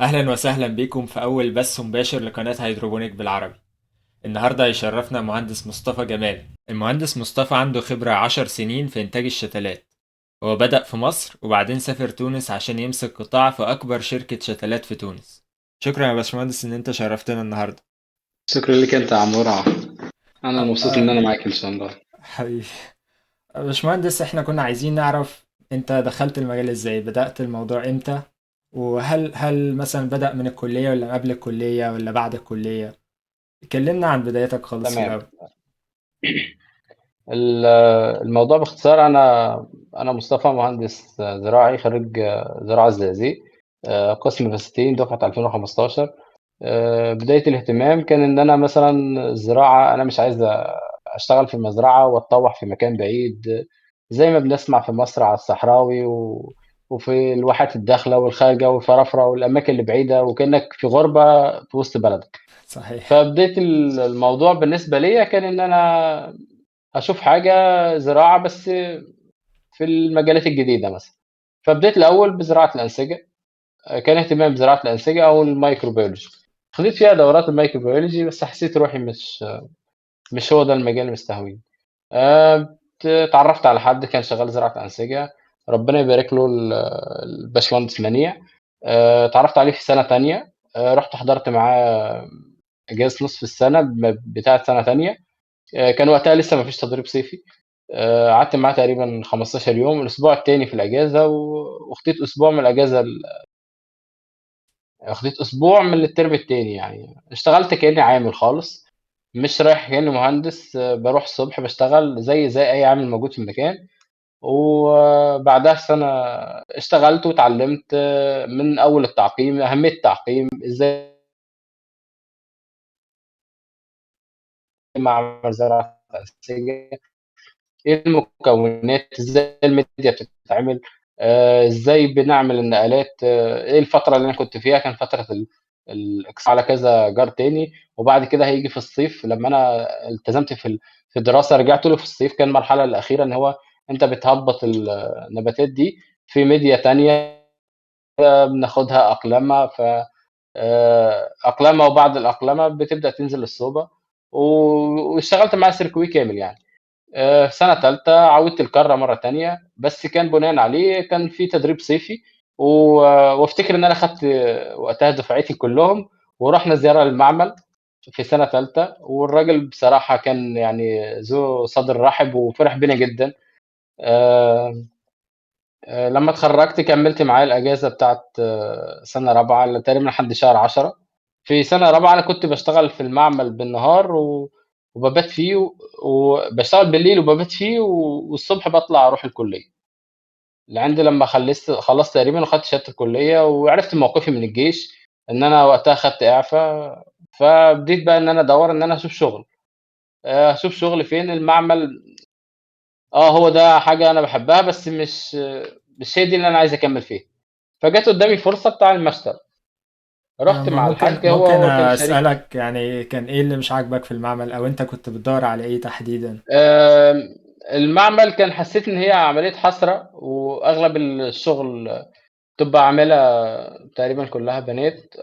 أهلا وسهلا بكم في أول بث مباشر لقناة هيدروبونيك بالعربي. النهاردة هيشرفنا مهندس مصطفى جمال. المهندس مصطفى عنده خبرة 10 سنين في إنتاج الشتلات. هو بدأ في مصر وبعدين سافر تونس عشان يمسك قطاع في أكبر شركة شتلات في تونس. شكرا يا باشمهندس إن أنت شرفتنا النهاردة. شكرا لك انت يا عمورة. انا أه مبسوط ان أه انا معاك ان شاء الله. حبيبي. باشمهندس، إحنا كنا عايزين نعرف أنت دخلت المجال إزاي، بدأت الموضوع إمتى، وهل مثلا بدأ من الكلية ولا قبل الكلية ولا بعد الكلية؟ كلمنا عن بدايتك خالص في تمام. الأول. ال- الموضوع باختصار، انا مصطفى، مهندس زراعي خريج زراعة الزقازيق، قسم فساتين دفعة 2015. بداية الاهتمام كان ان انا مثلا الزراعة، انا مش عايز اشتغل في مزرعة واتطوح في مكان بعيد زي ما بنسمع في مصر على الصحراوي وفي الواحات الداخلة والخارجة والفرافرة والأماكن اللي بعيدة، وكأنك في غربة في وسط بلدك. صحيح. فبداية الموضوع بالنسبة ليا كان إن أنا أشوف حاجة زراعة، بس في المجالات الجديدة مثلا. فبدأت الأول بزراعة الأنسجة. كان اهتمامي بزراعة الأنسجة أو الميكروبيولوجي. خدت فيها دورات الميكروبيولوجي، بس حسيت روحي مش هو ده المجال اللي مستهويني. اتعرفت على حد كان شغال زراعة أنسجة، ربنا يبارك له، الباشمهندس منيع. اتعرفت عليه في سنة تانية. رحت حضرت معاه إجازة نصف السنة بتاعة سنة تانية. كان وقتها لسه ما فيش تدريب صيفي. قعدت معاه تقريبا 15 يوم، الأسبوع التاني في الأجازة واخدت أسبوع من الأجازة خديت أسبوع من الترم التاني، يعني اشتغلت كأني عامل خالص، مش رايح كأني مهندس. بروح الصبح بشتغل زي أي عامل موجود في المكان. وبعدها سنة اشتغلت واتعلمت من أول التعقيم، أهمية التعقيم، إزاي معمل زراعة أنسجة، إيه المكونات، إزاي الميديا بتتعمل، إزاي بنعمل النقلات. إيه الفترة اللي أنا كنت فيها، كان فترة الإقصاء على كذا جار تاني. وبعد كده هيجي في الصيف لما أنا التزمت في الدراسة، رجعت له في الصيف. كان المرحلة الأخيرة إن هو أنت بتهبط النباتات دي في ميديا تانية، بناخدها أقلمة. أقلمة، وبعد الأقلمة بتبدأ تنزل الصوبة. واشتغلت معاه سيركوي كامل يعني. في سنة تالتة عاودت الكرة مرة تانية، بس كان بناءً عليه كان في تدريب صيفي. و وافتكر إن أنا خدت وقتها دفعتي كلّهم، ورُحنا زيارة للمعمل في سنة تالتة. والراجل بصراحة كان يعني ذو صدر رحب وفرح بينا جدًا. آآ لمّا اتخرّجت كمّلت معاه الأجازة بتاعة سنة رابعة تقريبًا لحد شهر 10. في سنة رابعة أنا كنت باشتغل في المعمل بالنهار وبابات فيه، وباشتغل بالليل وبابات فيه، والصبح باطلع أروح الكلية. لعند لمّا خلّصت تقريبًا وخدت شهادة الكلية وعرفت موقفي من الجيش، إن أنا وقتها خدت إعفا. فبديت بقى إن أنا أدوّر إن أنا أشوف شغل. أشوف شغل فين؟ المعمل. هو ده حاجة أنا باحبها، بس مش هي دي اللي أنا عايز أكمّل فيها. فجات قدّامي فرصة بتاع المشتل، رُحت مع ممكن الحاج، ممكن هو كان شريك. أسألك يعني كان إيه اللي مش عاجبك في المعمل، أو أنت كنت بتدور على إيه تحديدا؟ المعمل كان حسّيت إن هي عملية حصْرة، وأغلب الشغل بتبقى عاملة تقريبًا كلّها بنات،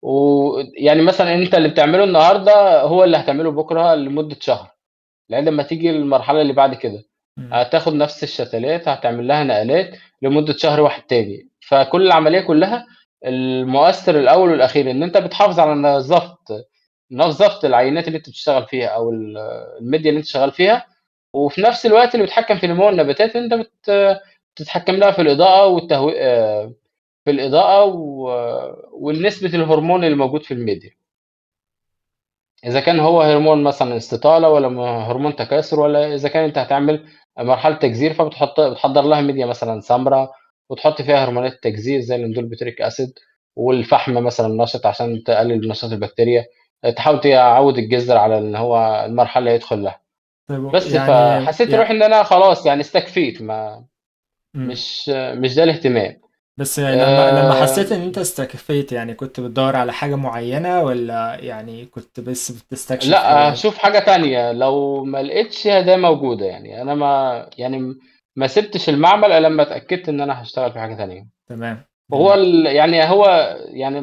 ويعني مثلًا أنت اللي بتعمله النهارده هو اللي هتعمله بُكرة لمدة شهر. لأن لمّا تيجي المرحلة اللي بعد كده، مم. هتاخد نفس الشتلات هتعمل لها نقلات لمدة شهر واحد تاني. فكل العملية كلّها المؤثّر الأول والأخير إن أنت بتحافظ على نظافة العينات اللي أنت بتشتغل فيها، أو الميديا اللي أنت شغّال فيها. وفي نفس الوقت اللي بيتحكّم في نمو النباتات، أنت بتتحكّم لها في الإضاءة في الإضاءة ونسبة الهرمون اللي موجود في الميديا. إذا كان هو هرمون مثلًا استطالة، والّا هرمون تكاثر، والّا إذا كان أنت هتعمل مرحلة تجذير، بتحضّر لها ميديا مثلًا سمرا، وتحط فيها هرمونات التجذير زي الإندول بيوتريك أسيد، والفحم مثلًا نشِط عشان تقلل نشاط البكتيريا. تحاول تعوّد الجذر على إن هو المرحلة اللي هيدخل لها. طيب بس يعني فحسيت روحي إن أنا خلاص يعني استكفيت، ما مم. مش ده الاهتمام. بس يعني لما آآ حسيت إن أنت استكفيت، يعني كنت بتدور على حاجة معينة ولا يعني كنت بس بتستكشف لأ، حاجات؟ هاشوف حاجة تانية، لو ما لقيتش هي موجودة. يعني أنا ما سِبتش المعمل إلّا لمّا اتأكدت إن أنا هاشتغل في حاجة تانية. تمام. وهو جميل. يعني هو يعني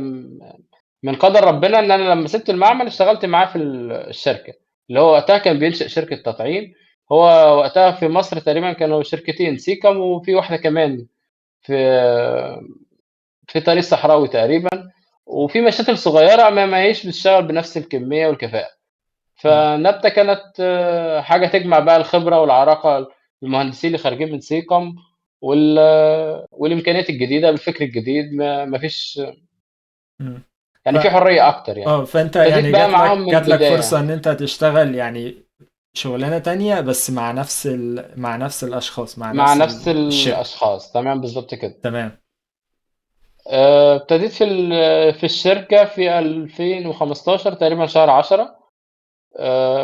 من قدر ربنا إن أنا لمّا سِبت المعمل اشتغلت معاه في الشركة، اللي هو وقتها كان بينشئ شركة تطعيم. هو وقتها في مصر تقريبًا كانوا شركتين سيكم وفي واحدة كمان في طريق الصحراوي تقريبًا، وفي مشاتل صغيرة ما هيش بتشتغل بنفس الكمية والكفاءة. اه. فنبتة كانت حاجة تجمع بقى الخبرة والعراقة المهندسين اللي خارجين من سيكم وال والإمكانيات الجديدة بالفكر الجديد ما فيش مم. ف يعني في حرية أكتر يعني. اه فانت ابتديت يعني بقى معاهم من جات لك البداية، فرصة ان انت تشتغل يعني شغلانة تانية بس مع مع نفس الاشخاص، مع مع نفس نفس الشركة. الأشخاص، تمام بالضبط كده. تمام. ابتديت في الشركة في 2015 تقريبًا شهر 10.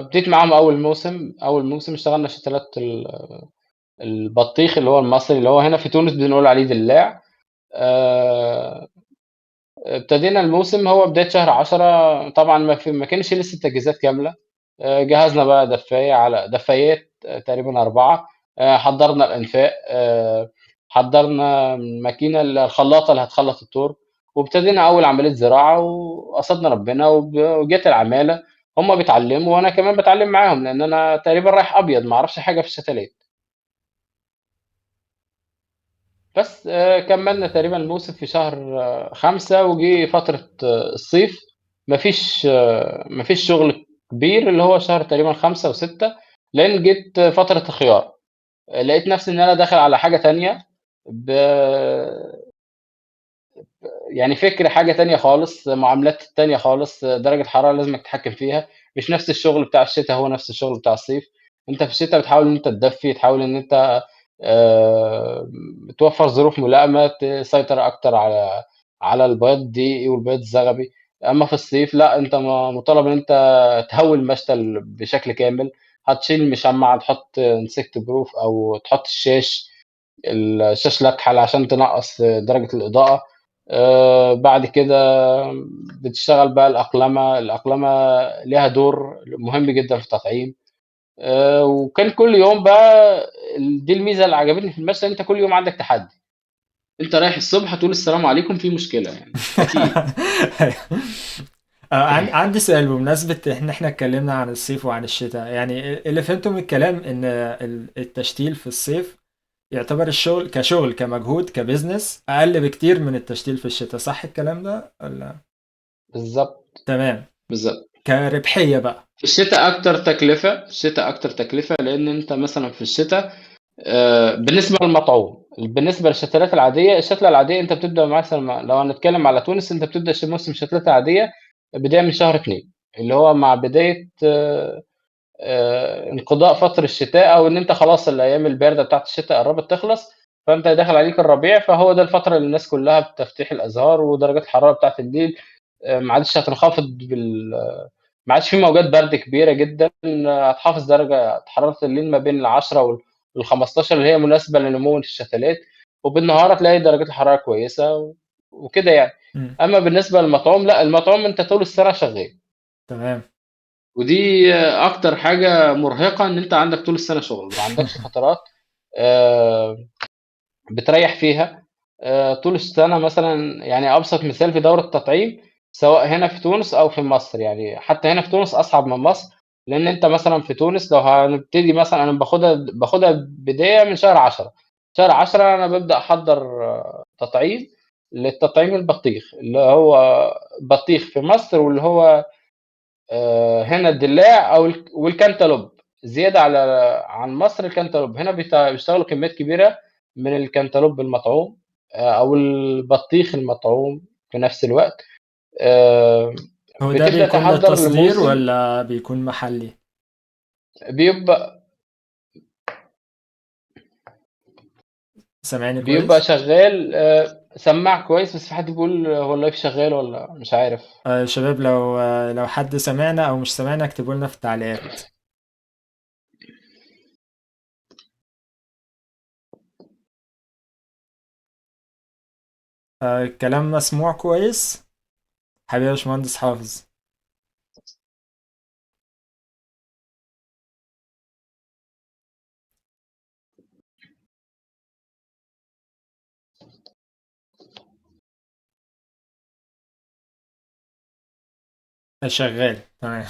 بديت معاهم أول موسم اشتغلنا شتلات البطيخ اللي هو المصري، اللي هو هنا في تونس بنقول عليه دلاع. آآ ابتدينا الموسم هو بداية شهر 10. طبعًا ما كانش لسه التجهيزات كاملة. جهّزنا بقى دفايات تقريبًا 4. حضّرنا الأنفاق. حضّرنا الماكينة الخلاطة اللي هتخلّط التور، وابتدينا أول عملية زراعة وقصدنا ربنا وجات العمالة. هُم بيتعلّموا وأنا كمان باتعلّم معاهم، لإن أنا تقريبًا رايح أبيض ما أعرفش حاجة في الشتلات. بس كمّلنا تقريبًا الموسم في شهر 5 وجه فترة الصيف. ما فيش شغل كبير، اللي هو شهر تقريبًا 5 و6، لإن جيت فترة الخيار. لقيت نفسي إن أنا داخل على حاجة تانية ب يعني فكر حاجة تانية خالص، معاملات تانية خالص، درجة حرارة لازمك تتحكم فيها. مش نفس الشغل بتاع الشتا هو نفس الشغل بتاع الصيف. أنت في الشتا بتحاول إن أنت تدفّي، تحاول إن أنت آآ توفّر ظروف ملائمة، تسيطر أكتر على البياض الدقيقي والبياض الزغبي. أمّا في الصيف لأ، أنت مطالب إن أنت تهوّي المشتل بشكل كامل. هتشيل مشمّع، تحط insect proof أو تحط الشاش لكحل عشان تنقّص درجة الإضاءة. بعد كده بتشتغل بقى الأقلمة ليها دور مهم جدًا في التطعيم. وكان كل يوم بقى دي الميزة اللي عجبتني في المشتل، أنت كل يوم عندك تحدي. أنت رايح الصبح هتقول السلام عليكم في مشكلة يعني أكيد. أيوة. عندي سؤال بمناسبة إن إحنا اتكلمنا عن الصيف وعن الشتاء، يعني اللي فهمته من الكلام إن التشتيل في الصيف يعتبر الشغل كشغل كمجهود كبزنس أقل بكتير من التشتيل في الشتاء، صح الكلام ده ولا؟ بالضبط، تمام. بالضبط. كربحية بقى. الشتا أكتر تكلفة، لإن أنت مثلًا في الشتا بالنسبة للمطعوم، بالنسبة للشتلات العادية، الشتلة العادية أنت بتبدأ مثلًا لو هنتكلم على تونس، أنت بتبدأ موسم الشتلات العادية بداية من شهر 2، اللي هو مع بداية انقضاء فصل الشتاء، أو إن أنت خلاص الأيام الباردة بتاعة الشتا قرّبت تخلص. فأنت داخل عليك الربيع، فهو ده الفترة اللي الناس كلّها بتفتيح الأزهار ودرجات الحرارة بتاعة الليل ما عادش هتنخفض ما عادش في موجات برد كبيرة جدًا. هتحافظ درجة حرارة الليل ما بين ال10 وال15 اللي هي مناسبة لنمو الشتلات، وبالنهار هتلاقي درجات الحرارة كويسة وكده يعني. مم. أمّا بالنسبة للمطعوم لأ، المطعوم أنت طول السنة شغّال. تمام. ودي أكتر حاجة مرهقة، إن أنت عندك طول السنة شغل، ما عندكش فترات آآ بتريّح فيها. طول السنة مثلًا يعني أبسط مثال في دورة تطعيم، سواء هنا في تونس أو في مصر، يعني حتى هنا في تونس أصعب من مصر. لإن أنت مثلًا في تونس لو هنبتدي مثلًا أنا باخدها بداية من شهر 10. شهر 10 أنا بابدأ أحضّر تطعيم للتطعيم البطيخ، اللي هو بطيخ في مصر، واللي هو هنا الدلاع أو والكنتالوب. زيادة عن مصر الكنتالوب، هنا بيشتغلوا كميات كبيرة من الكنتالوب المطعوم أو البطيخ المطعوم في نفس الوقت. هو ده بتبدأ بيكون تحضّر للتصدير لموسم. ولا بيكون محلي؟ بيبقى سامعني بيبقى كويس؟ شغال سمّاع كويس، بس في حد بيقول هو اللايف شغال والّا مش عارف. شباب، لو لو حد سمعنا أو مش سمعنا اكتبوا لنا في التعليقات. الكلام مسموع كويس حبيبي يا باشمهندس حافظ؟ شغال تمام.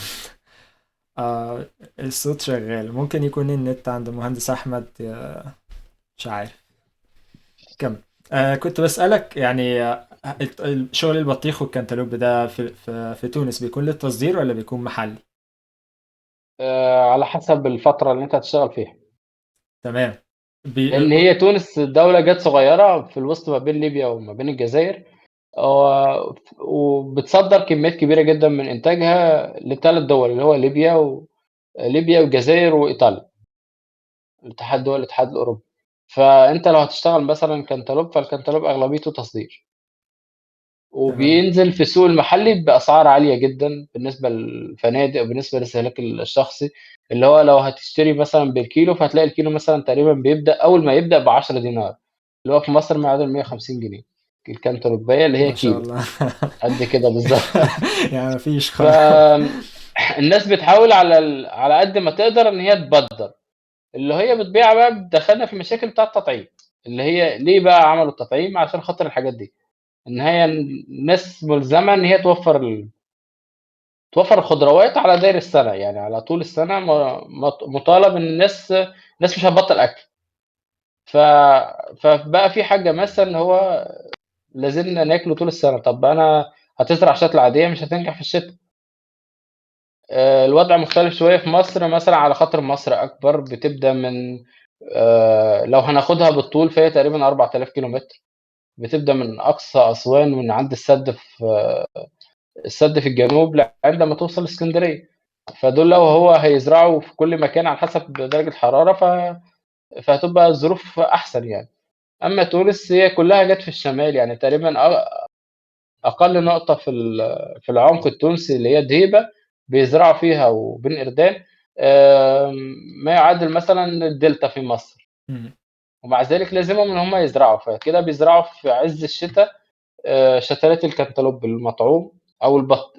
آه الصوت شغال، ممكن يكون النت عند المهندس أحمد مش عارف. كمل. كنت بسألك يعني شغل البطيخ والكنتالوب ده في تونس بيكون للتصدير ولا بيكون محلي؟ على حسب الفترة اللي أنت هتشتغل فيها، تمام. بي... لأن هي تونس دولة جت صغيرة في الوسط ما بين ليبيا وما بين الجزائر، وبتصدر كميات كبيرة جدًا من إنتاجها ل3 دول، اللي هو ليبيا والجزائر وإيطاليا، دول الاتحاد الأوروبي. فأنت لو هتشتغل مثلًا كنتالوب، فالكنتالوب أغلبيته تصدير، تمام. وبينزل في السوق المحلي بأسعار عالية جدًا بالنسبة للفنادق وبالنسبة للاستهلاك الشخصي، اللي هو لو هتشتري مثلًا بالكيلو، فهتلاقي الكيلو مثلًا تقريبًا أول ما يبدأ ب10 دينار، اللي هو في مصر ما يعادل 150 جنيه، الكنتالوبية اللي هي ما شاء كيلو، الله. قد كده بالضبط. يعني مفيش الناس بتحاول على قد ما تقدر إن هي تبدّر، اللي هي بتبيعها بقى بتدخّلنا في المشاكل بتاع التطعيم، اللي هي ليه بقى عملوا التطعيم؟ عشان خاطر الحاجات دي، إن هي الناس ملزمة إن هي توفّر الخضروات على داير السنة، يعني على طول السنة مطالب إن الناس مش هتبطّل أكل، ف فبقى في حاجة مثلًا إن هو لازمنا ناكله طول السنة، طَب أنا هتزرع شتلة عادية مش هتنجح في الشتا. الوضع مختلف شوية في مصر مثلًا على خاطر مصر أكبر، بتبدأ من لو هناخدها بالطول فهي تقريبًا 4000 كيلومتر، بتبدأ من أقصى أسوان من عند السد في الجنوب لحد ما توصل إسكندرية، فدول لو هو هيزرعوا في كل مكان على حسب درجة الحرارة فهتبقى الظروف أحسن يعني. أمّا تونس هي كلّها جات في الشمال، يعني تقريبًا أقل نقطة في العمق التونسي اللي هي دهيبة بيزرعوا فيها وبين إردان ما يعادل مثلًا الدلتا في مصر، إمم. ومع ذلك لازمهم إن هم يزرعوا، فكده بيزرعوا في عز الشتا شتلات الكنتالوب المطعوم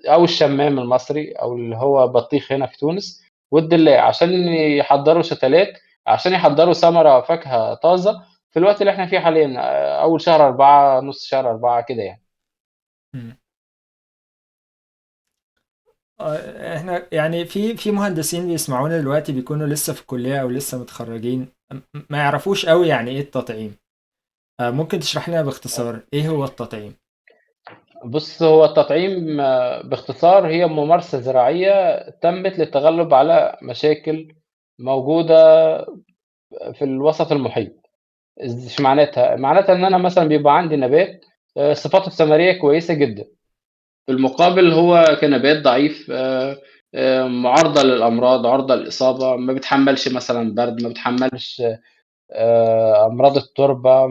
أو الشمام المصري أو اللي هو بطيخ هنا في تونس والدلاع، عشان يحضّروا شتلات عشان يحضّروا ثمرة فاكهة طازة في الوقت اللي إحنا فيه حاليًا، أول شهر 4 نُص شهر 4 كده يعني. إمم. إحنا يعني في مهندسين بيسمعونا دلوقتي بيكونوا لسه في الكلية أو لسه متخرجين، ما يعرفوش أوي يعني إيه التطعيم. ممكن تشرح لنا باختصار إيه هو التطعيم؟ بُص، هو التطعيم باختصار هي ممارسة زراعية تمِّت للتغلُّب على مشاكل موجودة في الوسط المحيط. إيش معناتها؟ معناتها إن أنا مثلًا بيبقى عندي نبات صفاته الثمرية كويسة جدًا، في المقابل هو كنبات ضعيف مُعرضة للأمراض، عُرضة للإصابة، ما بيتحمّلش مثلًا برد، ما بيتحمّلش أمراض التربة،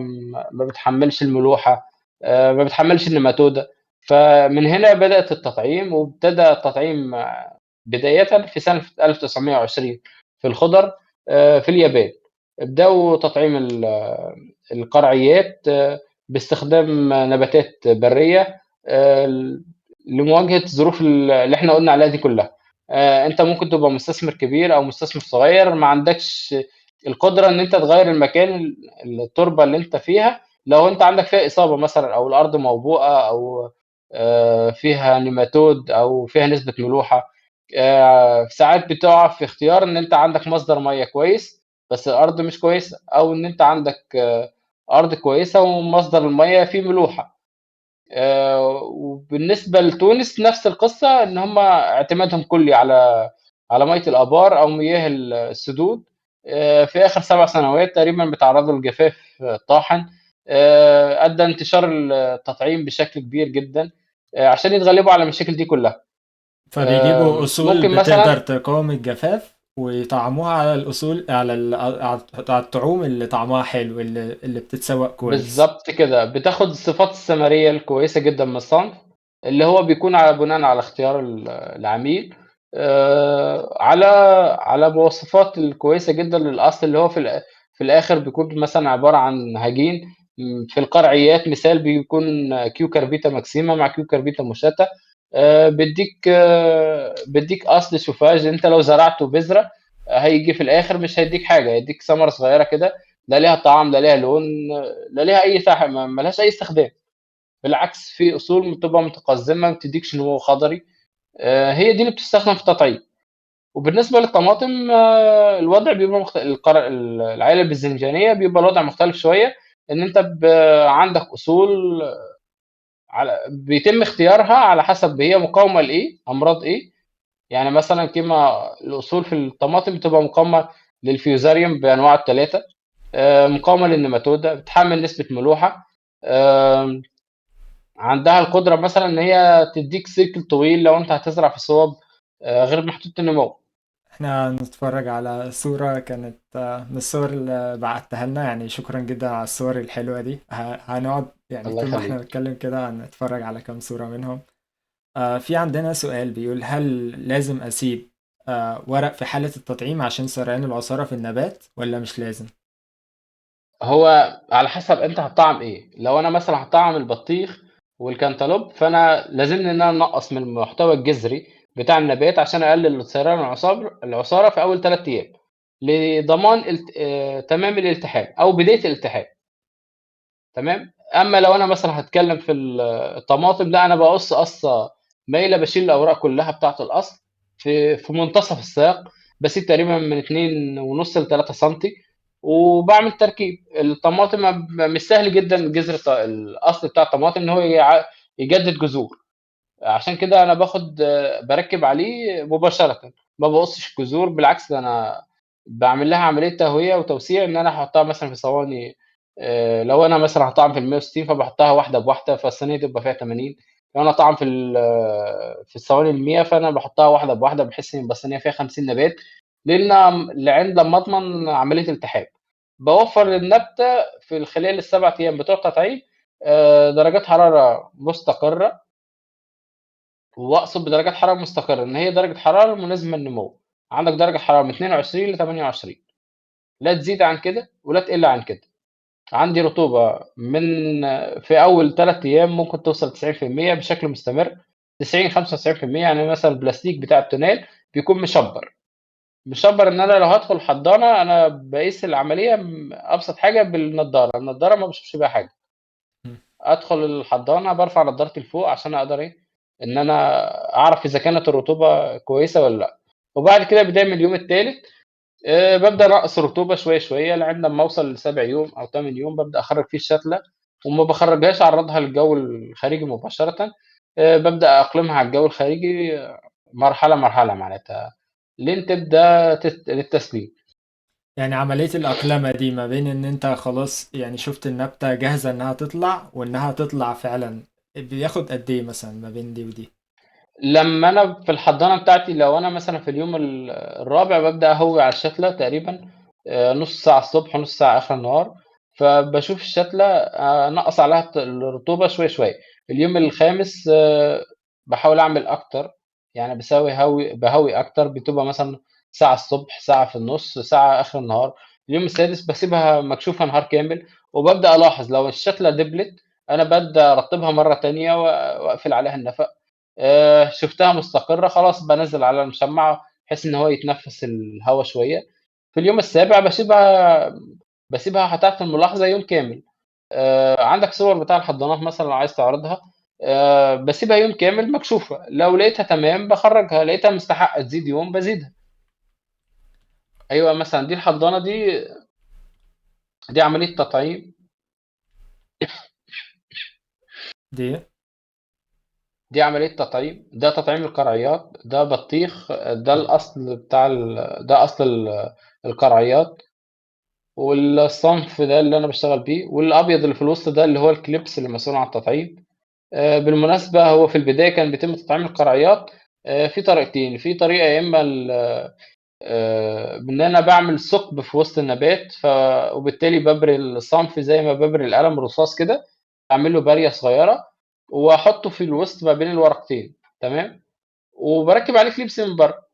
ما بتحمّلش الملوحة، ما بتحمّلش النيماتودا، فمن هنا بدأت التطعيم، وابتدى التطعيم بدايةً في سنة 1920 في الخُضَر في اليابان، ابدأوا تطعيم القرعيات باستخدام نباتات برية لمواجهة الظروف اللي إحنا قُلنا عليها دي كلّها. أنت ممكن تبقى مستثمر كبير أو مستثمر صغير ما عندكش القدرة إن أنت تغيّر المكان التربة اللي أنت فيها، لو أنت عندك فيها إصابة مثلًا أو الأرض موبوءة أو فيها نيماتود أو فيها نسبة ملوحة، ساعات بتُقع في اختيار إن أنت عندك مصدر مَيّة كويس، بس الأرض مش كويسة، أو إن أنت عندك أرض كويسة ومصدر المَيّة فيه ملوحة. وبالنسبة لتونس نفس القصة، إن هم اعتمادهم كلّي على مَيّة الآبار أو مياه السدود، في آخر 7 سنوات تقريبًا بيتعرّضوا لجفاف طاحن، أدّى انتشار التطعيم بشكل كبير جدًا، عشان يتغلبوا على المشاكل دي كلّها. فبيجيبوا أصول ممكن بتقدر مثلًا تقاوم الجفاف ويطعموها على الأصول على الطعوم اللي طعمها حلو اللي بتتسوق كويس. بالضبط كده، بتاخد الصفات الثمرية الكويسة جدًا من الصنف، اللي هو بيكون بناءً على اختيار العميل، على مواصفات الكويسة جدًا للأصل، اللي هو في الآخر بيكون مثلًا عبارة عن هجين، في القرعيات مثال بيكون كيوكربيتا ماكسيما مع كيوكربيتا موشاتا، بيدّيك أصل شوفاج، أنت لو زرعته بذرة هييجي في الآخر مش هيدّيك حاجة، هيدّيك ثمرة صغيرة كده، لا ليها طعم، لا ليها لون، لا ليها أي ما لهاش أي استخدام، بالعكس في أصول بتبقى متقزمة ما بتدّيكش نمو خضري، هي دي اللي بتستخدم في التطعيم. وبالنسبة للطماطم الوضع بيبقى العائلة الباذنجانية بيبقى الوضع مختلف شوية، إن أنت عندك أصول بيتم اختيارها على حسب هي مقاومة لإيه، أمراض إيه. يعني مثلًا الأصول في الطماطم بتبقى مقاومة للفيوزاريوم بأنواعه ال3، مقاومة للنيماتودا، بتحمل نسبة ملوحة، آمم، عندها القدرة مثلًا إن هي تدّيك سيكل طويل لو أنت هتزرع في صوب غير محدودة النمو. احنا هنتفرج على صورة كانت من الصور اللي بعتها لنا، يعني شكرا جدا على الصور الحلوة دي. هنقعد يعني الله طول ما احنا يخلّيك. بنتكلم كده هنتفرج على كام صورة منهم. في عندنا سؤال بيقول: هل لازم أسيب ورق في حالة التطعيم عشان سريان العصارة في النبات ولا مش لازم؟ هو على حسب أنت هتطعّم إيه. لو أنا مثلًا هاطعّم البطيخ والكنتالوب، فأنا لازمني إن أنا أنقّص من المحتوى الجذري بتاع النبات عشان أقلل سريان العصارة في أول 3 أيام، لضمان تمام الالتحام أو بداية الالتحام. تمام. أمّا لو أنا مثلًا هاتكلّم في الطماطم، لأ أنا باقص قصّة مايلة، باشيل الأوراق كلّها بتاعة الأصل في منتصف الساق، باسيب تقريبًا من 2.5 ل3 سنتي، وباعمل تركيب. الطماطم مش سهل جدًا جذر الأصل بتاع الطماطم إن هو يجدد جذور. عشان كده أنا باركّب عليه مباشرةً، ما باقصّش الجذور، بالعكس ده أنا باعمل لها عملية تهوية وتوسيع، إن أنا أحطها مثلًا في صواني. لو أنا مثلًا هاطعّم في ال160 فباحطها واحدة بواحدة، فالصينية تبقى فيها 80. لو أنا هاطعّم في الصواني ال100 فأنا باحطها واحدة بواحدة، بحيث إن يبقى الصينية فيها 50 نبات، لمّا أضمن عملية التحام. باوفّر للنبتة في خلال ال7 أيام بتوع التطعيم درجات حرارة مستقرة. وأقصد بدرجات حرارة مستقرة إن هي درجة حرارة مناسبة للنمو. عندك درجة حرارة من 22 ل28، لا تزيد عن كده ولا تقل عن كده. عندي رطوبة في أول 3 أيام ممكن توصل 90% بشكل مستمر، 90 95%. يعني مثلًا البلاستيك بتاع التونال بيكون مشبّر. مشبّر إن أنا لو هادخل حضانة أنا باقيس العملية أبسط حاجة بالنضارة، النضارة ما باشوفش بيها حاجة. مم. أدخل الحضانة بارفع نضارتي لفوق عشان أقدر إيه، إن أنا أعرف إذا كانت الرطوبة كويسة والّا لأ. وبعد كده بداية من اليوم التالت بابدأ أنقّص الرطوبة شوية، شوية لغاية لمّا أوصل ل7 يوم أو 8 يوم بابدأ أخرّج فيه الشتلة، وما باخرّجهاش أعرّضها للجو الخارجي مباشرةً. بابدأ أقلمها على الجو الخارجي مرحلة، مرحلة معناتها لين تبدأ للتسليم. يعني عملية الأقلمة دي ما بين إن أنت خلاص يعني شفت النبتة جاهزة إنها تطلع وإنها تطلع فعلا، بياخد قد إيه مثلا ما بين دي ودي؟ لمّا أنا في الحضانة بتاعتي لو أنا مثلًا في اليوم الرابع بابدأ أهوّي على الشتلة تقريبًا نُص ساعة الصبح ونُص ساعة آخر النهار. فباشوف الشتلة أنقّص عليها الرطوبة شوية، شوية. اليوم الخامس باحاول أعمل أكتر، يعني باهوّي أكتر، بتبقى مثلًا ساعة الصبح، ساعة في النُص، ساعة آخر النهار. اليوم السادس باسيبها مكشوفة نهار كامل، وبابدأ ألاحظ لو الشتلة دِبلِت أنا بابدأ أرطّبها مرّة تانية وأقفل عليها النفق. شُفتها مستقرة خلاص بانزّل على المشمّع بحيث إن هو يتنفّس الهوا شوية. في اليوم السابع باسيبها تحت الملاحظة يوم كامل. عندك صور بتاع الحضانات مثلًا لو عايز تعرضها. باسيبها يوم كامل مكشوفة، لو لقيتها تمام باخرّجها، لقيتها مستحقة تزيد يوم بازيدها. أيوه مثلًا دي الحضانة دي عملية تطعيم. دي. دي عملية تطعيم، ده تطعيم القرعيات، ده بطيخ، ده الأصل بتاع ده أصل القرعيات. والصنف ده اللي أنا باشتغل بيه، والأبيض اللي في الوسط ده اللي هو الكليبس اللي مسؤول عن التطعيم. بالمناسبة هو في البداية كان بيتم تطعيم القرعيات في طريقتين. في طريقة يا إما بإن أنا باعمل ثقب في وسط النبات وبالتالي بابري الصنف زي ما بابري القلم الرصاص كده، أعمل له بارية صغيرة وأحطه في الوسط ما بين الورقتين. تمام. وباركب عليه كليبس من برّه.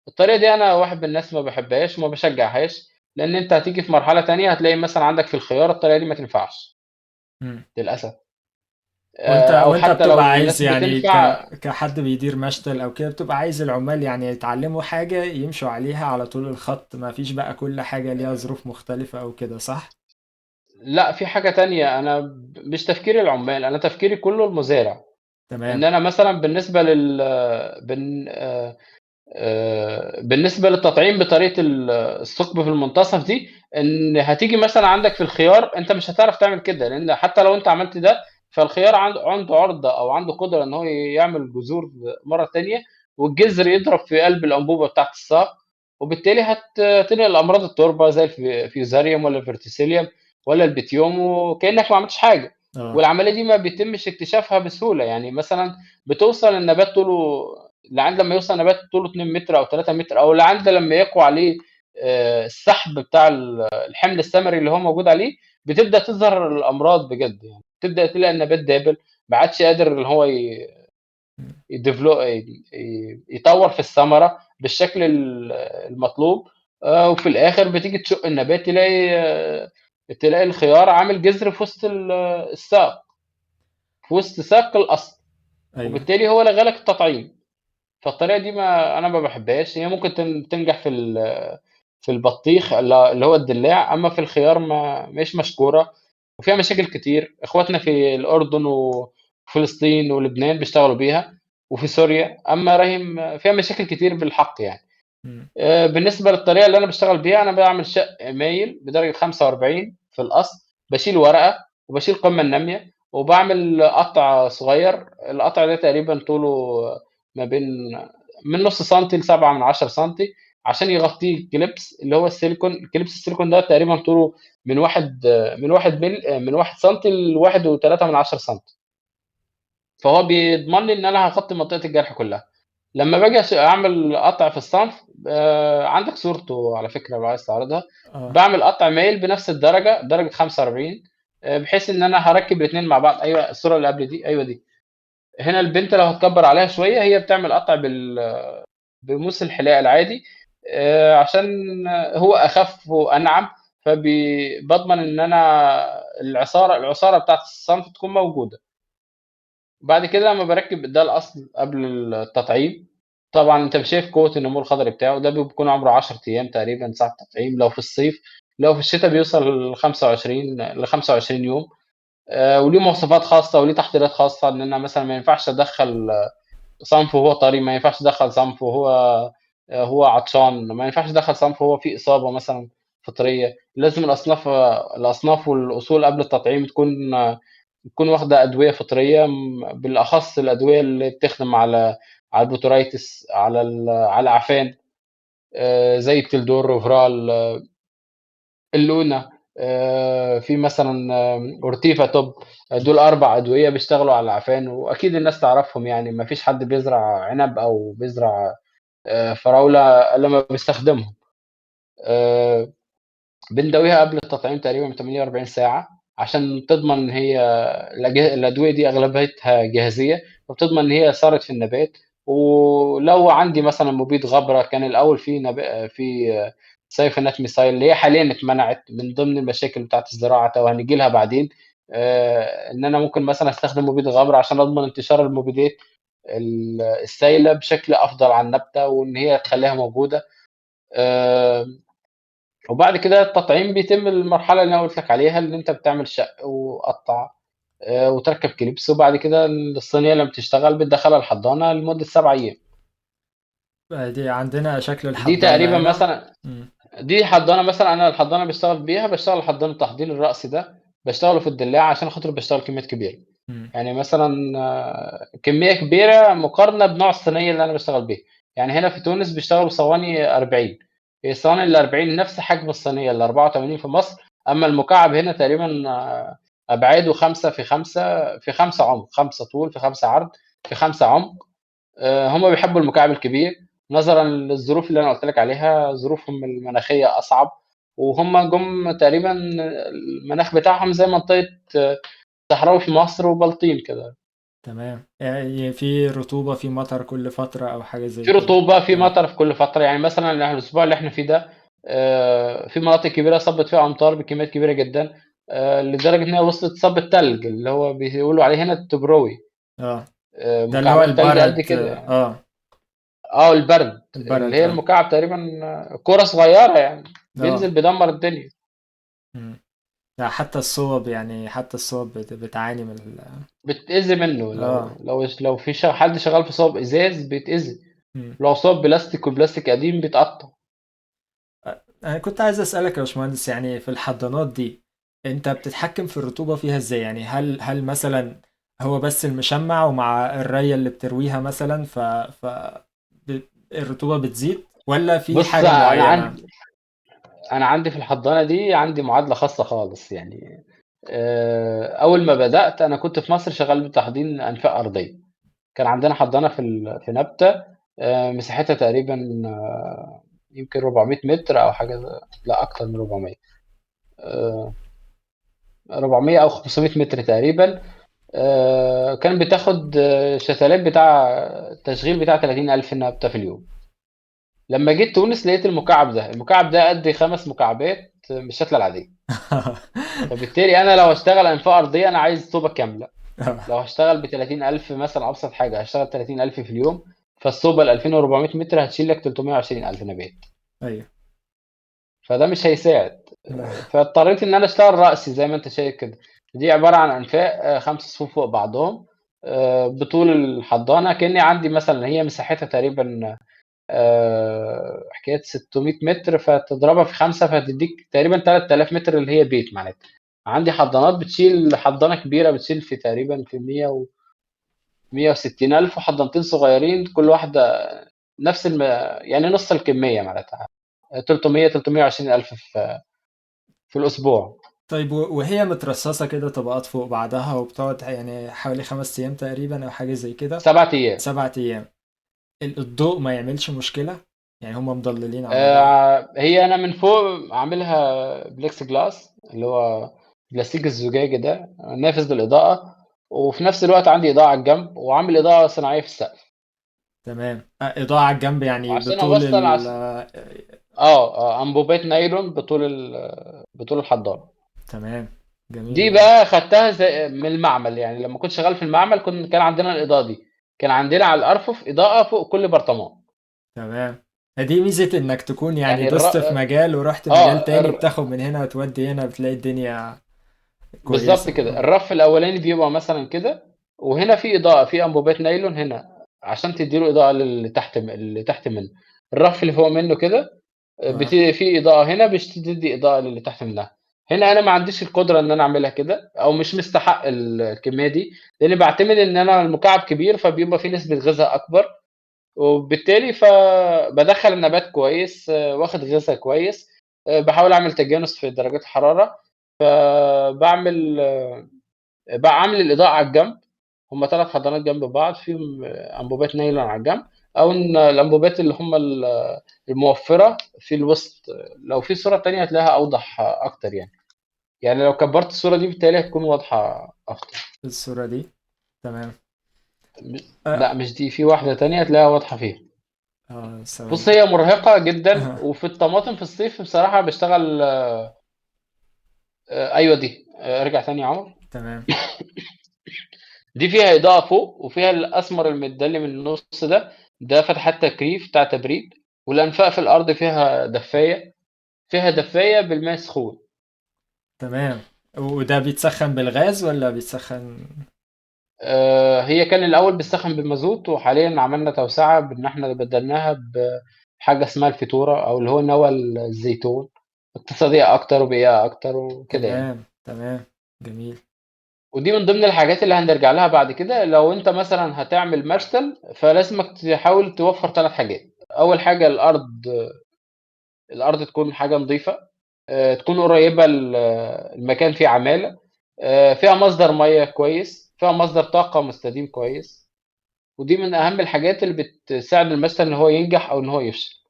الطريقة دي أنا واحد من الناس ما باحبهاش وما باشجّعهاش، لإن أنت هتيجي في مرحلة تانية هتلاقي مثلًا عندك في الخيار الطريقة دي ما تنفعش مم. للأسف. وانت أو وانت حتى بتبقى لو عايز الناس يعني بتنفع. كحد بيدير مشتل او كده، بتبقى عايز العمال يعني يتعلموا حاجة يمشوا عليها على طول الخط، ما فيش بقى كل حاجة ليها ظروف مختلفة او كده، صح؟ لأ، في حاجة تانية. أنا مش تفكيري العمال، أنا تفكيري كلّه المزارع. تمام. إن أنا مثلًا بالنسبة للتطعيم بطريقة الثقب في المنتصف دي، إن هتيجي مثلًا عندك في الخيار أنت مش هتعرف تعمل كده، لإن حتى لو أنت عملت ده، فالخيار عنده عُرضة أو عنده قدرة إن هو يعمل جذور مرّة تانية، والجذر يضرب في قلب الأنبوبة بتاعة الساق، وبالتالي تنقل أمراض التربة زي الفيوزاريوم والّا الفيرتيسيليوم والّا البيتيوم وكإنّك ما عملتش حاجة، اه. والعملية دي ما بيتمش اكتشافها بسهولة، يعني مثلًا بتوصل النبات طوله لعند لمّا يوصل نبات طوله 2 متر أو 3 متر أو لعند لمّا يقوى عليه السحب بتاع الحمل الثمري اللي هو موجود عليه، بتبدأ تظهر الأمراض بجد يعني، تبدأ تلاقي النبات دابل، ما عادش قادر إن هو مم. يديفلو يطوّر في الثمرة بالشكل المطلوب، وفي الآخر بتيجي تشق النبات تلاقي الخيار عامل جذر في وسط الساق، في وسط ساق الأصل، ايوه. وبالتالي هو لغى لك التطعيم. فالطريقة دي أنا ما باحبهاش، هي ممكن تنجح في البطيخ اللي هو الدلاع، أمّا في الخيار ما مش مشكورة، وفيها مشاكل كتير، إخواتنا في الأردن وفلسطين ولبنان بيشتغلوا بيها، وفي سوريا، أمّا راهن فيها مشاكل كتير بالحق يعني. مم. بالنسبة للطريقة اللي أنا باشتغل بيها، أنا باعمل شق مايل بدرجة 45 في الأصل، باشيل ورقة وباشيل القمة النامية، وباعمل قطع صغير، القطع ده تقريبًا طوله ما بين من نُص سنتي ل7/10 سنتي، عشان يغطيه الكليبس اللي هو السيليكون، كليبس السيليكون ده تقريبًا طوله من 1 سنتي ل1.3 سنتي، فهو بيضمن لي إن أنا هاغطي منطقة الجرح كلها. لمّا باجي أعمل قطع في الصنف، عندك صورته على فكرة لو عايز تعرضها، اه. باعمل قطع مايل بنفس الدرجة، درجة 45، بحيث إن أنا هاركّب الاتنين مع بعض. أيوه الصورة اللي قبل دي، أيوه دي. هنا البنت لو هتكبّر عليها شوية، هي بتعمل قطع بموس الحلاقة العادي، عشان هو أخف وأنعم، باضمن إن أنا العصارة بتاعة الصنف تكون موجودة. بعد كده لمّا باركّب ده الأصل قبل التطعيم، طبعًا أنت شايف قوة النمو الخضري بتاعه، ده بيكون عمره 10 أيام تقريبًا ساعة التطعيم لو في الصيف، لو في الشتا بيوصل ل25 يوم، وليه مواصفات خاصة وليه تحضيرات خاصة، إن أنا مثلًا ما ينفعش أدخّل صنف وهو طري، ما ينفعش أدخّل صنف وهو عطشان، ما ينفعش أدخّل صنف وهو فيه إصابة مثلًا فطرية، لازم الأصناف والأصول قبل التطعيم تكون واخدة أدوية فطرية، بالأخص الأدوية اللي بتخدم على البوتوريتس، على العفان، زي التلدور، روفرال، اللونة، في مثلًا أورتيفا توب، دول 4 أدوية بيشتغلوا على العفان، وأكيد الناس تعرفهم يعني، ما فيش حد بيزرع عنب أو بيزرع فراولة إلا لمّا بيستخدمهم. آآ بنداويها قبل التطعيم تقريبًا ب48 ساعة، عشان تضمن إن هي الأدوية دي أغلبيتها جاهزية، فبتضمن إن هي سارت في النبات، ولو عندي مثلًا مبيد غبرة، كان الأول في سايفونات اللي هي حاليًا اتمنعت من ضمن المشاكل بتاعة الزراعة وهنيجي لها بعدين، إن أنا ممكن مثلًا أستخدم مبيد غبرة عشان أضمن انتشار المبيدات السايلة بشكل أفضل على النبتة، وإن هي تخلّيها موجودة. آآ وبعد كده التطعيم بيتم المرحلة اللي أنا قُلت لك عليها، اللي أنت بتعمل شق وقطّع، وتركّب كليبس، وبعد كده الصينية لمّا بتشتغل بتدخّلها الحضانة لمدة 7 أيام. دي عندنا شكل دي تقريبًا الحضانة هنا. مثلًا مم. دي حضانة مثلًا، أنا الحضانة باشتغل بيها، باشتغل حضانة التحضير الرأسي ده، باشتغله في الدلاعة عشان خاطر باشتغل كميات كبيرة. مم. يعني مثلًا كمية كبيرة مقارنة بنوع الصينية اللي أنا باشتغل بيها، يعني هنا في تونس بيشتغلوا بصواني 40، هي الصواني ال40 نفس حجم الصينية ال84 في مصر، أمّا المكعب هنا تقريبًا أبعاده 5 في 5 في 5 عمق، 5 طول في 5 عرض في 5 عمق، هم بيحبوا المكعب الكبير نظرًا للظروف اللي أنا قُلت لك عليها، ظروفهم المناخية أصعب، وهُم جُم تقريبًا المناخ بتاعهم زي منطقة صحراوي في مصر وبلطيم كده. تمام، يعني في رطوبة، في مطر كل فترة أو حاجة زي في كده. رطوبة، في اه. مطر في كل فترة، يعني مثلًا الأسبوع اللي إحنا فيه ده في مناطق كبيرة صَبِّت فيها أمطار بكميات كبيرة جدًا، لدرجة إن هي وصلت صَبِّت تلج، اللي هو بيقولوا عليه هنا التبروي، اه. ده اللي هو مكعبات تلج قد البرد. كده يعني. اه. البرد، اللي البرد. هي اه. المكعب تقريبًا كورة صغيرة يعني، اه. بينزل بيدمّر الدنيا. مم. لا، حتى الصوب يعني، حتى الصوب بتعاني من بتأذي منه، اه. لو في حد شغال في صوب ازاز بيتأذي، مم. لو صوب بلاستيك وبلاستيك قديم بيتقطع. انا كنت عايز اسالك يا باشمهندس، يعني في الحضانات دي انت بتتحكم في الرطوبه فيها ازاي؟ يعني هل مثلا هو بس المشمع ومع الريه اللي بترويها مثلا الرطوبه بتزيد، ولا في بص، حاجه انا معينه؟ عندي انا عندي في الحضانه دي عندي معادله خاصه خالص يعني. اول ما بدات انا كنت في مصر شغال بتحضير انفاق ارضيه. كان عندنا حضانه في نبته، مساحتها تقريبا يمكن 400 متر او حاجه، لا اكتر من 400، آه، 400 او 500 متر تقريبا. كان بتاخد شتلات بتاع تشغيل بتاع 30,000 نبته في اليوم. لما جيت تونس لقيت المكعب ده قد 5 مكعبات من الشتله العاديه. فبالتالي انا لو هشتغل انفاق ارضيه انا عايز طوبه كامله. لو هشتغل ب 30,000 مثلا ابسط حاجه هشتغل 30,000 في اليوم، فالصوبه ال 2400 متر هتشيل لك 320,000 نبات. ايوه. فده مش هيساعد. لا. فاضطريت ان انا اشتغل رأسي زي ما انت شايف كده. دي عباره عن انفاق 5 صفوف فوق بعضهم، بطول الحضانه. كاني عندي مثلا هي مساحتها تقريبا حكايه 600 متر، فتضربها في 5 فتديك تقريبا 3000 متر اللي هي بيت معناتها. عندي حضانات بتشيل، حضانه كبيره بتشيل في تقريبا في 100 و 160 الف، وحضانتين صغيرين كل واحده نفس يعني نص الكميه معناتها 300 320 الف في الاسبوع. طيب، وهي مترصصه كده طبقات فوق بعضها، وبتقعد يعني حوالي 5 ايام تقريبا او حاجه زي كده؟ 7 ايام. 7 ايام. الضوء ما يعملش مشكله؟ يعني هم مضللين على بعض؟ هي انا من فوق عاملها بليكس جلاس، اللي هو بلاستيك الزجاجي ده نافذ للاضاءه، وفي نفس الوقت عندي اضاءه على الجنب، وعامل اضاءه صناعيه في السقف تمام. اضاءه على الجنب يعني عشان بطول اوصل انبوبات نايلون بطول الحضانه. تمام. جميل دي والله. بقى خدتها من المعمل، يعني لما كنت شغال في المعمل كان عندنا الاضاءه دي. كان عندنا على الارفف اضاءه فوق كل برطمان. تمام. دي ميزة انك تكون يعني يعني دوست في مجال ورحت مجال اه تاني، بتاخد من هنا وتودي هنا، بتلاقي الدنيا بالظبط كويسة. كده. الرف الاولاني بيبقى مثلا كده، وهنا في اضاءه في انبوبات نايلون هنا عشان تديله اضاءه اللي تحت منه. الرف اللي فوق منه كده اه. في اضاءه هنا بتدي اضاءه للي تحت منها. هنا انا ما عنديش القدره ان انا اعملها كده، او مش مستحق الكميه دي، لاني بعتمد ان انا المكعب كبير فبيبقى فيه نسبه غذاء اكبر، وبالتالي فبدخل النبات كويس، واخد غذاء كويس. بحاول اعمل تجانس في درجات الحراره. فبعمل بعمل الاضاءه على الجنب. هم 3 حضانات جنب بعض فيهم انبوبات نايلون على الجنب، او ان الانبوبات اللي هم الموفره في الوسط. لو في صوره تانية هتلاقيها اوضح اكتر يعني. يعني لو كبرت الصوره دي بالتالي هتكون واضحه اكتر. الصورة دي. تمام. لا اه. مش دي، في واحده تانية هتلاقيها واضحه فيها. ثواني. بص هي مرهقه جدا، اه. وفي الطماطم في الصيف بصراحه بشتغل. ايوه دي، ارجع تاني يا عمر. تمام. دي فيها إضاءة فوق، وفيها الأسمر المدلي من النص ده فتحات تكييف بتاع تبريد. والأنفاق في الأرض فيها دفاية بالماء السخون. تمام. وده بيتسخن بالغاز ولا بيتسخن؟ هي كان الأول بتسخن بالمازوت، وحاليا عملنا توسعة بإن إحنا بدلناها بحاجة اسمها الفيتورة، أو اللي هو نوى الزيتون، اقتصادية أكتر وبيئة أكتر وكده يعني. تمام. تمام. جميل. ودي من ضمن الحاجات اللي هنرجع لها بعد كده. لو أنت مثلا هتعمل مشتل فلازمك تحاول توفر 3 حاجات. أول حاجة الأرض تكون حاجة نظيفة، تكون قريبة المكان فيه عمالة، فيها مصدر مية كويس، فيها مصدر طاقة مستديم كويس. ودي من أهم الحاجات اللي بتساعد المثل إن هو ينجح أو إن هو يفشل.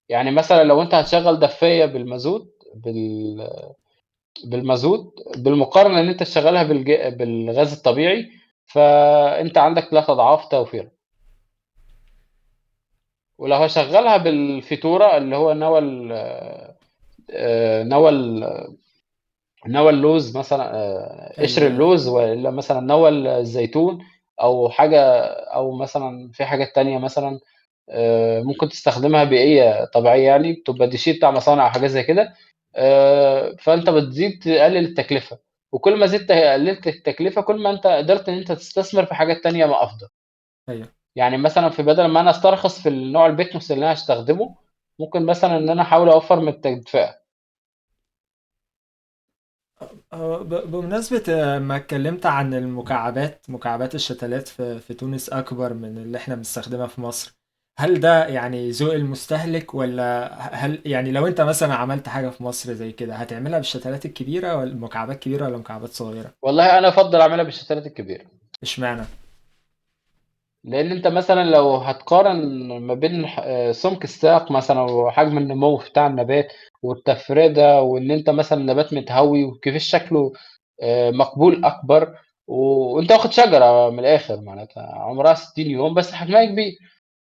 يعني مثلا لو أنت هتشغل دفاية بالمازوت بالمقارنة إن أنت تشغلها بالغاز الطبيعي، فأنت عندك 3 أضعاف توفير. ولو هشغلها بالفاتورة اللي هو نوى نوى اللوز مثلا، قشر ال... اللوز، ولا مثلا نوى الزيتون، او حاجه، او مثلا في حاجات تانية مثلا ممكن تستخدمها بيئيه طبيعيه، يعني بتبقى دي شيء بتاع مصانع او حاجات زي كده. فأنت بتزيد تقلل التكلفة، وكل ما زدت قللت التكلفة كل ما أنت قدرت إن أنت تستثمر في حاجات تانية ما أفضل. ايوه. يعني مثلًا بدل ما أنا أسترخص في النوع البيتموس اللي أنا هاستخدمه، ممكن مثلًا إن أنا أحاول أوفّر من التدفئة. بمناسبة ما اتكلمت عن المكعبات، مكعبات الشتلات في تونس أكبر من اللي احنا بنستخدمها في مصر. هل ده يعني ذوق المستهلك، ولا هل يعني لو انت مثلا عملت حاجة في مصر زي كده هتعملها بالشتلات الكبيرة ولا مكعبات كبيرة ولا مكعبات صغيرة؟ والله أنا أفضّل أعملها بالشتلات الكبيرة. اشمعنى؟ لأن أنت مثلًا لو هتقارن ما بين سمك الساق مثلًا وحجم النمو بتاع النبات والتفردة، وإن أنت مثلًا نبات متهوي وكيفاش شكله مقبول أكبر، وأنت واخد شجرة من الآخر معناتها عمرها 60 يوم بس حجمها كبير.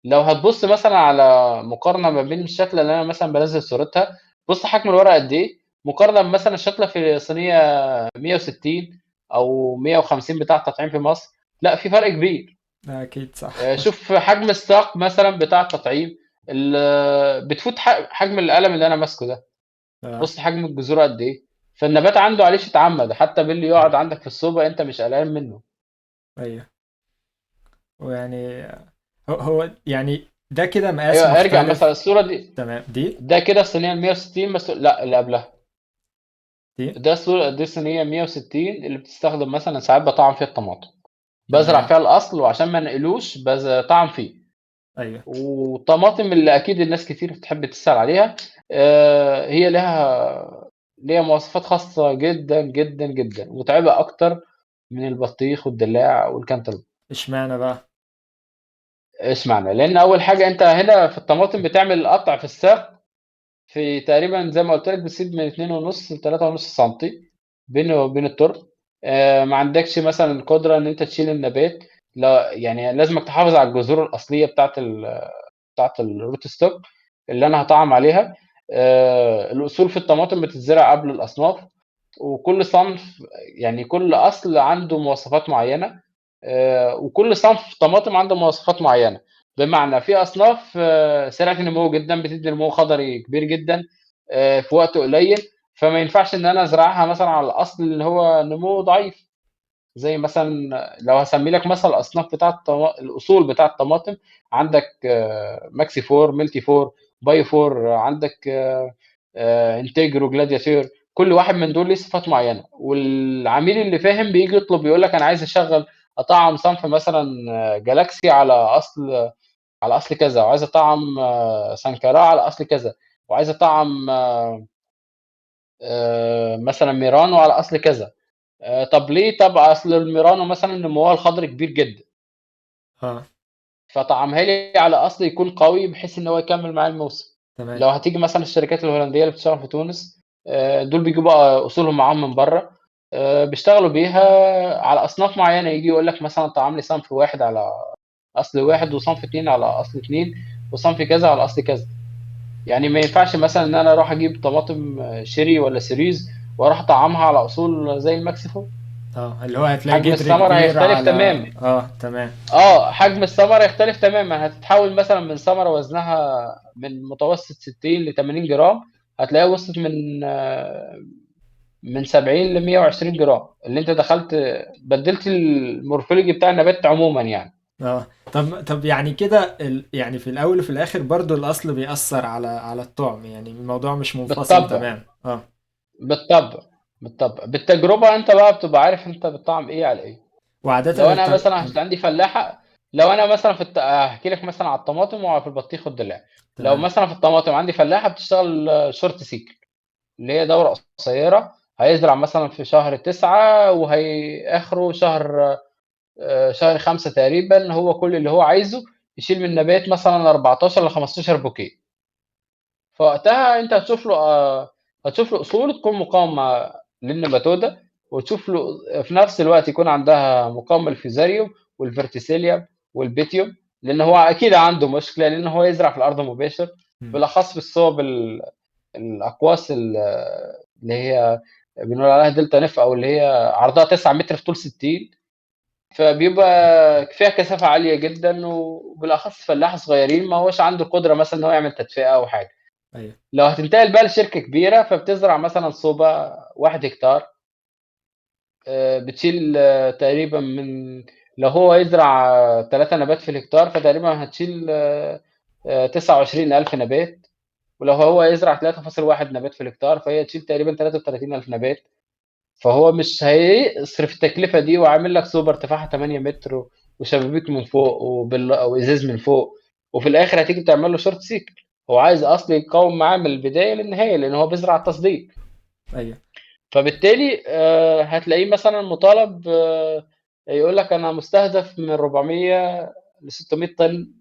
لو هتبُص مثلًا على مقارنة ما بين الشتلة اللي أنا مثلًا بانزّل صورتها، بُص حجم الورقة قد إيه، مقارنة بمثلًا الشتلة في صينية 160 أو 150 بتاع التطعيم في مصر، لأ في فرق كبير. أكيد صح. شوف حجم الساق مثلًا بتاع التطعيم، بتفوت حجم القلم اللي أنا ماسكه ده، اه. بُص حجم الجذور قد إيه، فالنبات عنده عليه عامة، ده حتى باللي يقعد عندك في الصوبة أنت مش قلقان منه. أيوه. ويعني هو يعني ده كده مقاس أيوه ارجع مثلًا مختلف. الصورة دي، تمام. دي ده كده الصينية ال160 بس لأ اللي قبلها، دي دي صينية 160 اللي بتستخدم مثلًا ساعات باطعّم فيها الطماطم، بازرع تمام. فيها الأصل وعشان ما انقلوش طعّم فيه. أيوه. والطماطم اللي أكيد الناس كتير بتحب تسأل عليها، هي ليها مواصفات خاصة جدًا، جدًا، جدًا، متعبة أكتر من البطيخ والدلاع والكنتالوب. اشمعنى بقى؟ اشمعنى؟ لإن أول حاجة أنت هنا في الطماطم بتعمل قطع في الساق في تقريبًا زي ما قُلت لك بتسيب من 2.5 ل3.5 سنتي بينه وبين التربة. ما عندكش مثلًا القدرة إن أنت تشيل النبات، لا يعني لازمك تحافظ على الجذور الأصلية بتاعة الroot stock اللي أنا هاطعّم عليها. الأصول في الطماطم بتتزرع قبل الأصناف، وكل صنف يعني كل أصل عنده مواصفات معيّنة، وكل صنف طماطم عنده مواصفات معيّنة، بمعنى في أصناف سريعة النمو جدًا، بتدّي نمو خضري كبير جدًا في وقت قليل، فما ينفعش إن أنا أزرعها مثلًا على الأصل اللي هو نموه ضعيف. زي مثلًا لو هاسمّي لك مثلًا الأصناف بتاعة الأصول بتاعة الطماطم، عندك Maxi 4، Multi 4، Bio 4، عندك Integro، Gladiator، كل واحد من دول ليه صفات معيّنة، والعميل اللي فاهم بييجي يطلب يقول لك أنا عايز أطعّم صنف مثلًا Galaxy على أصل كذا، وعايز أطعّم Sankara على أصل كذا، وعايز أطعّم مثلًا Murano على أصل كذا. طب ليه؟ طب أصل الميرانو مثلًا نموها الخضري كبير جدًا، اه. فطعّمها لي على أصل يكون قوي بحيث إن هو يكمّل معايا الموسم. تمام. لو هتيجي مثلًا الشركات الهولندية اللي بتشتغل في تونس، دول بيجيبوا أصولهم معاهم من برّه، بيشتغلوا بيها على أصناف معيّنة، ييجي يقول لك مثلًا طعّم لي صنف واحد على أصل واحد، وصنف 2 على أصل 2، وصنف كذا على أصل كذا. يعني ما ينفعش مثلًا إن أنا أروح أجيب طماطم شيري والّا سيريز وأروح أطعّمها على أصول زي الماكسيفو، اه، اللي هو هتلاقي حجم جدر الثمرة كبير هيختلف على تمامًا. تمام. حجم الثمرة يختلف تمامًا، هتتحول مثلًا من ثمرة وزنها من متوسط 60 ل80 جرام، هتلاقيها وصلت من 70 ل120 جرام، اللي أنت بدّلت الmorphology بتاع النبات عمومًا يعني. اه. طب يعني كده يعني في الاول وفي الاخر برضو الاصل بيأثر على الطعم، يعني الموضوع مش منفصل بالطبع، تمام. اه. بالطبع، بالطبع، بالتجربة أنت بقى بتبقى عارف أنت بتطعّم إيه على إيه. وعادة لو أنا مثلًا عندي فلاحة، لو أنا مثلًا هاحكي لك مثلًا على الطماطم وفي البطيخ والدلاع. لو تمام. مثلًا في الطماطم عندي فلاحة بتشتغل short cycle، اللي هي دورة قصيّرة، هيزرع مثلًا في شهر 9 آخره شهر 5 تقريبًا، هو كل اللي هو عايزه يشيل من النبات مثلًا 14 ل15 بوكيه، فوقتها أنت هتشوف له أصول تكون مقاومة للنيماتودا، وتشوف له في نفس الوقت يكون عندها مقاومة للفيزاريوم والفيرتيسيليوم والبيتيوم، لإن هو أكيد عنده مشكلة، لإن هو يزرع في الأرض مباشر، مم. بالأخص في الصوب الأقواس اللي هي بنقول عليها دلتا نف، أو اللي هي عرضها 9 متر في طول 60، فبيبقى فيها كثافة عالية جدًا، وبالأخص فلاحة صغيرين ما هوّاش عنده القدرة مثلًا إن هو يعمل تدفئة أو حاجة، ايوه. لو هتنتقل بقى لشركة كبيرة فبتزرع مثلًا صوبة 1 هكتار، بتشيل تقريبًا لو هو يزرع 3 نبات في الهكتار فتقريبًا هتشيل 29,000 نبات، ولو هو يزرع 3.1 نبات في الهكتار فهي تشيل تقريبًا 33,000 نبات. فهو مش هيصرف التكلفة دي وعامل لك صوبة ارتفاعها 8 متر وشبابيك من فوق أو إزاز من فوق، وفي الآخر هتيجي تعمل له short cycle. هو عايز أصلًا يقاوم معاه من البداية للنهاية، لأن هو بيزرع التصديق. ايوه. فبالتالي هتلاقيه مثلًا مطالب يقول لك أنا مستهدف من 400 ل600 طن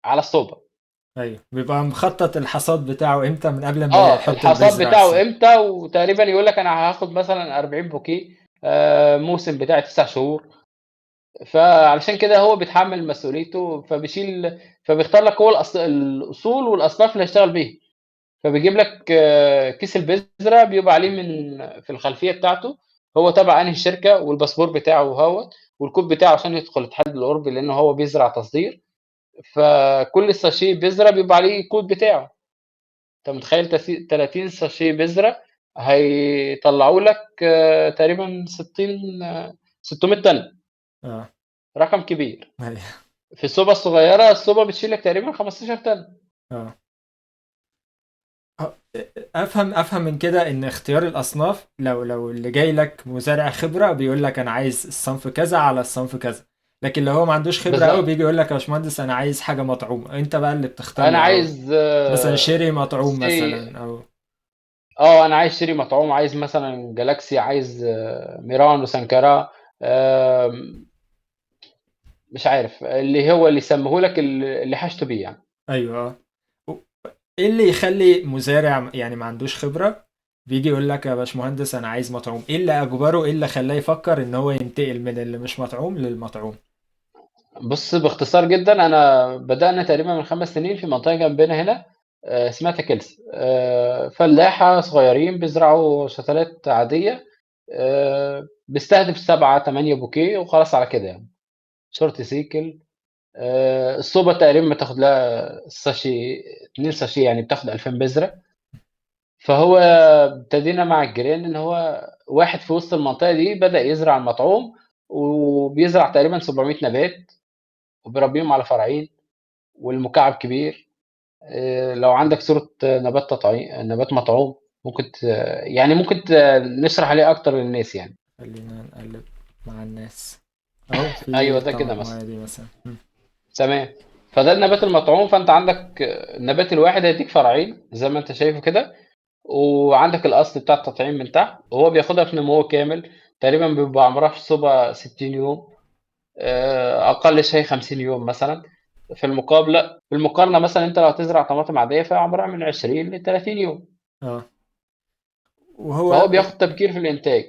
على الصوبة. ايوه، بيبقى مخطط الحصاد بتاعه امتى من قبل ما يحط الحصاد البذرة بتاعه اصلا. إمتى، وتقريبًا يقول لك أنا هاخد مثلًا 40 بوكيه، موسم بتاعي 9 شهور. فعلشان كده هو بيتحمّل مسؤوليته، فبيختار لك هو الأصول والأصناف اللي هيشتغل بيها. فبيجيب لك كيس البذرة بيبقى عليه في الخلفية بتاعته هو تبع أنهي شركة والباسبور بتاعه أهوّة، والكود بتاعه عشان يدخل الاتحاد الأوروبي لإن هو بيزرع تصدير. فكل ساشيه بذرة بيبقى عليه الكود بتاعه. أنت متخيّل 30 ساشيه بذرة هيطلّعوا لك تقريبًا 600 طن. اه. رقم كبير. ايوه. في الصوبة الصغيرة، الصوبة بتشيل لك تقريبًا 15 طن. اه. آه، افهم من كده ان اختيار الاصناف، لو اللي جاي لك مزارع خبره بيقول لك انا عايز الصنف كذا على الصنف كذا، لكن لو هو ما عندوش خبره قوي بالضبط. بيجي يقول لك يا باشمهندس انا عايز حاجه مطعومه، انت بقى اللي بتختار أنا له، او عايز مثلا شيري مطعوم سي مثلا، او أنا عايز شيري مطعوم، عايز مثلًا جالاكسي، عايز ميران وسانكارا. آمم، مش عارف، اللي هو اللي يسميه لك اللي حاجته بيه يعني. ايوه. و- ايه اللي يخلي مزارع يعني ما عندوش خبره بيجي يقول لك يا باشمهندس انا عايز مطعوم؟ ايه اللي اجبره، ايه اللي خلاه يفكر ان هو ينتقل من اللي مش مطعوم للمطعوم؟ بُص باختصار جدًا، بدأنا تقريبًا من 5 سنين في منطقة جنبنا هنا اسمها تكلس. فلاحة صغيرين بيزرعوا شتلات عادية، بيستهدف 7، 8 بوكيه وخلاص على كده يعني. short cycle. الصوبة تقريبًا بتاخد لها ساشيه، 2 ساشيه يعني بتاخد 2000 بذرة. فهو ابتدينا مع الجيران إن هو واحد في وسط المنطقة دي بدأ يزرع المطعوم، وبيزرع تقريبًا 700 نبات وبيربيهم على فرعين، والمكعب كبير. لو عندك صورة نبات مطعوم ممكن يعني ممكن نشرح عليه أكتر للناس يعني. خلينا نقلب مع الناس اهو أيوه في ده كده مثلًا. طماطمايه دي مثلا. تمام. فده النبات المطعوم، فأنت عندك النبات الواحد هيدّيك فرعين زي ما أنت شايفه كده، وعندك الأصل بتاع التطعيم من تحت، وهو بياخدها في نمو كامل. تقريبًا بيبقى عمرها في الصوبة 60 يوم، أقل شيء 50 يوم مثلًا. بالمقارنة مثلًا أنت لو هتزرع طماطم عادية فعمرها من 20 ل30 يوم. اه. وهو فهو بياخد تبكير في الإنتاج.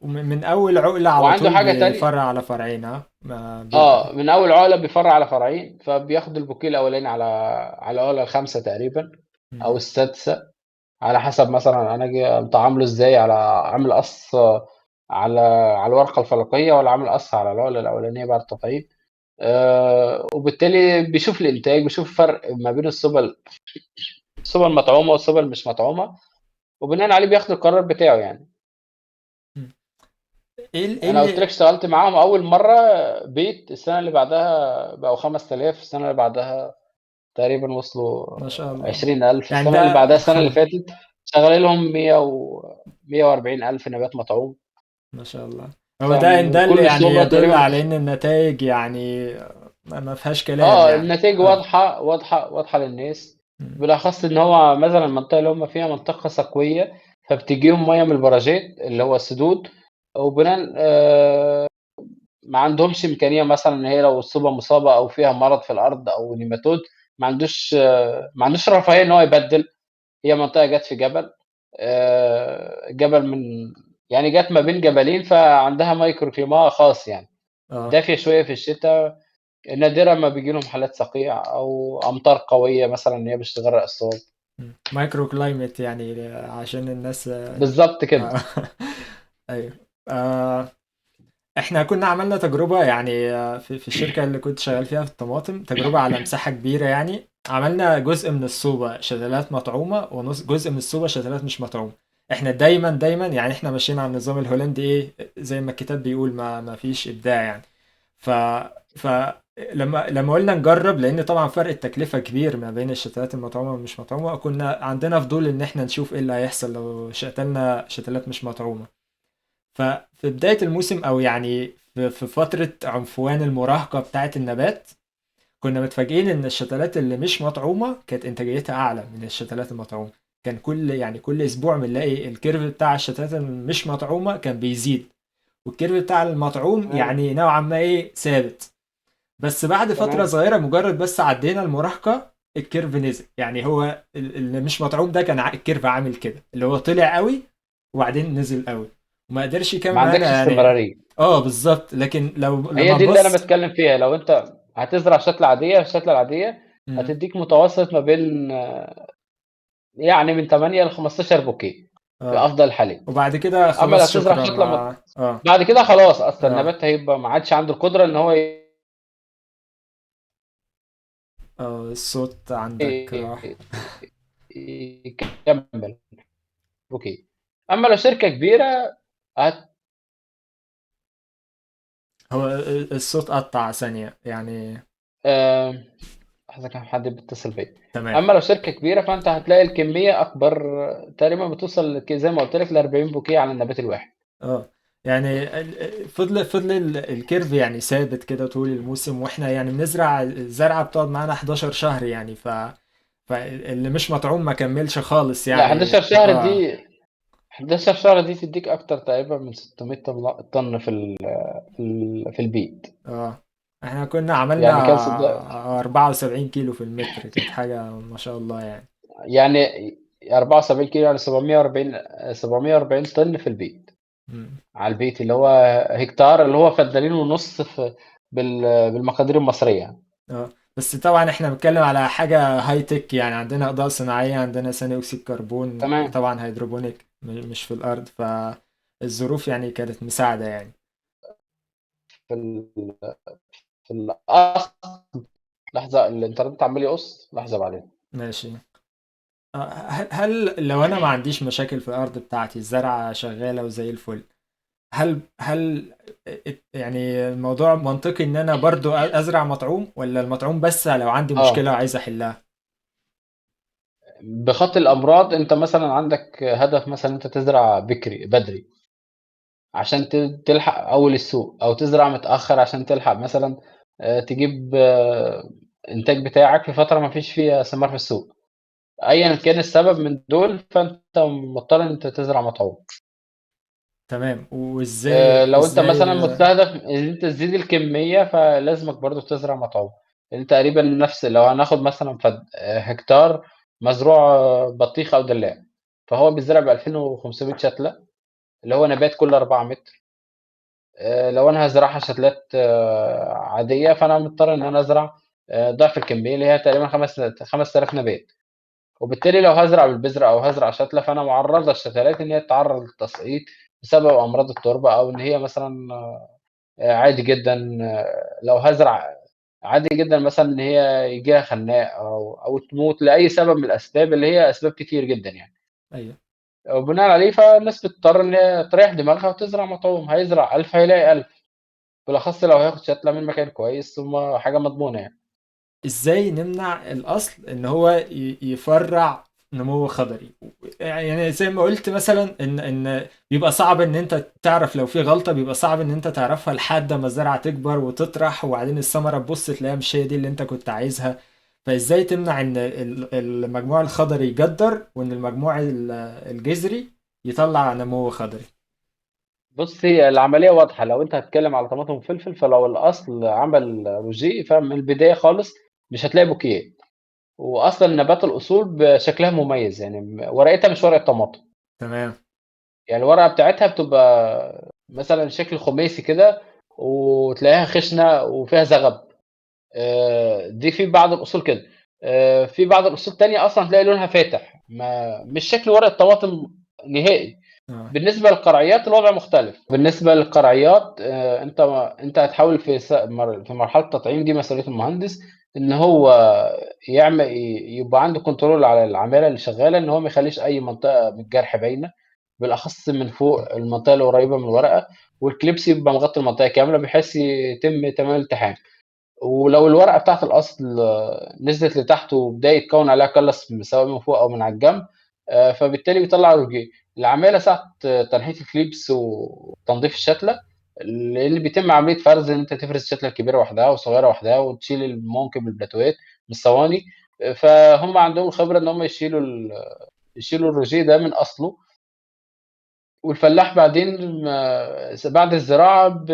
من اول عقلة على وعنده طول حاجة تانية. بيفرع على فرعين، ها ما بيبقى. من أول عقلة بيفرع على فرعين، فبياخد البوكيه الأولاني على العقلة الخامسة تقريبًا أو مم. السادسة، على حسب مثلًا أنا آجي مطعّمله إزاي، عامل قص على الورقة الفلكية والّا عامل قص على العقلة الأولانية بعد التطعيم. وبالتالي بيشوف الإنتاج، بيشوف الفرق ما بين الصوبة المطعومة والصوبة اللي مش مطعومة، وبناءً عليه بياخد القرار بتاعه يعني. مم. ايه أنا قُلت لك اللي اشتغلت معاهم أول مرّة بيت، السنة اللي بعدها بقوا 5000، السنة اللي بعدها تقريبًا وصلوا ما شاء الله. 20,000، يعني السنة اللي ده بعدها السنة اللي فاتت شغّالين لهم 140,000 نبات مطعوم. ما شاء الله. هو فمن ده اللي كل يعني صوبة يدل تقريبًا على ان النتائج يعني ما فيهاش كلام يعني. النتايج اه. واضحة، واضحة، واضحة للناس. مم. بالأخص إن هو مثلًا المنطقة اللي هم فيها منطقة صقوية، فبتجيهم مَيّة من البراجات اللي هو السدود، وبناءً ما عندهمش إمكانية مثلًا إن هي لو الصوبة مصابة أو فيها مرض في الأرض أو نيماتود، ما عندوش رفاهية إن هو يبدِّل. هي منطقة جات في جبل، جبل يعني جات ما بين جبلين، فعندها micro climat خاص يعني. اه. دافية شوية في الشتا، نادرًا ما بييجي لهم حالات صقيع أو أمطار قوية مثلًا إن هي باش تغرق الصوب. مايكرو كلايمت يعني عشان الناس بالضبط كده. آه. ايوه. احنا كنا عملنا تجربة يعني في الشركة اللي كنت شغال فيها في الطماطم، تجربة على مساحة كبيرة يعني. عملنا جزء من الصوبة شتلات مطعومة ونص جزء من الصوبة شتلات مش مطعومة. احنا دايما يعني احنا ماشيين على النظام الهولندي، ايه زي ما الكتاب بيقول، ما فيش ابداع يعني. ف ف لما قلنا نجرب، لان طبعا فرق التكلفة كبير ما بين الشتلات المطعومة والمش مطعومة، كنا عندنا فضول ان احنا نشوف ايه اللي هيحصل لو شتلنا شتلات مش مطعومة. ففي بداية الموسم، او يعني في فترة عنفوان المراهقة بتاعة النبات، كنا متفاجئين ان الشتلات اللي مش مطعومه كانت انتاجيتها اعلى من الشتلات المطعومه. كان كل اسبوع بنلاقي الكيرف بتاع الشتلات اللي مش مطعومه كان بيزيد، والكيرف بتاع المطعوم تمام. يعني نوعا ما ايه ثابت. بس بعد فتره تمام. صغيره، مجرد بس عدينا المراهقه، الكيرف نزل. يعني هو اللي مش مطعوم ده كان الكيرف عامل كده، اللي هو طلع قوي وبعدين نزل قوي، وما قدرش يكمل ما معانا عندكش يعني. استمرارية. اه بالظبط. لكن لو هي لما دي اللي انا نبص. بتكلم فيها. لو انت هتزرع شتلة عادية، الشتلة العادية مم. هتديك متوسط ما بين يعني من 8 ل 15 بوكيه في اه. افضل الحالات. وبعد كده اما لو خلاص هتزرع شكرا شتلة مع بعد كده خلاص اصلا اه النبات هيبقى ما عادش عنده القدرة ان هو الصوت عندك راح. يكمل بوكيه. اما لو شركة كبيرة هت... هو الصوت قطع ثانية يعني. آه، لحظة كان حد بيتصل بيا. تمام. اما لو شركة كبيرة فانت هتلاقي الكمية اكبر، تقريبا بتوصل زي ما قلت لك ل 40 بوكيه على النبات الواحد. اه يعني فضل الكيرف يعني ثابت كده طول الموسم، واحنا يعني بنزرع الزرعة بتقعد معانا 11 شهر يعني. فاللي مش مطعوم ما كملش خالص لا، يعني. 11 شهر دي 11 شهر دي تديك اكتر تقريبا من 600 طن في البيت. اه احنا كنا عملنا يعني كان 74 كيلو في المتر، كانت حاجة ما شاء الله يعني. يعني 74 كيلو يعني 740 طن في البيت. مم. على البيت اللي هو هكتار، اللي هو فدانين ونص بالمقادير المصرية يعني. اه بس طبعا احنا بنتكلم على حاجة هاي تك يعني، عندنا إضاءة صناعية، عندنا ثاني أكسيد كربون، تمام. طبعا هيدروبونيك مش في الأرض، فالظروف يعني كانت مساعدة يعني. في في الأصل. لحظة، الإنترنت عمال يقص، لحظة بعدين. ماشي. هل لو أنا ما عنديش مشاكل في الأرض بتاعتي، الزرعة شغالة وزي الفل، هل يعني الموضوع منطقي إن أنا برضو أزرع مطعوم، ولا المطعوم بس لو عندي مشكلة اه، وعايز أحلها؟ بخط الأمراض أنت مثلا عندك هدف مثلا أنت تزرع بكري بدري عشان تلحق أول السوق، أو تزرع متأخر عشان تلحق مثلا تجيب إنتاج بتاعك في فترة ما فيش فيها ثمار في السوق. أيًا كان السبب من دول، فأنت مضطر إن أنت تزرع مطعوم. تمام. وإزاي لو أنت إزاي مثلًا مستهدف إن أنت تزيد الكمية، فلازمك برضه تزرع مطعوم. لأن تقريبًا نفس، لو هناخد مثلًا هكتار مزروع بطيخ أو دلاع، فهو بيتزرع ب2500 شتلة، اللي هو نبات كل 4 متر. لو أنا هازرعها شتلات عادية، فأنا مضطر إن أنا أزرع ضعف الكمية اللي هي تقريبًا 5000 نبات. وبالتالي لو هازرع بالبذرة أو هازرع شتلة، فأنا معرّضة الشتلات إن هي تتعرّض للتسقيط بسبب أمراض التربة، أو إن هي مثلًا عادي جدًا لو هازرع عادي جدًا مثلًا إن هي ييجي لها خناق أو تموت لأي سبب من الأسباب، اللي هي أسباب كتير جدًا يعني. أيوه. وبناءً عليه فالناس بتضطر إن هي تريّح دماغها وتزرع مطعوم، هيزرع 1000 هيلاقي 1000، بالأخص لو هياخد شتلة من مكان كويس ثم حاجة مضمونة يعني. ازاي نمنع الاصل ان هو يفرع نمو خضري؟ يعني زي ما قلت مثلا ان بيبقى صعب ان انت تعرف لو في غلطة، بيبقى صعب ان انت تعرفها لحد ما الزرعة تكبر وتطرح، وبعدين الثمرة تبص تلاقيها مش هي دي اللي انت كنت عايزها. فازاي تمنع ان المجموع الخضري يجدر، وان المجموع الجذري يطلع نمو خضري؟ بُص، هي العملية واضحة. لو أنت هتتكلم على طماطم وفلفل، فلو الأصل عمل روجيه، فمن البداية خالص مش هتلاقي بوكيات. وأصلًا نبات الأصول شكلها مميز، يعني ورقتها مش ورقة طماطم. تمام. يعني الورقة بتاعتها بتبقى مثلًا شكل خماسي كده، وتلاقيها خشنة وفيها زغب. دي في بعض الأصول كده. في بعض الأصول التانية أصلًا تلاقي لونها فاتح، مش شكل ورقة طماطم نهائي. اه. بالنسبة للقرعيات الوضع مختلف. بالنسبة للقرعيات انت هتحاول في مرحلة التطعيم دي مسؤولية المهندس ان هو يبقى عنده كنترول على العمالة اللي شغالة، ان هو ما يخليش اي منطقة من الجرح باينة، بالاخص من فوق المنطقة اللي قريبة من الورقة، والكليبس يبقى مغطي المنطقة كاملة بحيث يتم تمام الالتحام. ولو الورقة بتاعة الأصل نزلت لتحت وبدأ يتكون عليها كلس سواء من فوق أو من على الجنب، فبالتالي بيطلع روجيه. العمالة ساعة تنحيت الكليبس وتنظيف الشتلة، اللي بيتم عملية فرز إن أنت تفرز الشتلة الكبيرة وحدها والصغيرة وحدها وتشيل ممكن بالبلاتوات من الصواني. فهم عندهم الخبرة إن هم يشيلوا الروجيه ده من أصله. والفلاح بعدين بعد الزراعة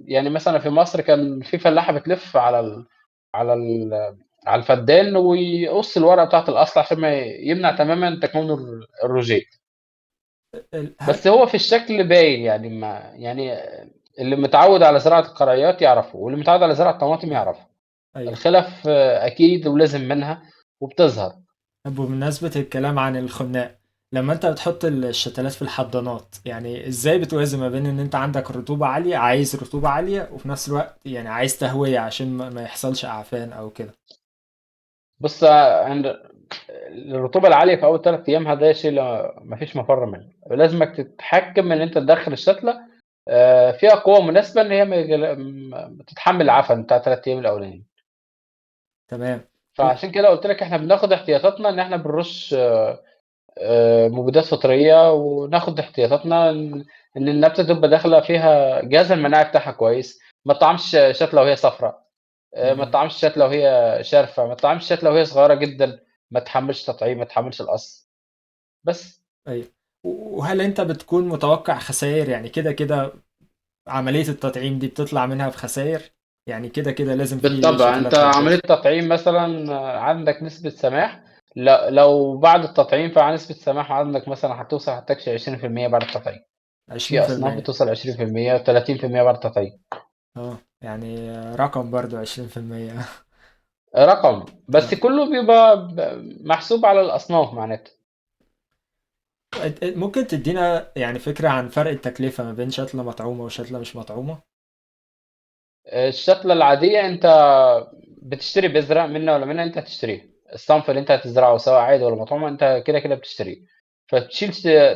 يعني مثلا في مصر كان في فلاحة بتلف على ال... على الفدان ويقص الورقة بتاعة الأصل عشان ما يمنع تماما تكون الروجيه. هل. بس هو في الشكل باين يعني، ما يعني اللي متعود على زراعة القرعيات يعرفه، واللي متعود على زراعة الطماطم يعرفه. ايوه. الخلاف أكيد ولازم منها وبتظهر. طب بمناسبة الكلام عن الخناق، لما انت بتحط الشتلات في الحضانات، يعني ازاي بتوازن ما بين ان انت عندك رطوبة عالية، عايز رطوبة عالية، وفي نفس الوقت يعني عايز تهوية عشان ما يحصلش اعفان او كده؟ بص، عند الرطوبة العالية في أول 3 أيام ده شيء ما فيش مفر منه، لازمك تتحكم إن أنت تدخّل الشتلة فيها قوة مناسبة إن هي تتحمل العفن بتاع 3 أيام الأولانيين. تمام. و- فعشان كده قُلت لك إحنا بناخد احتياطاتنا إن إحنا بنرُش مبيدات فطرية، وناخد احتياطاتنا إن النبتة تبقى داخلة فيها الجهاز المناعي بتاعها كويس. ما تطعمش شتلة وهي صفرا، ما مم. تطعمش شتلة وهي شارفة، ما تطعمش شتلة وهي صغيرة جدًا، ما تحمّلش تطعيم، ما تحمّلش القص. بس. ايوه. وهل انت بتكون متوقع خسائر؟ يعني كده كده عملية التطعيم دي بتطلع منها بخسائر، يعني كده كده لازم في بالطبع أنت شتلات عملية هتبوظ. تطعيم مثلًا عندك نسبة سماح. لو بعد التطعيم فنسبة السماح عندك مثلًا هتوصل هتكشف 20% بعد التطعيم. في أصناف 20%؟ بتوصل 20% و30% بعد التطعيم. اه، يعني رقم برضو 20%. رقم، بس اه. كله بيبقى محسوب على الأصناف معناته. ممكن تدينا يعني فكرة عن فرق التكلفة ما بين شتلة مطعومة وشتلة مش مطعومة؟ الشتلة العادية أنت بتشتري بذرة منا ولا منا، أنت هتشتريها. الصنف اللي أنت هتزرعه سواء عادي ولا مطعومة أنت كده بتشتريه، فتشيل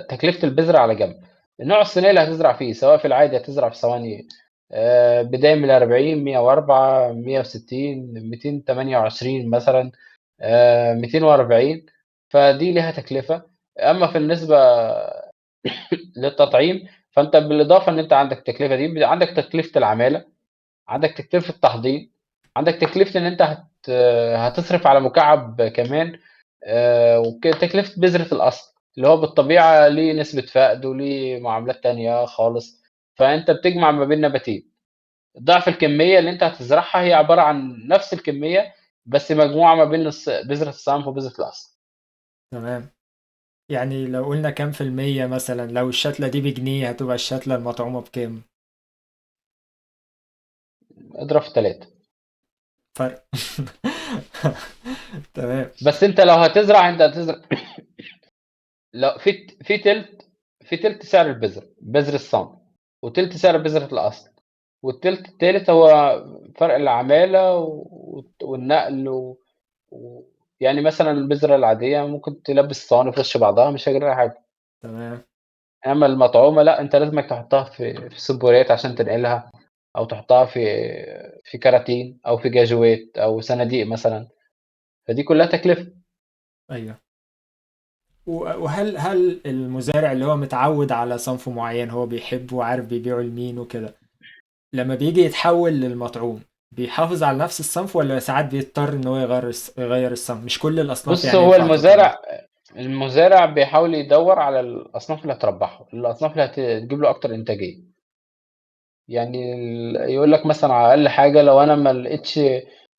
تكلفة البذرة على جنب. النوع الصينية اللي هتزرع فيه سواء في العادي هتزرع في صواني بداية من 40 104 160 228 مثلا 240، فدي ليها تكلفة. أما في النسبة للتطعيم، فأنت بالإضافة إن أنت عندك التكلفة دي، عندك تكلفة العمالة، عندك تكلفة التحضير، عندك تكلفة إن أنت هتصرف على مكعب كمان، تكلفة بذرة الأصل اللي هو بالطبيعة ليه نسبة فقد وليه معاملات تانية خالص. فأنت بتجمع ما بين نباتين، ضعف الكمية اللي أنت هتزرعها هي عبارة عن نفس الكمية، بس مجموعة ما بين بذرة الصنف وبذرة الأصل. تمام. يعني لو قلنا كام في المية مثلا، لو الشتلة دي بجنيه هتبقى الشتلة المطعومة بكام؟ اضرب في 3. فرق. تمام. بس أنت لو هتزرع أنت هتزرع لو في تلت سعر البذرة، بذر الصنف، وتلت سعر بذرة الأصل، والتلت التالت هو فرق العمالة والنقل يعني مثلا البذرة العادية ممكن تلبس الصواني في وش بعضها مش هيجرى لها حاجة. تمام. أما المطعومة لأ، أنت لازمك تحطها في سُبّوريات عشان تنقلها، أو تحطها في كراتين أو في جاجوات أو صناديق مثلًا، فدي كلها تكلفة. ايوه. وهل المزارع اللي هو متعود على صنف معين هو بيحبه وعارف بيبيعه لمين وكده، لما بيجي يتحول للمطعوم بيحافظ على نفس الصنف، ولا ساعات بيضطر ان هو يغير الصنف؟ مش كل الاصناف بُص، يعني هو ينفع تطعيم. المزارع بيحاول يدوّر على الأصناف اللي هتربّحه، الأصناف اللي هتجيب له أكتر إنتاجية. يعني يقول لك مثلًا على أقل حاجة لو أنا ما لقيتش،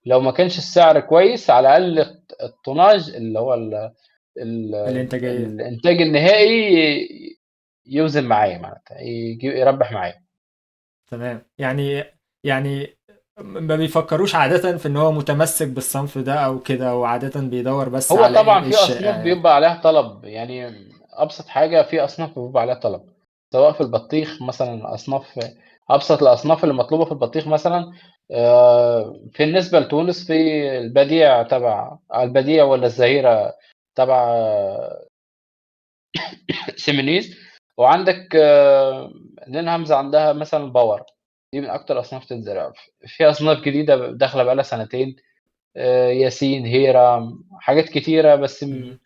لو ما كانش السعر كويس على الأقل الطوناج اللي هو ال الانتاجية. الإنتاج النهائي يوزن معايا معناتها يربّح معايا. تمام. يعني ما بيفكروش عادة في ان هو متمسك بالصنف ده او كده، وعادة بيدور بس هو على طبعًا ايه في أصناف الشائع يعني. بيبقى عليها طلب، يعني ابسط حاجه في اصناف بيبقى عليها طلب، سواء في البطيخ مثلا اصناف، ابسط الاصناف اللي مطلوبه في البطيخ مثلا. في النسبه لتونس، في البديع تبع البديع ولا الزهيره تبع سيمينيز، وعندك نين همزه عندها مثلا باور، دي من اكتر اصناف تتزرع. في اصناف جديده داخله بقى لها سنتين، ياسين، هيرة، حاجات كتيره، بس مم.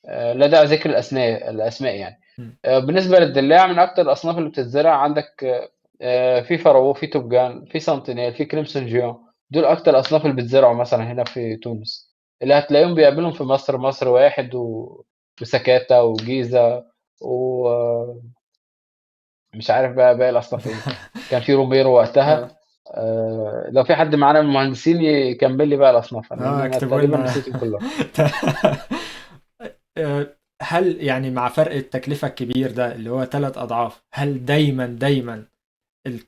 لا داعي ذكر الاسماء يعني. مم. بالنسبه للدلاع، من اكتر الاصناف اللي بتتزرع عندك في فراوه، في توبجان، في سنتينيل، في كريمسون جيون. دول اكتر الاصناف اللي بتزرعوا مثلا هنا في تونس، اللي هتلاقيهم بيقابلهم في مصر، مصر واحد وسكاتة وجيزة، ومش عارف بقى باقي الاصناف ايه. كان في روميرو وقتها. اه لو في حد معانا من المهندسين يكمل لي بقى الاصناف، لان انا اكتبوا تقريبا لنا. نسيتهم كلهم. هل يعني مع فرق التكلفة الكبير ده اللي هو 3 أضعاف، هل دايما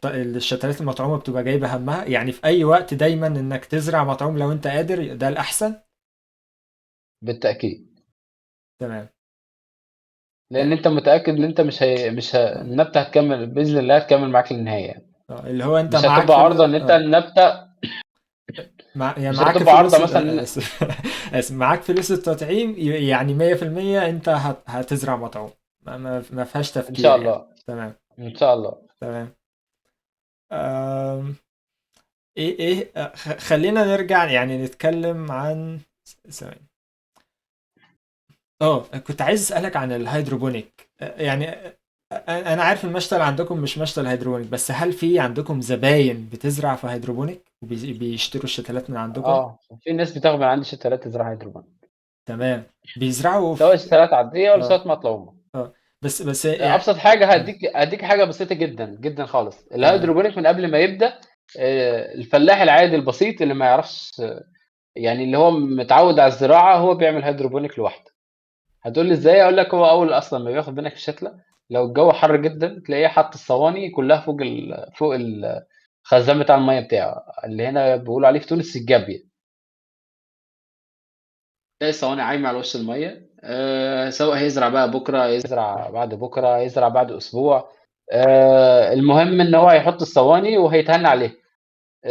الشتلات المطعومة بتبقى جايبة همها؟ يعني في أي وقت دايما إنك تزرع مطعوم لو أنت قادر ده الأحسن؟ بالتاكيد، تمام. لان انت متاكد ان انت النبته هتكمل باذن الله، هتكمل معاك للنهايه يعني. اللي هو أنت مش معاك هتبقى فلوس. عارضه ان انت النبته، يعني مش معاك هتبقى عارضه فلوس مثلا. آسف. آسف، معاك فلوس التطعيم، يعني 100% أنت هتزرع مطعوم، ما فيهاش ان شاء تفكير يعني. الله، تمام. ان شاء الله. تمام. أم... ايه خلينا نرجع يعني نتكلم عن ثواني. كنت عايز اسالك عن الهيدروبونيك. يعني انا عارف المشتل عندكم مش مشتل هيدروبونيك، بس هل في عندكم زباين بتزرع في هيدروبونيك وبيشتروا الشتلات من عندكم؟ في ناس بتاخد من عندي شتلات تزرع هيدروبون، تمام. بيزرعوا سواء في شتلات عاديه ولا اه شتلات مطلوبه. اه بس يعني. ابسط حاجه، هديك حاجه بسيطه جدا جدا خالص. تمام. الهيدروبونيك من قبل ما يبدا، الفلاح العادي البسيط اللي ما يعرفش، يعني اللي هو متعود على الزراعه، هو بيعمل هيدروبونيك لوحده. هتقول لي ازاي؟ اقول لك، هو اول اصلا ما بياخد منك الشتله، لو الجو حر جدا تلاقيه حط الصواني كلها فوق الخزان بتاع الميه بتاعه، اللي هنا بيقولوا عليه في تونس الجابيه. تلاقي الصواني عايمه على وش الميه، سواء هيزرع بقى بكره، يزرع بعد بكره، يزرع بعد اسبوع. المهم ان هو هيحط الصواني وهيتهنى عليها.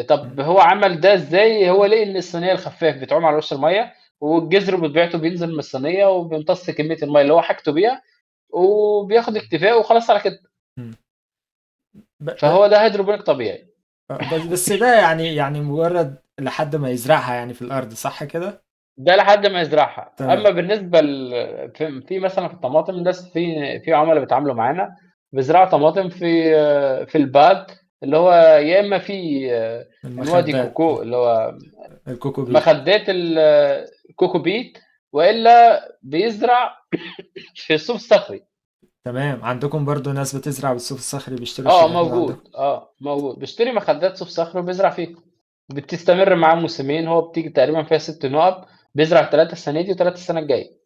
طب هو عمل ده ازاي؟ هو لقى ان الصينيه الخفاف بتعوم على وش الميه، والجزر بتاعته بينزل من الصينيه وبيمتص كميه الميه اللي هو حاجته بيها، وبياخد اكتفاء وخلاص على كده. مم. فهو ده هيدروبونيك طبيعي. بس ده يعني مجرد لحد ما يزرعها يعني في الارض، صح كده؟ ده لحد ما يزرعها. تمام. اما بالنسبه في مثلا في الطماطم، الناس في عملاء بيتعاملوا معانا بيزرعوا طماطم في الباد، اللي هو يا اما في الوادي المخدات. الكوكو، اللي هو الكوكو بيت. مخدات الكوكو بيت، والا بيزرع في الصوف الصخري. تمام. عندكم برضو ناس بتزرع بالصوف الصخري بيشتروا الشتلات من عندكم؟ موجود بيشتري مخدات صوف صخري وبيزرع فيه. بتستمر معاه موسمين، هو بتيجي تقريبا فيها 6 نقط، بيزرع 3 السنة دي و3 السنة الجاية.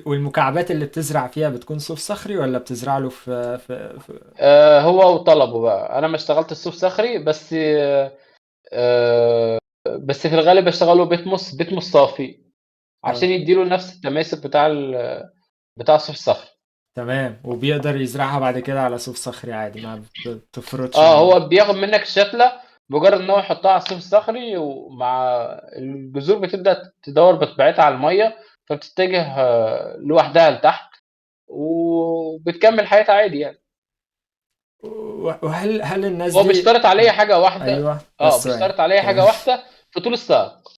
والمكعبات اللي بتزرع فيها بتكون صوف صخري ولا بتزرع له في هو وطلبه بقى. أنا ما اشتغلت الصوف صخري، بس في الغالب باشتغله بيت صافي، اه عشان يدّي له نفس التماسك بتاع الصوف الصخري. تمام. وبيقدر يزرعها بعد كده على صوف صخري عادي، ما بتفرطش منه؟ هو بياخد منك الشتلة، مجرد إن هو يحطها على الصوف الصخري، ومع الجذور بتبدأ تدوّر بطبيعتها على المَيّة، فبتتجه لوحدها لتحت، وبتكمّل حياتها عادي يعني. وهل الناس هو دي بيشترط عليّا حاجة واحدة. ايوه بس ثواني. بيشترط عليّا حاجة تمام. واحدة في طول الساق.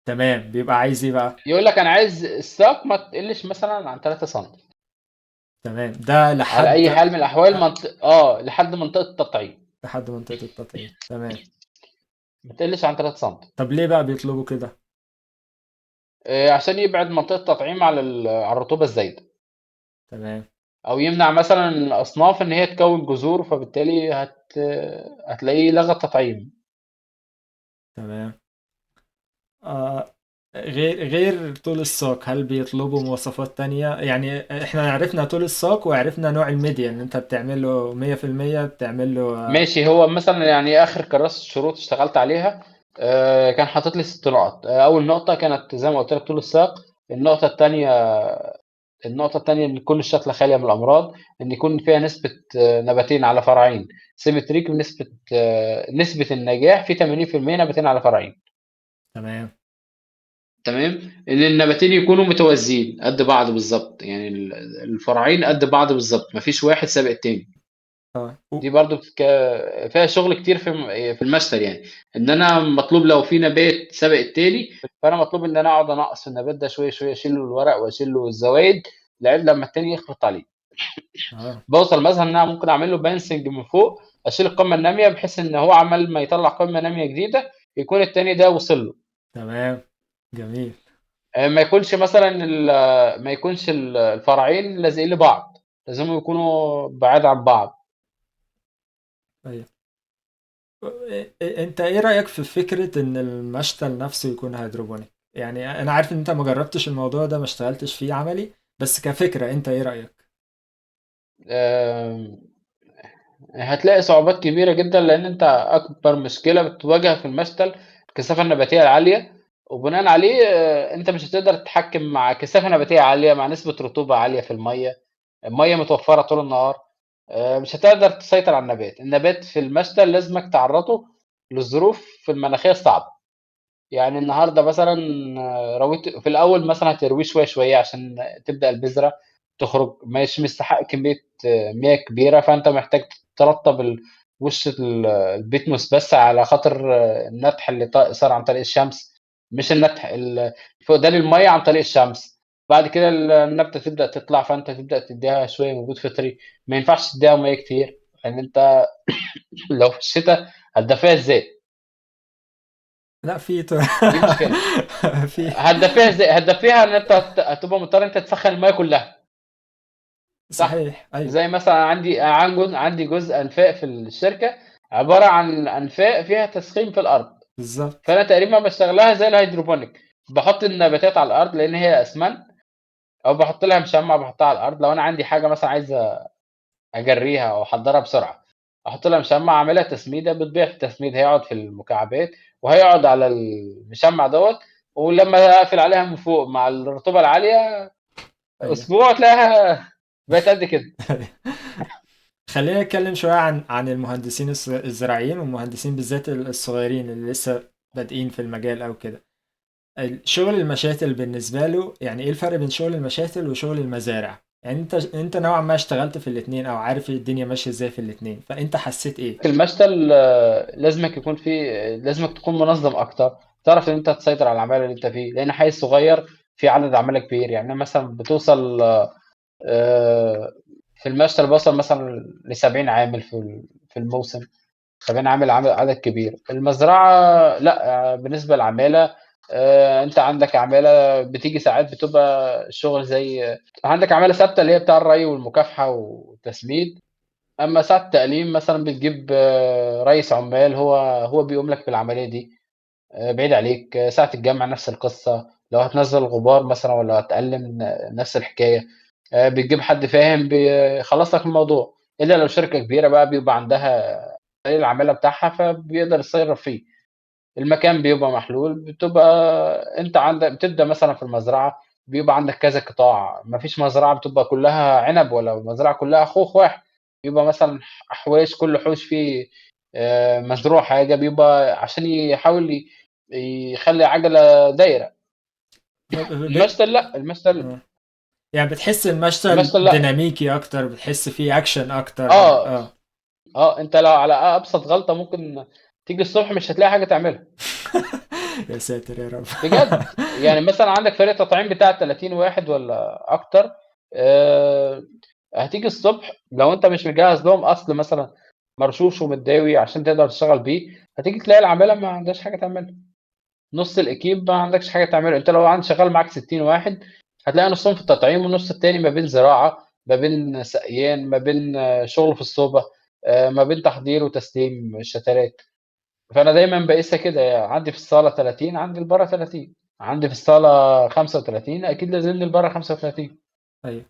تمام، بيبقى عايز ايه بقى؟ يقول لك أنا عايز الساق ما تقلّش مثلًا عن 3 سنتي، تمام، ده على أي لحد حال من الأحوال، لحد منطقة التطعيم، لحد منطقة التطعيم. تمام. ما تقلّش عن 3 سنتي. طب ليه بقى بيطلبوا كده؟ عشان يبعد منطقة التطعيم على الرطوبة الزايدة، تمام. أو يمنع مثلًا الأصناف إن هي تكوّن جذور، فبالتالي هتلاقيه لغى التطعيم. تمام. آه غير طول الساق، هل بيطلبوا مواصفات تانية؟ يعني احنا عرفنا طول الساق وعرفنا نوع الميديا ان انت بتعمل له 100% بتعمل له ماشي. هو مثلًا يعني آخر كراسة شروط اشتغلت عليها، كان حاطط لي 6 نقط. أول نقطة كانت زي ما قُلت لك طول الساق، النقطة التانية النقطة التانية إن تكون الشتلة خالية من الأمراض، إن يكون فيها نسبة نباتين على فرعين سيمتريك، نسبة النجاح في 80% نباتين على فرعين. تمام. تمام، إن النباتين يكونوا متوازيين قد بعض بالضبط، يعني الفرعين قد بعض بالضبط، ما فيش واحد سابق التاني. اه دي برضه فيها شغل كتير في الماستر يعني، إن أنا مطلوب لو في نبات سابق التاني، فأنا مطلوب إن أنا أقعد أنقّص في النبات ده شوية، شوية، أشيل له الورق وأشيل له الزوايد لغاية لمّا التاني يخبط عليه. اه باوصل مثلًا إن أنا ممكن أعمل له bouncing من فوق، أشيل القمة النامية بحيث إن هو عمال ما يطلّع قمة نامية جديدة، يكون التاني ده وصل له. تمام. جميل. ما يكونش مثلًا ما يكونش الفرعين لازقين لبعض، لازمهم يكونوا بعاد عن بعض. ايوه. انت ايه رأيك في فكرة ان المشتل نفسه يكون هيدروبونيك؟ يعني انا عارف ان انت ما جربتش الموضوع ده، ما اشتغلتش فيه عملي، بس كفكرة انت ايه رأيك؟ آمم، هتلاقي صعوبات كبيرة جدًا، لإن أنت أكبر مشكلة بتواجهك في المشتل الكثافة النباتية العالية، وبناءً عليه أنت مش هتقدر تتحكم مع كثافة نباتية عالية، مع نسبة رطوبة عالية في المَيّة. المَيّة متوفّرة طول النهار، مش هتقدر تسيطر على النبات. النبات في المشتل لازمك تعرّضه للظروف المناخية الصعبة. يعني النهارده مثلًا رويت في الأول مثلًا هترويه شوية، شوية عشان تبدأ البذرة تخرج، مش مستحق كمية مياه كبيرة، فأنت محتاج ترطّب وش البيتموس بس على خاطر النتح اللي صار عن طريق الشمس، مش النتح فقدان المَيّة عن طريق الشمس. بعد كده النبتة تبدأ تطلع، فأنت تبدأ تدّيها شوية مجهود فطري، ما ينفعش تدّيها مَيّة كتير، لإن أنت لو في الشتا هتدفّيها إزاي؟ لا في دي مشكلة. في. هتدفّيها إزاي؟ هتدفّيها إن أنت هتبقى مضطر أنت تسخّن المَيّة كلّها، صح؟ صحيح ايوه. زي مثلًا عندي جزء أنفاق في الشركة عبارة عن أنفاق فيها تسخين في الأرض، بالظبط. فأنا تقريبًا باشتغلها زي الهيدروبونيك، باحُط النباتات على الأرض لإن هي أسمنت، أو باحُط لها مشمّع باحطها على الأرض. لو أنا عندي حاجة مثلًا عايز أجرّيها أو أحضّرها بسرعة، أحُط لها مشمّع، أعملها تسميدة، بتبيع في التسميد، هيقعد في المكعبات وهيقعد على المشمّع دوّة، ولمّا أقفل عليها من فوق مع الرطوبة العالية ايوه. أسبوع تلاقيها بقت قد كده. خلينا نتكلم شوية عن المهندسين الزراعيين، والمهندسين بالذات الصغيرين اللي لسه بادئين في المجال أو كده. شغل المشاتل بالنسبة له، يعني إيه الفرق بين شغل المشاتل وشغل المزارع؟ يعني أنت نوعا ما اشتغلت في الاتنين أو عارف الدنيا ماشية إزاي في الاتنين، فأنت حسيت إيه؟ المشتل لازمك تكون منظم اكتر، تعرف ان انت تسيطر على العماله اللي انت فيه، لان حي صغير في عدد عماله كبير. يعني مثلا بتوصل في المشتل بوصل مثلا ل70 عامل في الموسم. 70 عامل عدد كبير. المزرعه لا، بالنسبه للعماله انت عندك عماله بتيجي ساعات بتبقى الشغل زي عندك عماله ثابته اللي هي بتاع الري والمكافحه والتسميد. أمّا ساعة التقليم مثلًا بتجيب ريّس عمّال، هو بيقوم لك بالعملية دي بعيد عليك. ساعة الجمع نفس القصة، لو هتنزّل غبار مثلًا والّا هتقلّم نفس الحكاية. بتجيب حد فاهم بيخلّص لك الموضوع، إلا لو شركة كبيرة بقى بيبقى عندها فريق العمالة بتاعها فبيقدر يتصرّف فيه. المكان بيبقى محلول، أنت بتبدأ مثلًا في المزرعة، بيبقى عندك كذا قطاع، ما فيش مزرعة بتبقى كلّها عنب ولا مزرعة كلّها خوخ واحد، بيبقى مثلًا أحواش، كل حوش فيه مزروع حاجة، بيبقى عشان يحاول يخلّي عجلة دايرة. ب... ب... ب... المشتل لأ، المشتل آه. يعني بتحس المشتل المشتل لأ. ديناميكي أكتر، بتحس فيه أكشن أكتر آه، أنت لو على أبسط غلطة ممكن تيجي الصبح مش هتلاقي حاجة تعملها. يا ساتر يا رب. بجد. يعني مثلًا عندك فريق تطعيم بتاع 30 واحد والّا أكتر، آآ هتيجي الصبح لو أنت مش مجهّز لهم أصل مثلًا مرشوش ومتداوي عشان تقدر تشتغل بيه، هتيجي تلاقي العمالة ما عندهاش حاجة تعملها. نُص الEquipe ما عندكش حاجة تعمله. أنت لو شغال معاك 60 واحد هتلاقي نُصّهم في التطعيم والنُص التاني ما بين زراعة، ما بين سقيان، ما بين شغل في الصوبة، ما بين تحضير وتسليم الشتلات. فأنا دايمًا باقيسها كده، عندي في الصالة 30 عندي لبرّه 30، عندي في الصالة 35 أكيد لازمني لبرّه 35. أيوه.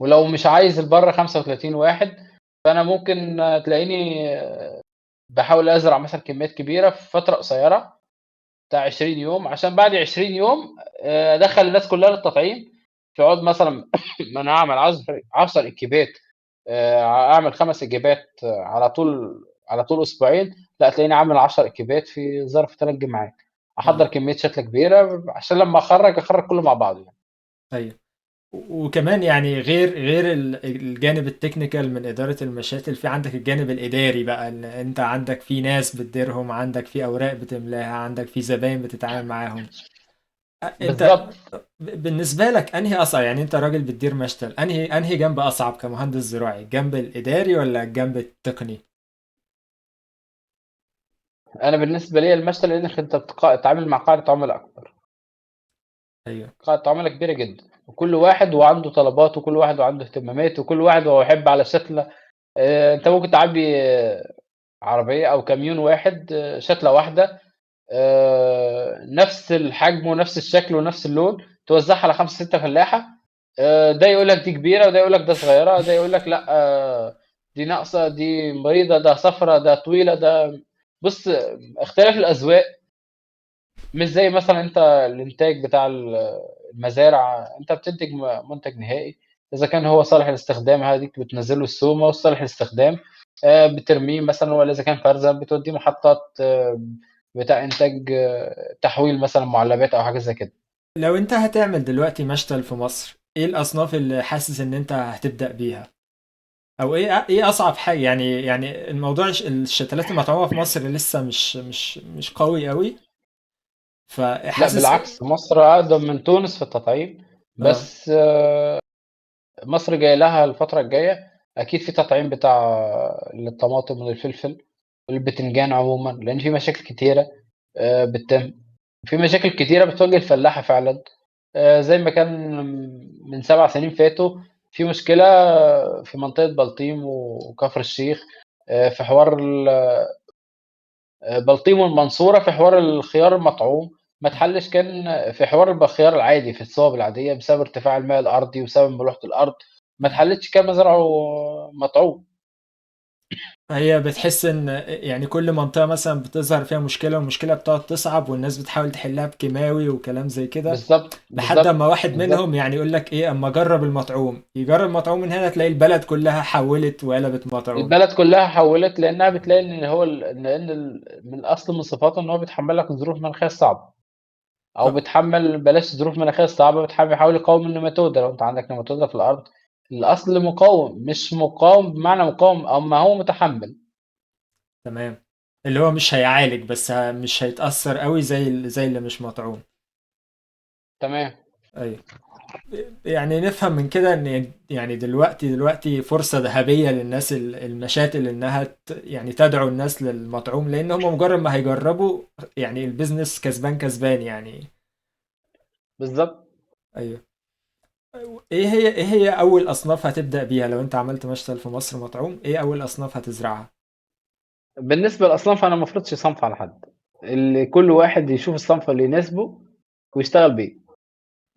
ولو مش عايز لبرّه 35 واحد، فأنا ممكن تلاقيني باحاول أزرع مثلًا كميات كبيرة في فترة قصيرة بتاع 20 يوم، عشان بعد 20 يوم أدخّل الناس كلّها للتطعيم، تقعد مثلًا ما أنا أعمل 10 إكيبات، أعمل 5 إجابات على طول أسبوعين، لأ تلاقيني عامل 10 إجابات في ظرف 3 جمعات، أحضّر أيوه، كمية شتلة كبيرة عشان لمّا أخرّج كلّه مع بعضه يعني. أيوه. وكمان يعني غير الجانب التكنيكال من إدارة المشاتل، في عندك الجانب الإداري بقى، إن أنت عندك في ناس بتديرهم، عندك في أوراق بتملاها، عندك في زباين بتتعامل معاهم. أنت بالضبط. بالنسبة لك أنهي أصعب؟ يعني أنت راجل بتدير مشتل، أنهي جنب أصعب كمهندس زراعي، الجنب الإداري ولا الجنب التقني؟ أنا بالنسبة ليّا المشتل لإنّك أنت تتعامل مع قاعدة عُملا أكبر، أيوه، قاعدة عُملا كبيرة جدًا، وكل واحد وعنده طلبات وكل واحد وعنده اهتمامات وكل واحد هو يحب على شتلة. أنت ممكن تعبّي عربية أو كاميون واحد شتلة واحدة، نفس الحجم ونفس الشكل ونفس اللون، توزّعها على 5، 6 فلاحة، ده يقول لك دي كبيرة وده يقول لك ده صغيرة، ده يقول لك لأ دي ناقصة، دي مريضة، ده صفرا، ده طويلة، ده بُص اختلاف الأذواق مش زي مثلًا أنت الإنتاج بتاع المزارع، أنت بتنتج منتج نهائي، إذا كان هو صالح للاستخدام هاديك بتنزّل له السومة وصالح للاستخدام بترميه مثلًا، والّا إذا كان فرزة بتوديه محطات بتاع إنتاج تحويل مثلًا مُعلبات أو حاجة زي كده. لو أنت هتعمل دلوقتي مشتل في مصر، إيه الأصناف اللي حاسس إن أنت هتبدأ بيها؟ او ايه اصعب حاجه؟ يعني الموضوع الشتلات المطعومه في مصر لسه مش قوي قوي، لأ فحاسس بالعكس، مصر أقدم من تونس في التطعيم، اه بس مصر جاي لها الفترة الجاية أكيد في تطعيم بتاع للطماطم وللفلفل والبتنجان عمومًا، لإن في مشاكل كتيرة بتتم، في مشاكل كتيرة بتواجه الفلاحة فعلًا، زي ما كان من 7 سنين فاتوا في مشكلة في منطقة بلطيم وكفر الشيخ، في حوار بلطيم والمنصورة في حوار الخيار المطعوم، ما اتحلش كان في حوار الخيار العادي في الصوب العادية بسبب ارتفاع الماء الأرضي وبسبب ملوحة الأرض، ما اتحلتش كان مزارعه مطعوم. هي بتحس ان يعني كل منطقه مثلا بتظهر فيها مشكله، والمشكله بتقعد تصعب والناس بتحاول تحلها بكيماوي وكلام زي كده، بالضبط، لحد بالضبط، اما واحد بالضبط. منهم يعني يقول لك ايه، اما جرب المطعوم، يجرب المطعوم من هنا تلاقي البلد كلها حولت وقلبت مطعوم. البلد كلّها حوّلت لإنّها بتلاقي إن هو لإن من أصل من صفاته إن هو بيتحمّل لك الظروف المناخية الصعبة، أو ف- بيتحمّل بلاش الظروف المناخية الصعبة، بيحاول يقاوم النيماتودا، لو أنت عندك نيماتودا في الأرض، الأصل مقاوم، مش مقاوم بمعنى مقاوم، أمّا هو متحمّل. تمام، اللي هو مش هيعالج بس مش هيتأثر قوي زي اللي مش مطعوم. تمام. ايوه. يعني نفهم من كده ان يعني دلوقتي فرصة ذهبية للناس المشاتل انها يعني تدعو الناس للمطعوم، لان هم مجرد ما هيجربوا يعني البيزنس كسبان كسبان يعني. بالضبط. ايوه. ايه هي اول اصناف هتبدأ بيها لو انت عملت مشتل في مصر مطعوم؟ ايه اول اصناف هتزرعها؟ بالنسبة للأصناف أنا ما افرضش صنف على حد، اللي كل واحد يشوف الصنف اللي يناسبه ويشتغل بيه.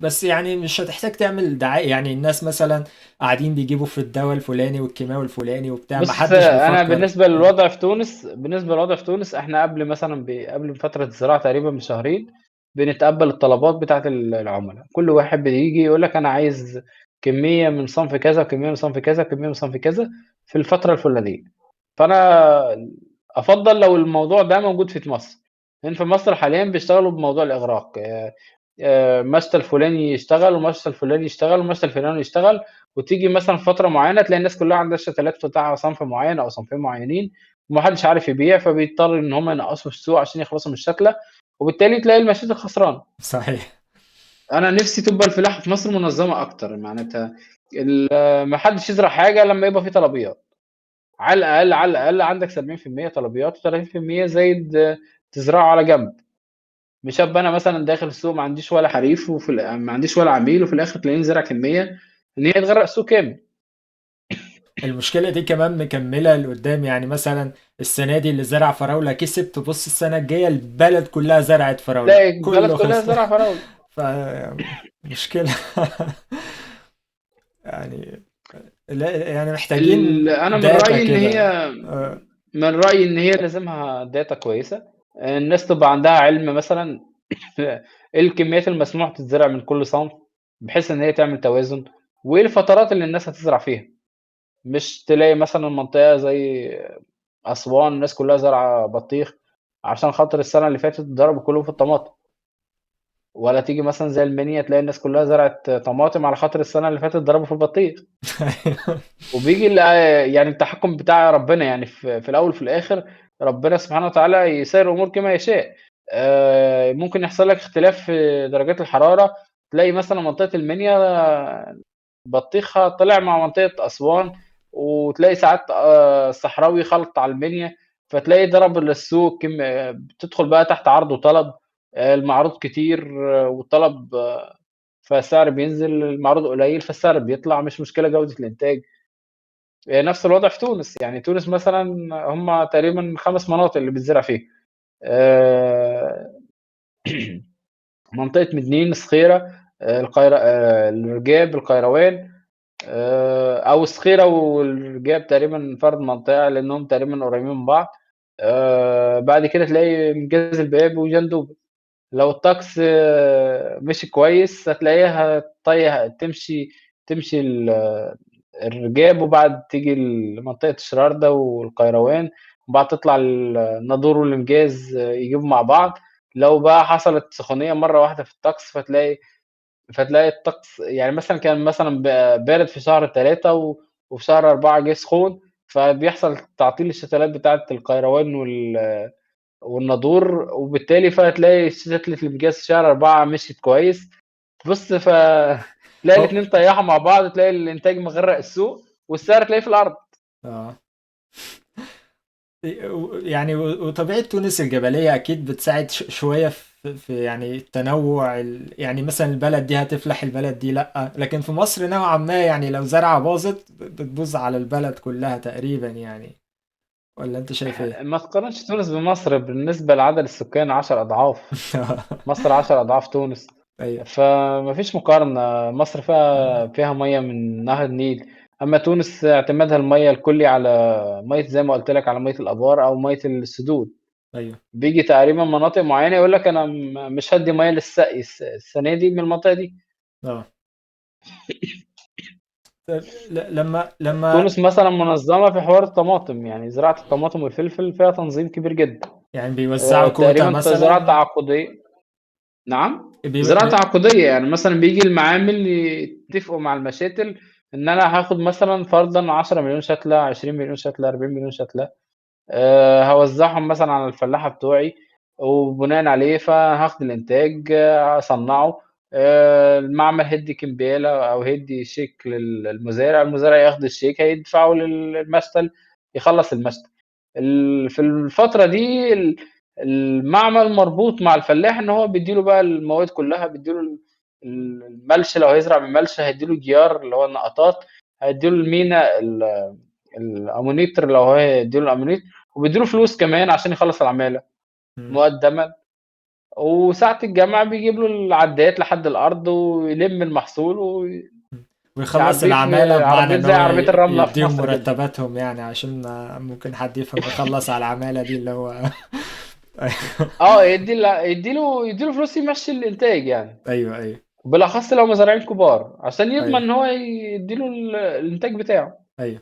بس يعني مش هتحتاج تعمل دعاية، يعني الناس مثلا قاعدين بيجيبوا في الدواء الفلاني والكيماوي الفلاني وبتاع، ما بُص، حدش أنا بيفكر. بالنسبة للوضع في تونس إحنا قبل مثلًا قبل فترة الزراعة تقريبًا بشهرين، بنتقبّل الطلبات بتاعة العُملا، كل واحد بييجي يقول لك أنا عايز كمية من صنف كذا، وكمية من صنف كذا، وكمية من صنف كذا في الفترة الفلانية، فأنا أفضّل لو الموضوع ده موجود في مصر، لإن في مصر حاليًا بيشتغلوا بموضوع الإغراق، مشتى الفلاني يشتغل، ومشتى الفلاني يشتغل، ومشتى الفلاني يشتغل، وتيجي مثلًا في فترة معيّنة تلاقي الناس كلّها عندها الشتلات بتاع صنف معيّن أو صنفين معيّنين، وما حدش عارف يبيع، فبيضطر إن هم ينقّصوا في السوق عشان يخلصوا من الشتلة، وبالتالي تلاقي المشاتل خسرانة. صحيح. أنا نِفْسي تبقى الفلاحة في مصر منظمة أكتر، معناتها ما حدش يزرع حاجة لمّا يبقى في طلبيات، على الأقل عندك 70% طلبيات و30% زايد تزرعه على جنب. مش هابقى أنا مثلًا داخل السوق ما عنديش ولا حريف ما عنديش ولا عميل، وفي الآخر تلاقيني زارع كمية إن هي تغرّق السوق كامل. المشكلة دي كمان مكملة لقدام، يعني مثلا السنة دي اللي زرع فراولة كسب، تبص السنة الجاية البلد كلها زرعت فراولة، تلاقي البلد كله كلّها خسر. زارعة فراولة. ف مشكلة. يعني لا يعني محتاجين أنا داتا كده. آه، من رأيي إن هي لازمها data كويسة، الناس تبقى عندها علم مثلًا إيه الكميات المسموح تتزرع من كل صنف، بحيث إن هي تعمل توازن، وإيه الفترات اللي الناس هتزرع فيها. مش تلاقي مثلًا منطقة زي أسوان الناس كلّها زارعة بطيخ، عشان خاطر السنة اللي فاتت ضربوا كلّهم في الطماطم، ولا تيجي مثلًا زي المنيا تلاقي الناس كلّها زرعت طماطم على خاطر السنة اللي فاتت ضربوا في البطيخ. أيوه. وبييجي يعني التحكُّم بتاع ربنا، يعني في الأول وفي الآخر ربنا سبحانه وتعالى يسيّر الأمور كما يشاء. ممكن يحصل لك اختلاف في درجات الحرارة، تلاقي مثلًا منطقة المنيا بطيخها طلع مع منطقة أسوان، وتلاقي ساعات الصحراوي خَلْط على المنيا، فتلاقي ضرب السوق بتدخل بقى تحت عرض وطلب. المعروض كتير والطلب فالسعر بينزل، المعروض قليل فالسعر بيطلع، مش مشكلة جودة الإنتاج. نفس الوضع في تونس، يعني تونس مثلًا هم تقريبًا 5 مناطق اللي بيتزرع فيها. آآ منطقة مدنين، صخيرة، الرجاب، القيروان، أو الصخيرة والرجاب تقريبًا فرد منطقة لأنهم تقريبًا قريبين من بعض. بعد كده تلاقي منجاز البيابي وجندوب. لو الطقس مشي كويس هتلاقيها تمشي الرجاب، وبعد تيجي منطقة الشراردة والقيروان، وبعد تطلع النادور والإنجاز يجيبوا مع بعض. لو بقى حصلت سخونية مرة واحدة في الطقس فتلاقي الطقس يعني مثلًا كان مثلًا بارد في شهر 3 وفي شهر 4 جه سخون، فبيحصل تعطيل الشتلات بتاعة القيروان والنادور، وبالتالي فهتلاقي شتلة الإنجاز في شهر 4 مشيت كويس. بُص تلاقي هو الاتنين طيّحوا مع بعض، تلاقي الإنتاج مغرّق السوق، والسعر تلاقيه في الأرض. آه. يعني وطبيعة تونس الجبلية أكيد بتساعد شوية في يعني التنوع يعني مثلا البلد دي هتفلح البلد دي لأ، لكن في مصر نوعا ما يعني لو زرعة باظت بتبوظ على البلد كلها تقريبا يعني. ولا أنت شايف إيه؟ ما تقارنش تونس بمصر بالنسبة لعدد السكان 10 أضعاف. مصر 10 أضعاف تونس، أيوه. فما فيش مقارنة. مصر فيها مَيّة من نهر النيل، أمّا تونس اعتمادها المَيّة الكلّي على مَيّة زي ما قُلت لك على مَيّة الآبار أو مَيّة السدود. أيوه. بييجي تقريبًا مناطق معيّنة يقول لك أنا مش هادّي مَيّة للسقي السنة دي من المنطقة دي. اه. طيب لما تونس مثلًا منظمة في حوار الطماطم، يعني زراعة الطماطم والفلفل فيها تنظيم كبير جدًا. يعني بيوزعوا كوتا تقريبًا زراعة مثلا تعاقدية. نعم؟ بي... زراعة بي... تعاقدية، يعني مثلًا بييجي المعامل يتفقوا مع المشاتل إن أنا هاخد مثلًا فرضًا 10.000.000 شتلة، 20.000.000 شتلة، 40.000.000 شتلة، هاوزّعهم مثلًا على الفلاحة بتوعي، وبناءً عليه فهاخد الإنتاج أصنّعه. المعمل هيدّي كمبيالة أو هيدّي شيك للمزارع، المزارع ياخد الشيك هيدفعه للمشتل يخلّص المشتل. في الفترة دي المعمل مربوط مع الفلاح إن هو بيدّي له بقى المواد كلّها، بيدّي له الملْش لو هيزرع بملْش، هيدّي له جيار اللي هو النقطات، هيدّي له المينا الأمونيتر لو هو هيدّي له الأمونيت، وبيدّي له فلوس كمان عشان يخلّص العمالة مم. مقدمًا. وساعة الجمع بيجيب له العدّايات لحد الأرض ويلِم المحصول ويخلص ويعبّيه العمالة في بمعنى عربية إن زي هو عربية الرملة في يديهم مصر كده. مرتباتهم يعني عشان ممكن حد يفهم يخلص على العمالة دي اللي هو يدّي له فلوس يمشّي الإنتاج يعني. أيوه أيوه بالأخص لو مزارعين كبار، عشان يضمن أيوه إن هو يدّي له الإنتاج بتاعه. أيوه.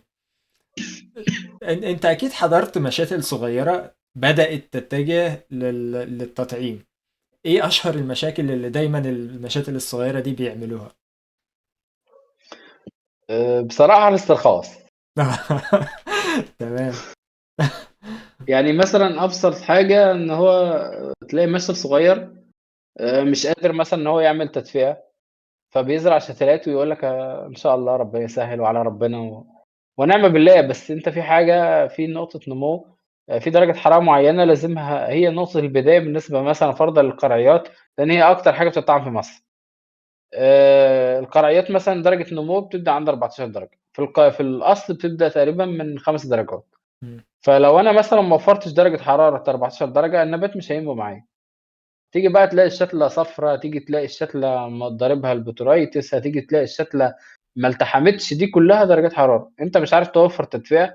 أنت أكيد حضرت مشاتل صغيرة بدأت تتجه للتطعيم. إيه أشهر المشاكل اللي دايما المشاتل الصغيرة دي بيعملوها؟ بصراحة الاسترخاص. تمام. يعني مثلًا أبسط حاجة إن هو تلاقي مَشتل صغير مش قادر مثلًا إن هو يعمل تدفئة، فبيزرع شتلات ويقول لك إن شاء الله ربنا يسهّل وعلى ربنا ونعم بالله. بس أنت في حاجة، في نقطة نمو، في درجة حرارة معيّنة لازمها هي نقطة البداية بالنسبة مثلًا فرضًا للقرعيات، لإن هي أكتر حاجة بتطعم في مصر. القرعيات مثلًا درجة النمو بتبدأ عند 14 درجة، في الأصل بتبدأ تقريبًا من 5 درجات. مم. فلو أنا مثلًا ما وفّرتش درجة حرارة 14 درجة، النبات مش هينمو معايا. تيجي بقى تلاقي الشتلة صفرا، تيجي تلاقي الشتلة ضاربها البوتورايتس، هتيجي تلاقي الشتلة ما التحمتش، دي كلّها درجات حرارة. أنت مش عارف توفّر تدفئة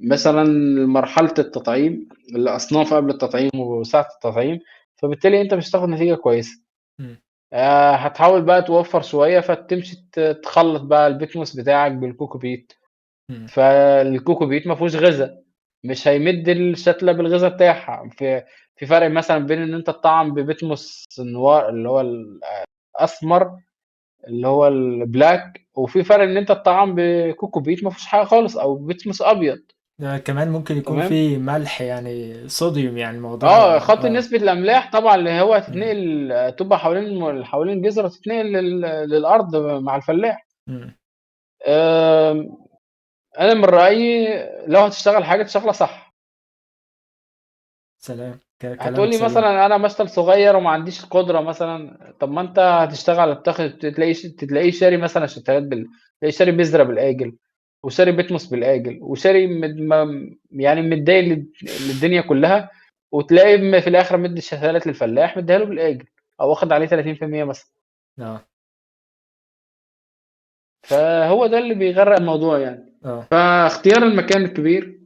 مثلًا لمرحلة التطعيم، الأصناف قبل التطعيم وساعة التطعيم، فبالتالي أنت مش هتاخد نتيجة كويسة. مم. هتحاول بقى توفّر شوية، فتمشي تخلّط بقى البيتموس بتاعك بالكوكو بيت. إمم. فالكوكو بيت ما فيهوش غذا، مش هيمِد الشتلة بالغذا بتاعها. في فرق مثلًا بين إن أنت تطعّم ببيتموس نوار اللي هو الأسمر، اللي هو البلاك، وفي فرق إن أنت تطعّم بكوكو بيت ما فيهوش حاجة خالص أو بيتموس أبيض. كمان ممكن يكون تمام. في ملح يعني صوديوم، يعني الموضوع خاطر نسبة الأملاح طبعًا اللي هو هتتنقل، تبقى حوالين الجذر، تتنقل للأرض مع الفلاح. إمم. آمم، أنا من رأيي لو هتشتغل حاجة تشتغلها صح. سلام، هتقول كلامك لي سليم. مثلًا أنا مشتل صغير وما عنديش القدرة مثلًا. طب ما أنت هتشتغل تلاقيه شاري مثلًا شتلات تلاقيه شاري بذرة بالآجل، وشاري بيتموس بالآجل، وشاري يعني مدّية للدنيا كلّها، وتلاقي في الآخر مدّي الشتلات للفلاح مدّيها له بالآجل، أو واخد عليه 30% مثلًا. آه. فهو ده اللي بيغرّق الموضوع يعني. آه. فاختيار المكان الكبير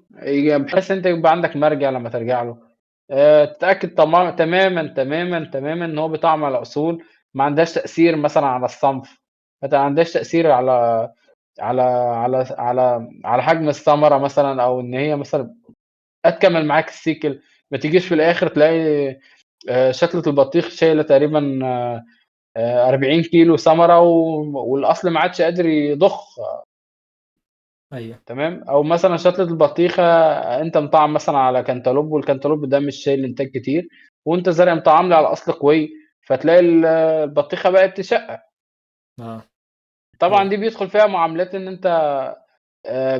بحيث إن أنت يبقى عندك مرجع لمّا ترجع له. تتأكد تمامًا، تمامًا، تمامًا إن هو بيطعّم على أصول، ما عندهاش تأثير مثلًا على الصنف، ما عندهاش تأثير على حجم الثمرة مثلًا، أو إن هي مثلًا هتكمّل معاك السيكل. ما تيجيش في الآخر تلاقي شتلة البطيخ شايلة تقريبًا 40 كيلو ثمرة والأصل ما عادش قادر يضخ. أيوه. تمام. أو مثلًا شتلة البطيخة أنت مطعّم مثلًا على كانتالوب، والكانتالوب ده مش شايل إنتاج كتير، وأنت زارع مطعّم لي على أصل قوي، فتلاقي البطيخة بقت تشقّق. آه. طبعًا أيوه. دي بيدخل فيها معاملات إن أنت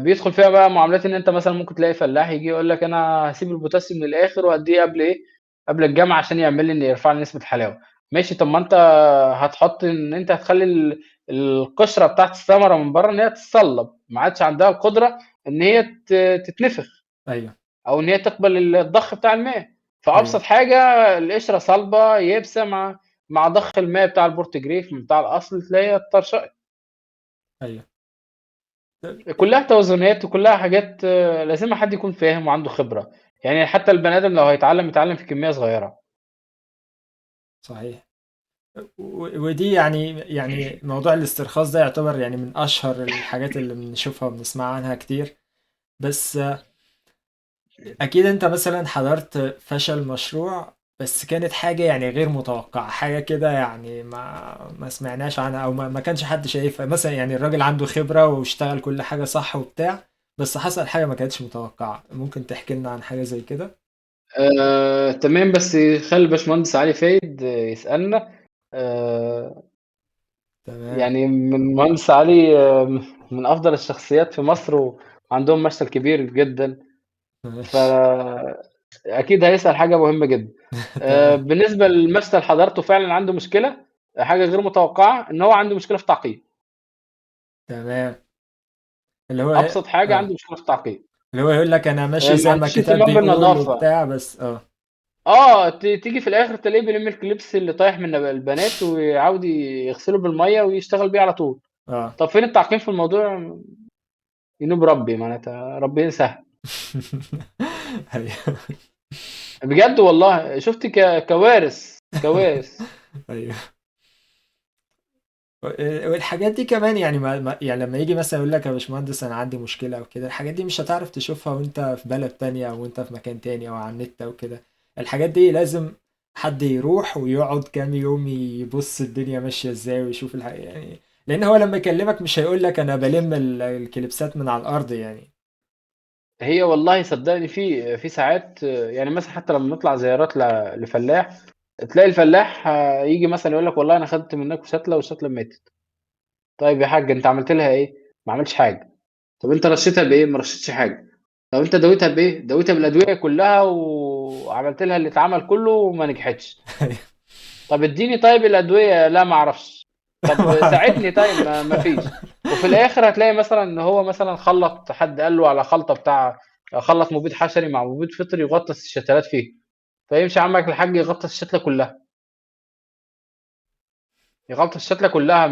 بيدخل فيها بقى معاملات إن أنت مثلًا ممكن تلاقي فلاح ييجي يقول لك أنا هاسيب البوتاسيوم للآخر وهادّيه قبل إيه، قبل الجمع عشان يرفع لي نسبة الحلاوة. ماشي. طب ما أنت هتحط إن أنت هتخلّي القشرة بتاعة الثمرة من برّه إن هي تتصلّب، ما عادش عندها القدرة إن هي تتنفخ، أيوه. أو إن هي تقبل الضخ بتاع الماء. أيوه. فأبسط حاجة القشرة صلبة يابسة مع ضخ الماء بتاع البورتجريف بتاع الأصل تلاقيها اتطرشقت. أيوه. طب كلّها توازنات، وكلّها حاجات لازمها حد يكون فاهم وعنده خبرة. يعني حتى البني آدم لو هيتعلّم يتعلّم في كمية صغيرة. صحيح. ودي يعني موضوع الاسترخاص ده يعتبر يعني من أشهر الحاجات اللي بنشوفها وبنسمع عنها كتير. بس أكيد أنت مثلا حضرت فشل مشروع، بس كانت حاجة يعني غير متوقعة، حاجة كده يعني ما سمعناش عنها أو ما كانش حد شايفها، مثلا يعني الراجل عنده خبرة واشتغل كل حاجة صح وبتاع، بس حصل حاجة ما كانتش متوقعة. ممكن تحكي لنا عن حاجة زي كده؟ تمام. بس خلّي الباشمهندس علي فايد يسألنا. آآ تمام. يعني المهندس علي من أفضل الشخصيات في مصر، وعندهم مشتل كبير جدًا. ماشي. فأكيد هيسأل حاجة مهمة جدًا. تمام. بالنسبة للمشتل حضرته فعلًا عنده مشكلة، حاجة غير متوقعة، إن هو عنده مشكلة في التعقيم. تمام. اللي هو أبسط حاجة اه عنده مشكلة في التعقيم. اللي هو يقول لك انا ماشي ما زي ما عندوش الكتاب اهتمام بيقول بالنضافة. وبتاع، بس تيجي في الآخر تلاقيه بيلم الكليبس اللي طايح من البنات ويعاود يغسله بالمَيّة ويشتغل بيه على طول. اه. طب فين التعقيم في الموضوع؟ ينوب ربي معناتها ربنا يسهّل. ايوه. بجد والله شُفت كوارث، كوارث. ايوه. والحاجات دي كمان يعني يعني لما يجي مثلا يقول لك يا باشمهندس انا عندي مشكله او كده، الحاجات دي مش هتعرف تشوفها وانت في بلد تانية او انت في مكان تاني او على النت او كده. الحاجات دي لازم حد يروح ويقعد كام يوم يبص الدنيا ماشيه ازاي ويشوف الحاجة يعني، لان هو لما يكلمك مش هيقول لك انا بلم الكليبسات من على الارض يعني. هي والله صدّقني في ساعات يعني مثلًا حتى لمّا نطلع زيارات لفلاح، تلاقي الفلاح ييجي مثلًا يقول لك والله أنا خدت منّكم شتلة والشتلة ماتت. طيب يا حاج أنت عملت لها إيه؟ ما عملتش حاجة. طب أنت رشيتها بإيه؟ ما رشيتش حاجة. طب أنت داويتها بإيه؟ داويتها بالأدوية كلّها وعملت لها اللي اتعمل كلّه وما نجحتش. طب ادّيني طيب الأدوية، لا ما أعرفش. طب ساعدني طيب، ما فيش. وفي الآخر هتلاقي مثلًا إن هو مثلًا حد قال له على خلطة خلّط مبيد حشري مع مبيد فطري يغطّس الشتلات فيه، فيمشي عمك الحاج يغطّس الشتلة كلّها. يغطّس الشتلة كلّها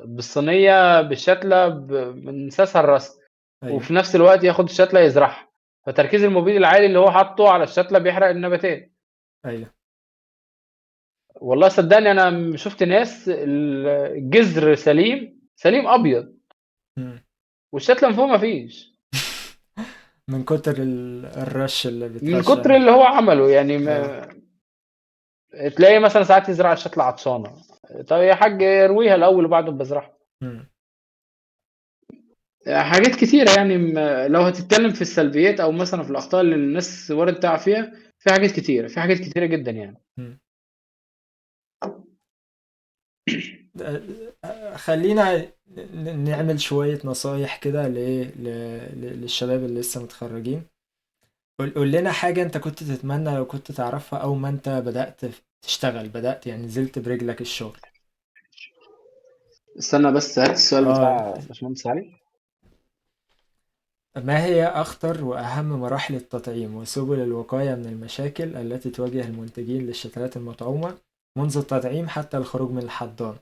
بالصينية بالشتلة من ساسها لراسها، ايوه. وفي نفس الوقت ياخد الشتلة يزرعها. فتركيز المبيد العالي اللي هو حاطّه على الشتلة بيحرق النباتات. ايوه. والله صدقني انا شفت ناس الجذر سليم سليم ابيض، مم. والشتله من فوق ما فيش، من كتر الرش اللي من بترش كتر عليه. اللي هو عمله يعني اه. تلاقي مثلا ساعات يزرع الشتله عطشانه. طب يا حاج ارويها الاول وبعدين بزرعها. مم. حاجات كتيره يعني لو هتتكلم في السلبيات او مثلا في الاخطاء اللي الناس وارد تقع فيها، في حاجات كتيره، في حاجات كتيره جدا يعني. مم. خلينا نعمل شوية نصايح كده للشباب اللي لسه متخرجين. قول لنا حاجة انت كنت تتمنى لو كنت تعرفها اول ما انت بدأت تشتغل، بدأت يعني نزلت برجلك الشغل. استنى بس هات السؤال اه. بتاع باشمهندس علي. ما هي أخطر وأهم مراحل التطعيم وسبل الوقاية من المشاكل التي تواجه المنتجين للشتلات المطعومة منذ التطعيم حتى الخروج من الحضانة؟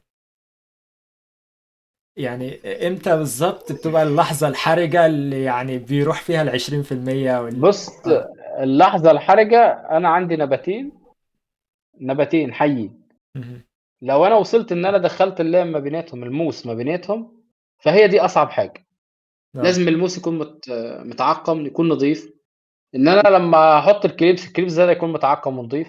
يعني امتى بالظبط بتبقى اللحظة الحرجة اللي يعني بيروح فيها ال20% بص، اه. اللحظه الحرجه، انا عندي نباتين حيين. مهم. لو انا وصلت ان انا دخلت اللام ما بيناتهم، الموس ما بيناتهم، فهي دي اصعب حاجه. اه. لازم الموس يكون متعقم، يكون نظيف. ان انا لما احط الكليبس ده يكون متعقم ونظيف.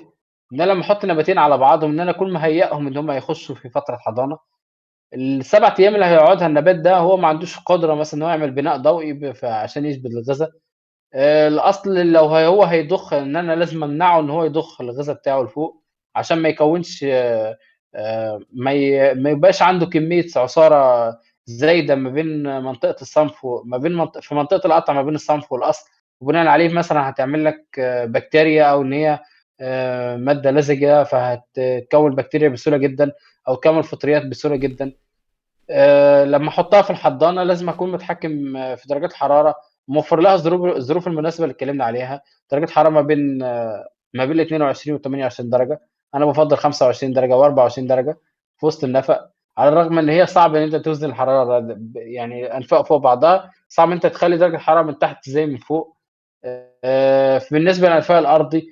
ان انا لما احط نباتين على بعضهم، ان انا اكون مهيئهم ان هم يخشوا في فتره حضانه. السبع ايام اللي هيقعدها النبات ده، هو ما عندوش قدره مثلا ان هو يعمل بناء ضوئي عشان يثبت الغذاء. الاصل لو هو هيضخ، ان انا لازم امنعه ان هو يضخ الغذاء بتاعه لفوق، عشان ما يكونش ما يبقاش عنده كميه عصاره زايده ما بين منطقه الصنف وما بين في منطقه القطع ما بين الصنف والاصل. وبناء عليه مثلا هتعمل لك بكتيريا، او ان هي ماده لزجه، فهتكون بكتيريا بسهوله جدا، او تكون فطريات بسهوله جدا. لما احطها في الحضانه لازم اكون متحكم في درجات الحراره، موفر لها الظروف المناسبه اللي اتكلمنا عليها. درجه حراره ما بين 22 و 28 درجه. انا بفضل 25 درجه و24 درجه في وسط النفق. على الرغم ان هي صعب ان انت توزن الحراره، يعني انفاق فوق بعضها صعب انت تخلي درجه الحراره من تحت زي من فوق. بالنسبه للانفاق الارضي،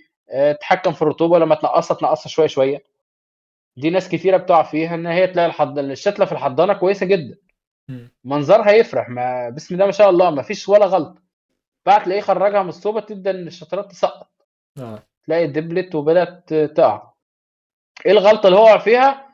تحكم في الرطوبه، لما تنقصها شويه شويه. دي ناس كتيره بتقع فيها، ان هي تلاقي الشتله في الحضانه كويسه جدا، مم. منظرها يفرح، ما بسم الله ما شاء الله ما فيش ولا غلطه. بعد تلاقيه خرجها من الصوبه، تبدا ان الشطرات تسقط، اه. تلاقي دبلت وبدات تقع. ايه الغلطه اللي هو وقع فيها؟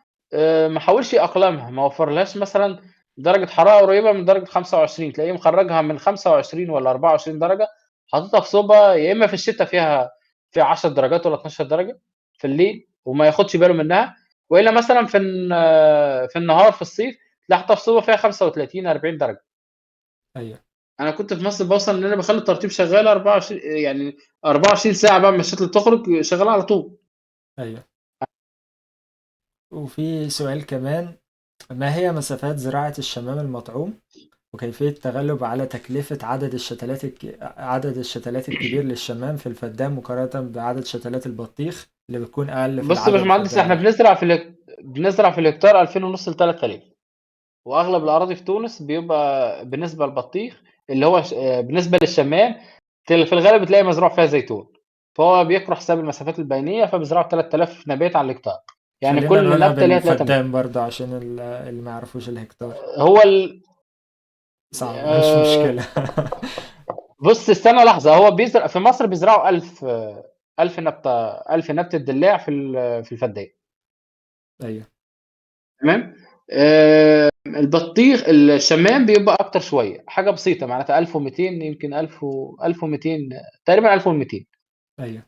ما حاولش يأقلمها، ما وفرلهاش مثلا درجه حراره قريبه من درجه 25، تلاقيه مخرجها من 25 ولا 24 درجه، حاططها في صوبه يا اما في الشتاء فيها 10 درجات ولا 12 درجه في الليل، وما ياخدش باله منها. والا مثلا في النهار في الصيف تلاقي حاططها في صوبه فيها 35 40 درجه. ايوه. انا كنت في مصر بوصل ان انا بخلي الترطيب شغال 24، يعني 24 ساعه بقى، من الشتل تخرج شغاله على طول. ايوه. وفي سؤال كمان: ما هي مسافات زراعة الشمام المطعوم وكيفية التغلب على تكلفة عدد الشتلات الكبير للشمام في الفدان مقارنة بعدد شتلات البطيخ اللي بتكون أقل في بص يا العدد باشمهندس، الفدان احنا واحد؟ بنزرع في الهكتار 2000 ونص ل 3000. واغلب الاراضي في تونس بيبقى بالنسبه للبطيخ، اللي هو بالنسبه للشمام، في الغالب بتلاقي مزروع فيها زيتون، فهو بيكره حساب المسافات البينيه، فبيزرعوا 3000 نبات على الهكتار. يعني خلينا كل نقولها نبته ليها 3 متر. بالفدان برضه عشان اللي ما يعرفوش الهكتار. هو صعب، مش آه، مشكلة. بص استنى لحظة، هو بيزرع في مصر بيزرعوا 1000 نبتة، 1000 نبتة دلاع في الفدان. ايوه. تمام. البطيخ الشمام بيبقى أكتر شوية، حاجة بسيطة معناتها 1200، يمكن 1200 تقريبا 1200. ايوه.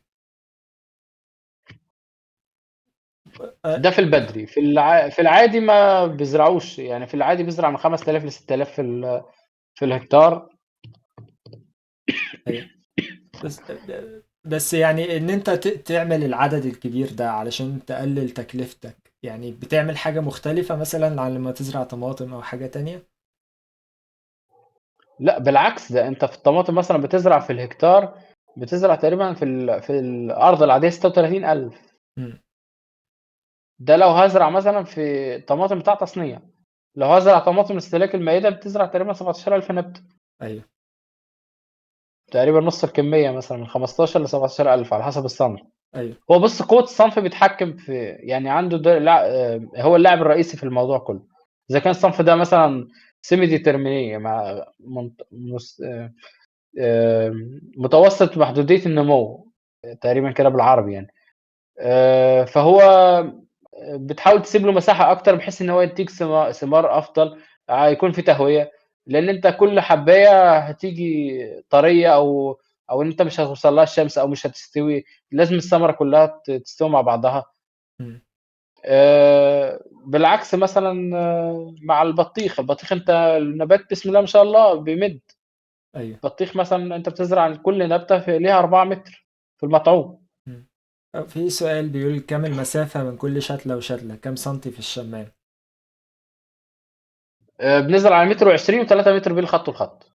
ده في البدري، في العادي ما بيزرعوش، يعني في العادي بيزرع من 5000 ل 6000 في الهكتار. ايوه. بس بس يعني ان انت تعمل العدد الكبير ده علشان تقلل تكلفتك، يعني بتعمل حاجة مختلفة مثلا عن لما تزرع طماطم او حاجة تانية؟ لا بالعكس، ده انت في الطماطم مثلا بتزرع في الهكتار، بتزرع تقريبا في الارض العاديه 36000. مم. ده لو هزرع مثلا في طماطم بتاع تصنيع. لو هزرع طماطم استهلاك المائده بتزرع تقريبا 17000 نبته، ايوه. تقريبا نص الكميه، مثلا من 15 ل 17000 على حسب الصنف. ايوه. هو بص، قوة الصنف بيتحكم في، يعني عنده هو اللاعب الرئيسي في الموضوع كله. إذا كان الصنف ده مثلا سيمي ديترمينية مع متوسط محدودية النمو، تقريبا كده بالعربي يعني. فهو بتحاول تسيب له مساحة أكتر بحيث إن هو يديك ثمار أفضل، يكون في تهوية. لأن أنت كل حباية هتيجي طرية، أو إن أنت مش هتوصل لها الشمس أو مش هتستوي، لازم الثمرة كلها تستوي مع بعضها. مم. بالعكس مثلا مع البطيخ أنت النبات بسم الله ما شاء الله بيمد. ايوه. بطيخ مثلا أنت بتزرع كل نبتة ليها 4 متر في المطعوم. مم. في سؤال بيقول كم المسافة من كل شتلة وشتلة، كم سنتي في الشمام؟ بنزرع على متر و20 و3 متر بين الخط والخط.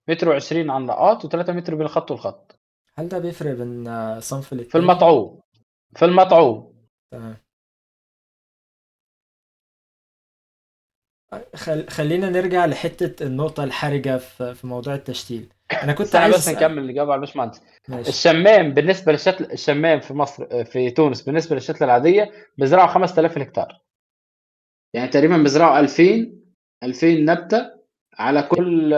متر و20 على النقاط و3 متر بين الخط والخط. هل ده بيفرق بين صنف في للتاني؟ المطعوم. في المطعوم. تمام. خلينا نرجع لحتة النقطة الحرجة في موضوع التشتيل. أنا كنت استنى عايز بس أسأل. نكمل الإجابة على الباشمهندس. ماشي. الشمام بالنسبة للشتل، الشمام في مصر، في تونس بالنسبة للشتلة العادية بيزرعوا 5000 هكتار. يعني تقريبا بيزرعوا 2000 نبتة على كل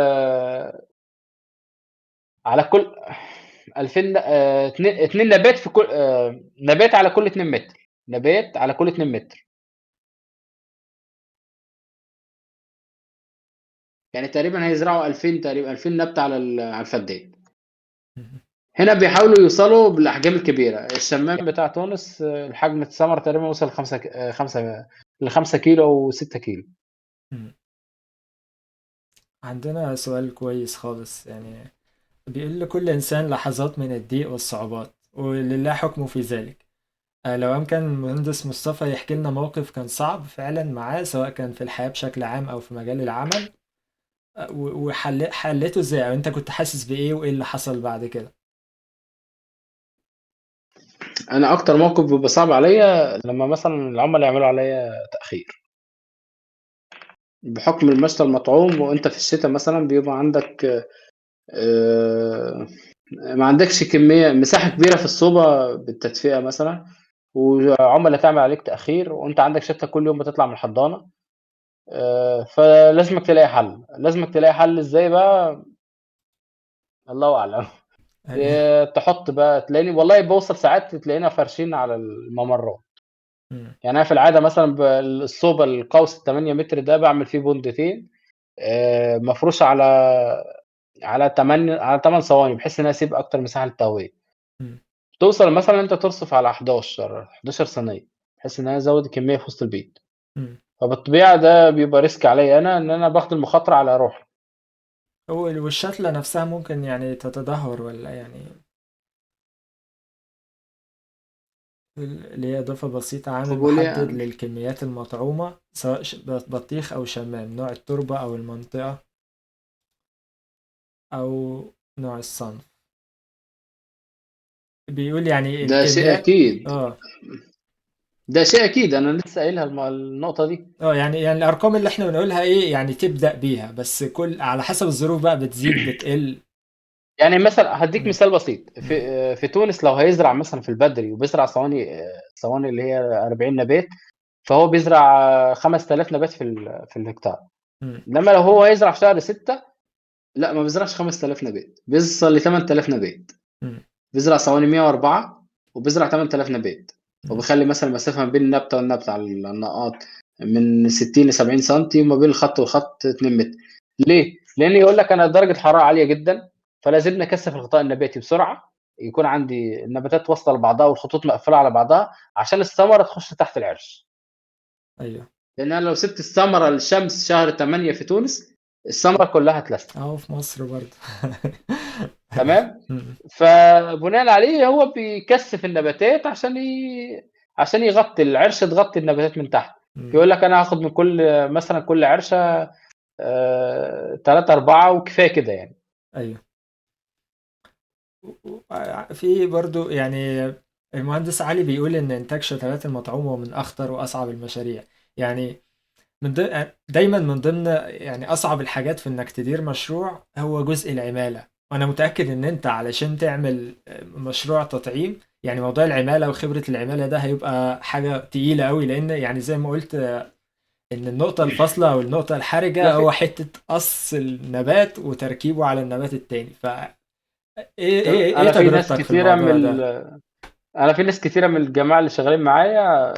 على كل 2000 2 نبات في كل نبات على كل 2 متر. نبات على كل 2 متر. يعني تقريبا هيزرعوا 2000، تقريبا 2000 نبتة على الفدان. مهم. هنا بيحاولوا يوصلوا بالأحجام الكبيرة. الشمام بتاع تونس الحجم الثمر تقريبا وصل 5 كيلو و6 كيلو. مم. عندنا سؤال كويس خالص يعني، بيقول لكل إنسان لحظات من الضيق والصعوبات ولله حكمه في ذلك. لو أمكن المهندس مصطفى يحكي لنا موقف كان صعب فعلا معاه، سواء كان في الحياة بشكل عام أو في مجال العمل، وحلته ازاي، أو أنت كنت حاسس بإيه وإيه اللي حصل بعد كده؟ أنا أكتر موقف بيبقى صعب عليا لما مثلا العملاء يعملوا عليا تأخير بحكم المشتى المطعوم، وأنت في الشتاء مثلا بيبقى عندك ما عندكش كمية مساحة كبيرة في الصوبة بالتدفئة مثلا، وعملاء تعمل عليك تأخير، وأنت عندك شتى كل يوم بتطلع من الحضانة. فلازمك تلاقي حل. لازمك تلاقي حل إزاي بقى؟ الله أعلم. أيوه. تحط بقى تلاقيني والله باوصل ساعات تلاقينا فارشين على الممرات. مم. يعني أنا في العادة مثلًا الصوبة القوس ال8 متر ده باعمل فيه بوندتين مفروشة على 8 صواني، بحيث إن أنا أسيب أكتر مساحة للتهوية. مم. توصل مثلًا أنت ترصف على 11 صينية، بحيث إن أنا أزود الكمية في وسط البيت. مم. فبالطبيعة ده بيبقى risk عليّا أنا، إن أنا باخد المخاطرة على روحي. والشتلة نفسها ممكن يعني تتدهور ولا يعني، اللي هي إضافة بسيطة، عامل فباقول محدد إيه، للكميات المطعومة سواء بطيخ أو شمام، نوع التربة أو المنطقة أو نوع الصنف. بيقول يعني ده شيء الكميات. أكيد. اه. ده شيء أكيد، أنا لسه قايلها النقطة دي. اه يعني الأرقام اللي احنا بنقولها ايه يعني تبدأ بيها، بس كل على حسب الظروف بقى بتزيد بتقل. يعني مثلًا هادّيك مم. مثال بسيط. مم. في تونس لو هيزرع مثلًا في البدري وبيزرع صواني اللي هي 40 نبات، فهو بيزرع 5000 نبات في الهكتار. مم. إنما لو هو هيزرع في شهر 6، لأ ما بيزرعش 5000 نبات، بيوصل ل8000 نبات. مم. بيزرع صواني 104 وبيزرع 8000 نبات. مم. وبيخلّي مثلًا المسافة ما بين النبتة والنبتة على النقاط من 60 ل70 سنتي، وما بين الخط والخط 2 متر. ليه؟ لإن يقول لك أنا درجة الحرارة عالية جدًا، فلازمني أكثّف الغطاء النباتي بسرعة، يكون عندي النباتات واصلة لبعضها والخطوط مقفّلة على بعضها، عشان الثمرة تخش تحت العرش. ايوه. لإن أنا لو سِبت الثمرة للشمس شهر 8 في تونس، الثمرة كلّها هتلثلث. اهو في مصر برضه. تمام؟ مم. فبناءً عليه هو بيكثّف النباتات عشان يغطي العرش، تغطي النباتات من تحت. مم. يقول لك أنا هاخد من مثلًا كل عرشة 3، 4 وكفاية كده يعني. ايوه. في برضو يعني المهندس علي بيقول إن إنتاج شتلات المطعوم هو من أخطر وأصعب المشاريع. يعني دايما من ضمن يعني أصعب الحاجات في إنك تدير مشروع هو جزء العمالة. وأنا متأكد إن أنت علشان تعمل مشروع تطعيم يعني موضوع العمالة وخبرة العمالة ده هيبقى حاجة تقيلة قوي، لأن يعني زي ما قلت إن النقطة الفاصلة أو النقطة الحرجة لا هو في حتة قص النبات وتركيبه على النبات التاني. إيه انا في ناس تجربتك في كتيره الموضوع ده؟ انا في ناس كتيره من الجماعه اللي شغالين معايا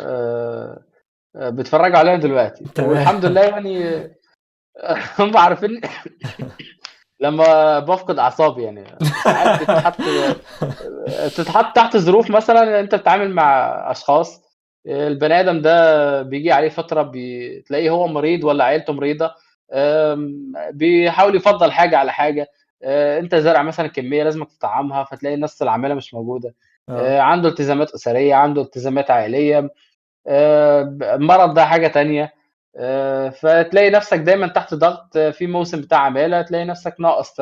بيتفرجوا علينا دلوقتي تمام. والحمد لله يعني. هم عارفين لما بفقد اعصابي يعني. ساعات بتتحط تحت ظروف، مثلا انت بتتعامل مع اشخاص، البني ادم ده بيجي عليه فتره بتلاقيه هو مريض ولا عيلته مريضه، بيحاول يفضل حاجه على حاجه. انت زارع مثلا كميه لازم تطعمها، فتلاقي الناس العامله مش موجوده. اه. عنده التزامات اسريه، عنده التزامات عائليه، مرض ده حاجه تانية. فتلاقي نفسك دايما تحت ضغط، في موسم بتاع عماله تلاقي نفسك ناقص.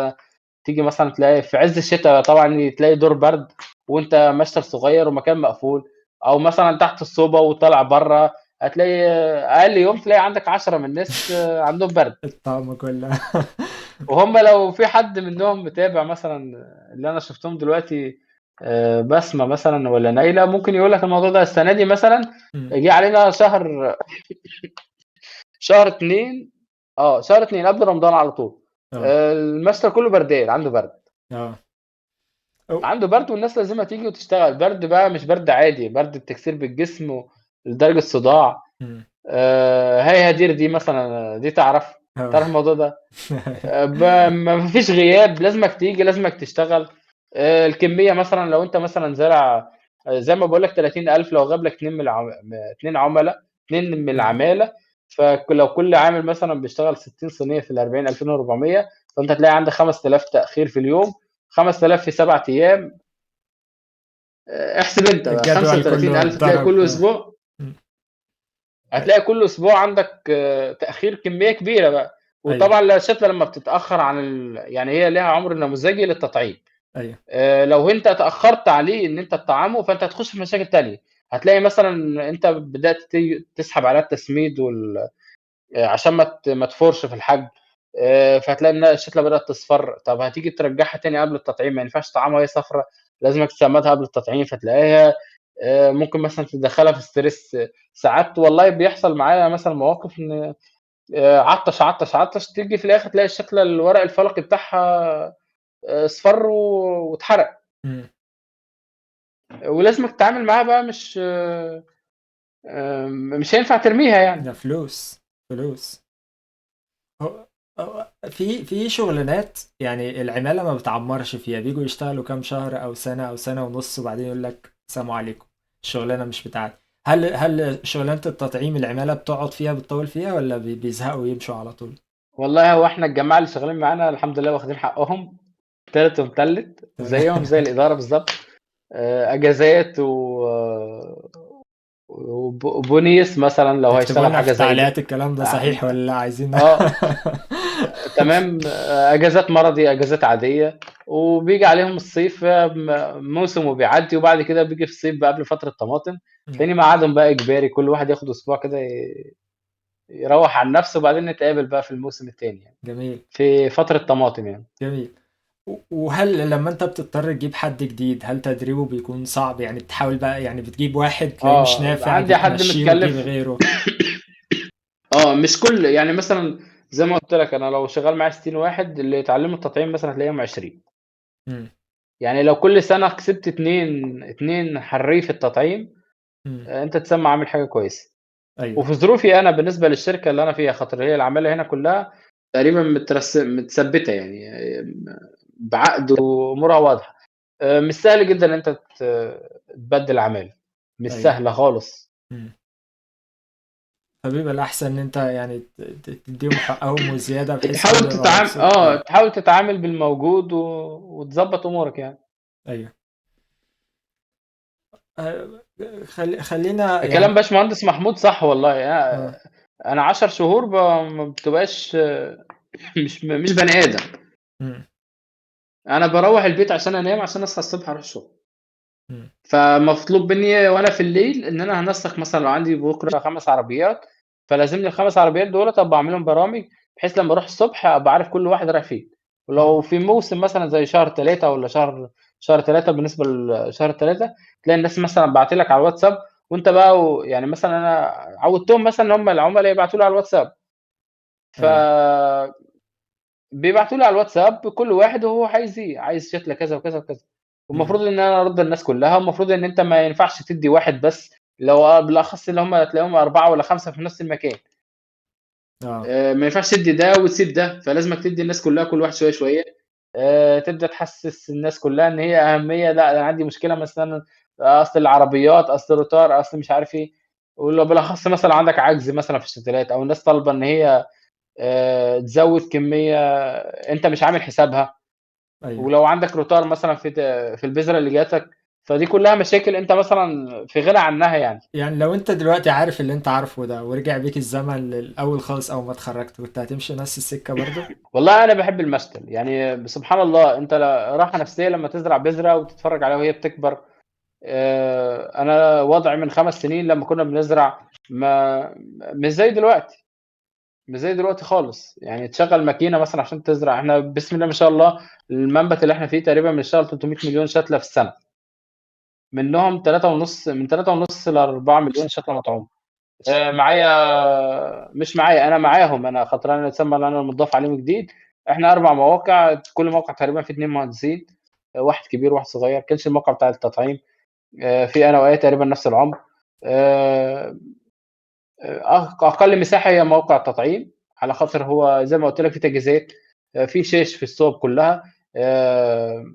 تيجي مثلًا تلاقي في عز الشتا طبعًا تلاقي دور برد وأنت مشتل صغير ومكان مقفول، أو مثلًا تحت الصوبة وطالع برّه، هتلاقي أقل يوم تلاقي عندك 10 من الناس عندهم برد. الطعم كله. وهُم لو في حد منهم متابع مثلًا اللي أنا شُفتهم دلوقتي، بسمة مثلًا والّا نايلة، ممكن يقول لك الموضوع ده السنة دي مثلًا مم. جه علينا شهر 2، شهر 2 قبل رمضان على طول، اه. المشتل كله بردان، عنده برد. اه. أو. عنده برد والناس لازمها تيجي وتشتغل، برد بقى مش برد عادي، برد التكسير بالجسم لدرجة صداع. مم. هي هدير دي مثلًا دي اه. تعرف الموضوع ده. ب ما فيش غياب، لازمك تيجي، لازمك تشتغل. الكمية مثلًا لو أنت مثلًا زارع زي ما باقول لك 30,000، لو غاب لك 2 من 2 عُملا، 2 من اه. العمالة، لو كل عامل مثلًا بيشتغل 60 صينية في ال40 2400، فأنت هتلاقي عندك 5000 تأخير في اليوم، 5000 في 7 أيام. احسب أنت بقى الجدول كله 35,000 تلاقي اتضرب. كل أسبوع، مم. هتلاقي كل أسبوع عندك تأخير كمية كبيرة بقى. ايوه. وطبعًا الشتلة لمّا بتتأخر عن يعني هي ليها عُمر نموذجي للتطعيم. ايوه. لو أنت اتأخرت عليه إن أنت تطعّمه، فأنت هتخش في مشاكل تانية. هتلاقي مثلًا أنت بدأت تسحب عليها التسميد عشان ما تفورش في الحجم، فهتلاقي إن الشتلة بدأت تصفر. طب هتيجي ترجعها تاني قبل التطعيم، ما ينفعش تطعمها وهي صفرا، لازمك تسمّدها قبل التطعيم، فتلاقيها ممكن مثلًا تدخّلها في stress. ساعات والله بيحصل معايا مثلًا مواقف إن عطّش، عطّش، عطّش، تيجي في الآخر تلاقي الشتلة الورق الفلقي بتاعها اصفر واتحرق. مم. ولازمك تتعامل معاها بقى، مش هينفع ترميها ده يعني. فلوس، فلوس. في شغلانات يعني العمالة ما بتعمرش فيها، بيجوا يشتغلوا كام شهر أو سنة أو سنة ونص وبعدين يقول لك سلام عليكم، الشغلانة مش بتاعتي. هل شغلانة التطعيم العمالة بتقعد فيها بتطول فيها ولا بيزهقوا ويمشوا على طول؟ والله هو إحنا الجماعة اللي شغالين معانا الحمد لله واخدين حقهم تالت ومتلت، تمام. زيهم زي الإدارة بالضبط. أجازات وبونيس مثلًا لو اكتبوا هيشتغل لنا في حاجة زي التعليقات دي. الكلام ده عن صحيح ولا لا، عايزين. آه، تمام. أجازات مرضي، أجازات عادية، وبييجي عليهم الصيف، موسم وبيعدّي، وبعد كده بييجي في الصيف بقى قبل فترة طماطم، مم. تلاقيني ميعادهم بقى إجباري، كل واحد ياخد أسبوع كده يروّح عن نَفْسه، وبعدين نتقابل بقى في الموسم التاني يعني، جميل. في فترة طماطم يعني. جميل. وهل لما انت بتضطر تجيب حد جديد هل تدريبه بيكون صعب؟ يعني بتحاول بقى، يعني بتجيب واحد تلاقيه مش نافع عندي حد بتمشيه وتجيب متكلّف. غيره؟ مش كل يعني مثلًا زي ما قُلت لك، أنا لو شغّال معايا 60 واحد، اللي يتعلّموا التطعيم مثلًا هتلاقيهم 20. مم. يعني لو كل سَنة كسبت 2 حرّيف التطعيم، مم. أنت تسمى عامل حاجة كويسة. ايوه. وفي ظروفي أنا بالنسبة للشركة اللي أنا فيها، خاطر هي العمالة هنا كلّها تقريبًا متثبّتة يعني، بعقد وأمورها واضحة. مش سهل جدًا إن أنت تبدّل عمالة، مش ايوه. سهلة خالص. مم. فبيبقى الأحسن إن أنت يعني تديهم حقهم وزيادة بحيث تحاول كله يبقى مبسوط. أيوه. تحاول تتعامل بالموجود وتضبّط أمورك يعني. أيوه. خلينا كلام يعني. باشمهندس محمود صح والله. اه. أنا 10 شهور ما بتبقاش مش بني آدم. مم. أنا باروّح البيت عشان أنام، عشان أصحى الصبح أروح الشغل. مم. فمطلوب منّي وأنا في الليل إن أنا هانسّق مثلًا لو عندي بكرة 5 عربيات، فلازمني ال5 عربيات دُولة أبقى أعمل لهم برامج، بحيث لمّا أروح الصبح أبقى عارف كل واحد رايح فين. ولو اه. في موسم مثلًا زي شهر 3 والّا شهر شهر 3 بالنسبة لشهر 3 تلاقي الناس مثلًا باعتة لك على الواتساب، وأنت بقى يعني مثلًا أنا عوّدتهم مثلًا إن هم العُملا يبعتوا لي على الواتساب، ف ايوه. بيبعتوا لي على الواتساب كل واحد وهو عايز إيه، عايز شكل كذا وكذا وكذا، مم. والمفروض إن أنا أرُد الناس كلّها، والمفروض إن أنت ما ينفعش تدّي واحد بس، بالأخص اللي هم تلاقيهم 4 والّا 5 في نفس المكان. اه. ما ينفعش تدّي ده وتسيب ده، فلازمك تدّي الناس كلّها كل واحد شوية، شوية، تبدأ تحسّس الناس كلّها إن هي أهمية، لأ أنا عندي مشكلة مثلًا أصل العربيات، أصل الروتار، أصل مش عارف إيه، بالأخص مثلًا عندك عجز مثلًا في الشتلات أو الناس طالبة إن هي تزوّد كمية أنت مش عامل حسابها، ايوه. ولو عندك روتار مثلًا في البذرة اللي جاتك، فدي كلّها مشاكل أنت مثلًا في غنى عنّها يعني. يعني لو انت دلوقتي عارف اللي انت عارفه ده ورجع بيك الزمن للأول خالص أول ما اتخرجت، كنت هتمشي نفس السكة برضو؟ والله أنا باحب المشتل، يعني سبحان الله أنت راحة نفسية لمّا تزرع بذرة وتتفرّج عليها وهي بتكبر. أنا وضعي من 5 سنين لمّا كنا بنزرع ما مش زي دلوقتي، مش زي دلوقتي خالص، يعني تشغّل ماكينة مثلًا عشان تزرع، إحنا بسم الله ما شاء الله المنبت اللي إحنا فيه تقريبًا بنشتغل 300 مليون شتلة في السنة، منّهم 3.5 من 3.5 ل4 مليون شتلة مطعومة. مش معايا، أنا معاهم، أنا خطران يتسمى إن أنا المضاف عليهم جديد، إحنا 4 مواقع، كل موقع تقريبًا فيه 2 مهندسين، واحد كبير وواحد صغير، كانش الموقع بتاع التطعيم، في أنا وآية تقريبًا نفس العمر، آآ أقل مساحة هي موقع التطعيم، على خاطر هو زي ما قُلت لك في تجهيزات، في شيش في الصوب كلّها،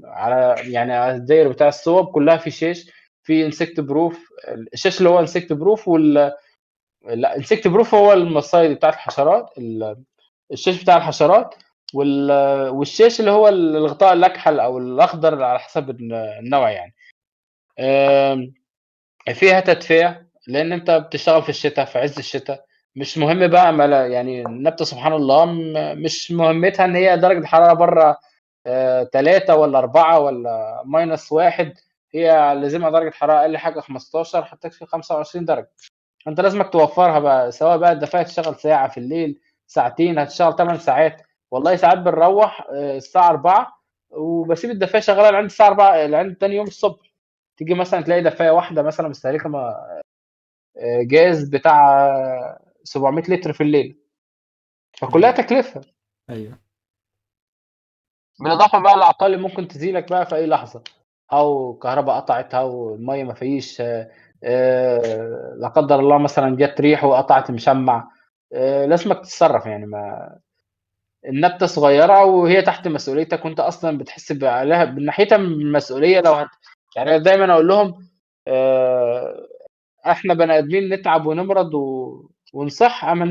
على يعني على الداير بتاع الصوب كلّها في شيش، في insect proof، الشيش اللي هو insect proof لأ insect proof هو المصايد بتاعة الحشرات، الشيش بتاع الحشرات، والشيش اللي هو الغطاء الأكحل أو الأخضر على حسب النوع يعني. آمم فيها تدفئة، لإن أنت بتشتغل في الشتا، في عز الشتا، مش مهم بقى ما لا يعني النبتة سبحان الله مش مهمتها إن هي درجة الحرارة برّه 3 والّا 4 والّا -1، هي لازمها درجة حرارة أقل حاجة 15 حتى في 25 درجة، فأنت لازمك توفّرها بقى، سواء بقى الدفاية تشتغل ساعة في الليل، ساعتين، هتشتغل 8 ساعات، والله ساعات بنروّح الساعة 16:00 وباسيب الدفاية شغّالة لعند الساعة 16:00 لعند تاني يوم الصبح، تيجي مثلًا تلاقي دفاية واحدة مثلًا مستهلكة جاز بتاع 700 لتر في الليل، فكلّها مم. تكلفة، ايوه. بالإضافة بقى للأعطال اللي ممكن تيجي لك بقى في أي لحظة، أو كهربا قطعت أو المَيّة ما فيش، لا قدّر الله مثلًا جات ريح وقطعت المشمّع، لازمك تتصرّف يعني النبتة صغيّرة وهي تحت مسؤوليتك وأنت أصلًا بتحس عليها من ناحيتها من مسؤولية لو يعني أنا دايمًا أقول لهم آآ إحنا بني آدمين نتعب ونمرض ونصح، أمّا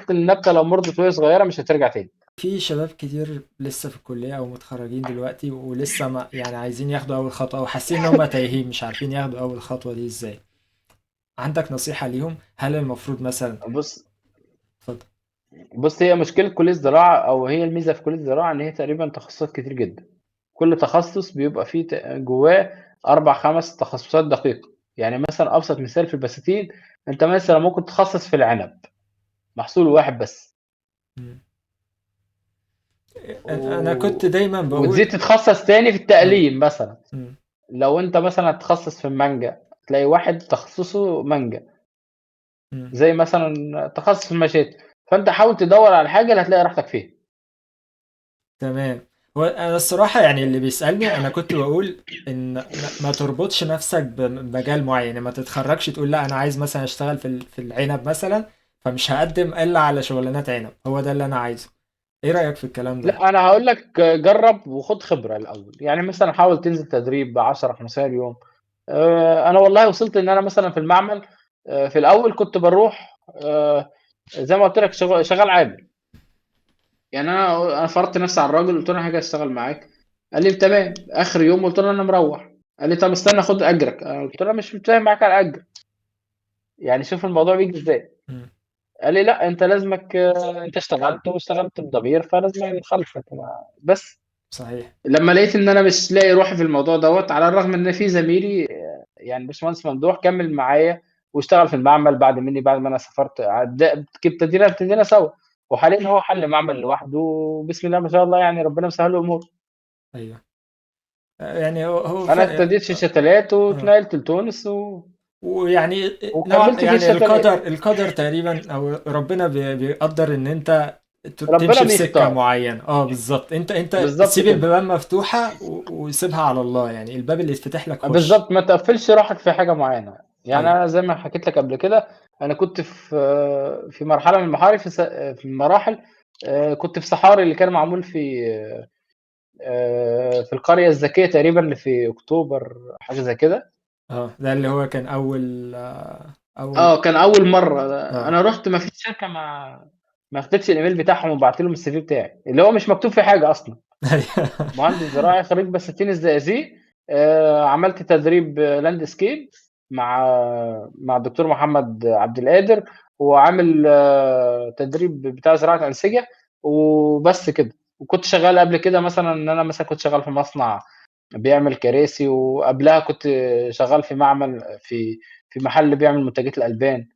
النبتة لو مرضت وهي صغيّرة مش هترجع تاني. في شباب كتير لسه في الكلية أو متخرجين دلوقتي ولسه ما يعني عايزين ياخدوا أول خطوة، أو حاسين إن هم تايهين مش عارفين ياخدوا أول خطوة دي إزاي. عندك نصيحة ليهم؟ هل المفروض مثلا؟ بُص اتفضل. بُص هي مشكلة كلية الزراعة أو هي الميزة في كلية الزراعة إن هي تقريبًا تخصصات كتير جدًا، كل تخصص بيبقى فيه جواه 4، 5 تخصصات دقيقة، يعني مثلًا أبسط مثال في البساتين، أنت مثلًا ممكن تتخصص في العنب، محصول واحد بس، مم. أنا كنت و دايما وتزيد بقول. تتخصص تاني في اه. التقليم مثلًا، مم. لو أنت مثلًا هتتخصص في المانجا، تلاقي واحد تخصصه مانجا. مم. زي مثلًا تخصُّص في المشاتل، فأنت حاول تدوّر على الحاجة اللي هتلاقي راحتك فيها. تمام. هو انا الصراحه يعني اللي بيسالني انا كنت بقول ان ما تربطش نفسك بمجال معين، يعني ما تتخرجش تقول لا انا عايز مثلا اشتغل في العنب مثلا، فمش هقدم الا على شغلانات عنب، هو ده اللي انا عايزه. ايه رايك في الكلام ده؟ لأ، أنا هاقول لك جرّب وخُد خبرة الأول، يعني مثلًا حاول تنزل تدريب 10، 15 يوم. أنا والله وصلت إن أنا مثلًا في المعمل في الأول كنت باروح زي ما قُلت لك شغّال عامل، يعني أنا فرضت نفسي على الراجل قُلت له: "أنا هاجي أشتغل معاك." قال لي: "تمام." آخر يوم قُلت له: "أنا مروّح." قال لي: "طَب استنى خُد أجرك." قُلت له: "أنا مش متفاهم معاك على الأجر." يعني شوف الموضوع بييجي إزاي. مم. قال لي: "لأ، أنت لازمك أنت اشتغلت واشتغلت بضمير فلازمًا نخالفك." بس. صحيح. لمّا لقيت إن أنا مش لاقي روحي في الموضوع دوّة، على الرغم إن في زميلي يعني الباشمهندس ممدوح كمّل معايا واشتغل في المعمل بعد منّي، بعد ما أنا سافرت ابتدينا سوا، وحاليًا هو حَل معمل لوحده وبسم الله ما شاء الله يعني ربنا مسهّل له أموره. ايوه. يعني هو انا ابتديت في شتلات آه. واتنقلت لتونس ويعني وكملت في يعني الشتلات. القدر تقريبا، او ربنا بيقدر ان انت ربنا تمشي في سكة بيختار. معينة. اه بالظبط، انت بالظبط سيب كده. البيبان مفتوحة وسيبها على الله، يعني الباب اللي يتفتح لك خش. بالظبط، ما تقفلش روحك في حاجه معينه. يعني ايوه. انا زي ما حكيت لك قبل كده، انا كنت في مرحله من المحاري في المراحل، كنت في صحاري اللي كان معمول في القريه الذكيه تقريبا اللي في اكتوبر، حاجه زي كده. اه ده اللي هو كان اول. كان اول مره اه. انا رحت، ما فيش شركه ما خدتش الايميل بتاعهم وبعت لهم السي في بتاعي اللي هو مش مكتوب فيه حاجه اصلا. ايوه. مهندس زراعي خريج بساتين الزقازيق. عملت تدريب لاند سكيب مع الدكتور محمد عبد القادر، وعامل تدريب بتاع زراعه انسجه، وبس كده. وكنت شغال قبل كده مثلا ان انا مثلا كنت شغال في مصنع بيعمل كراسي، وقبلها كنت شغال في معمل في محل بيعمل منتجات الالبان.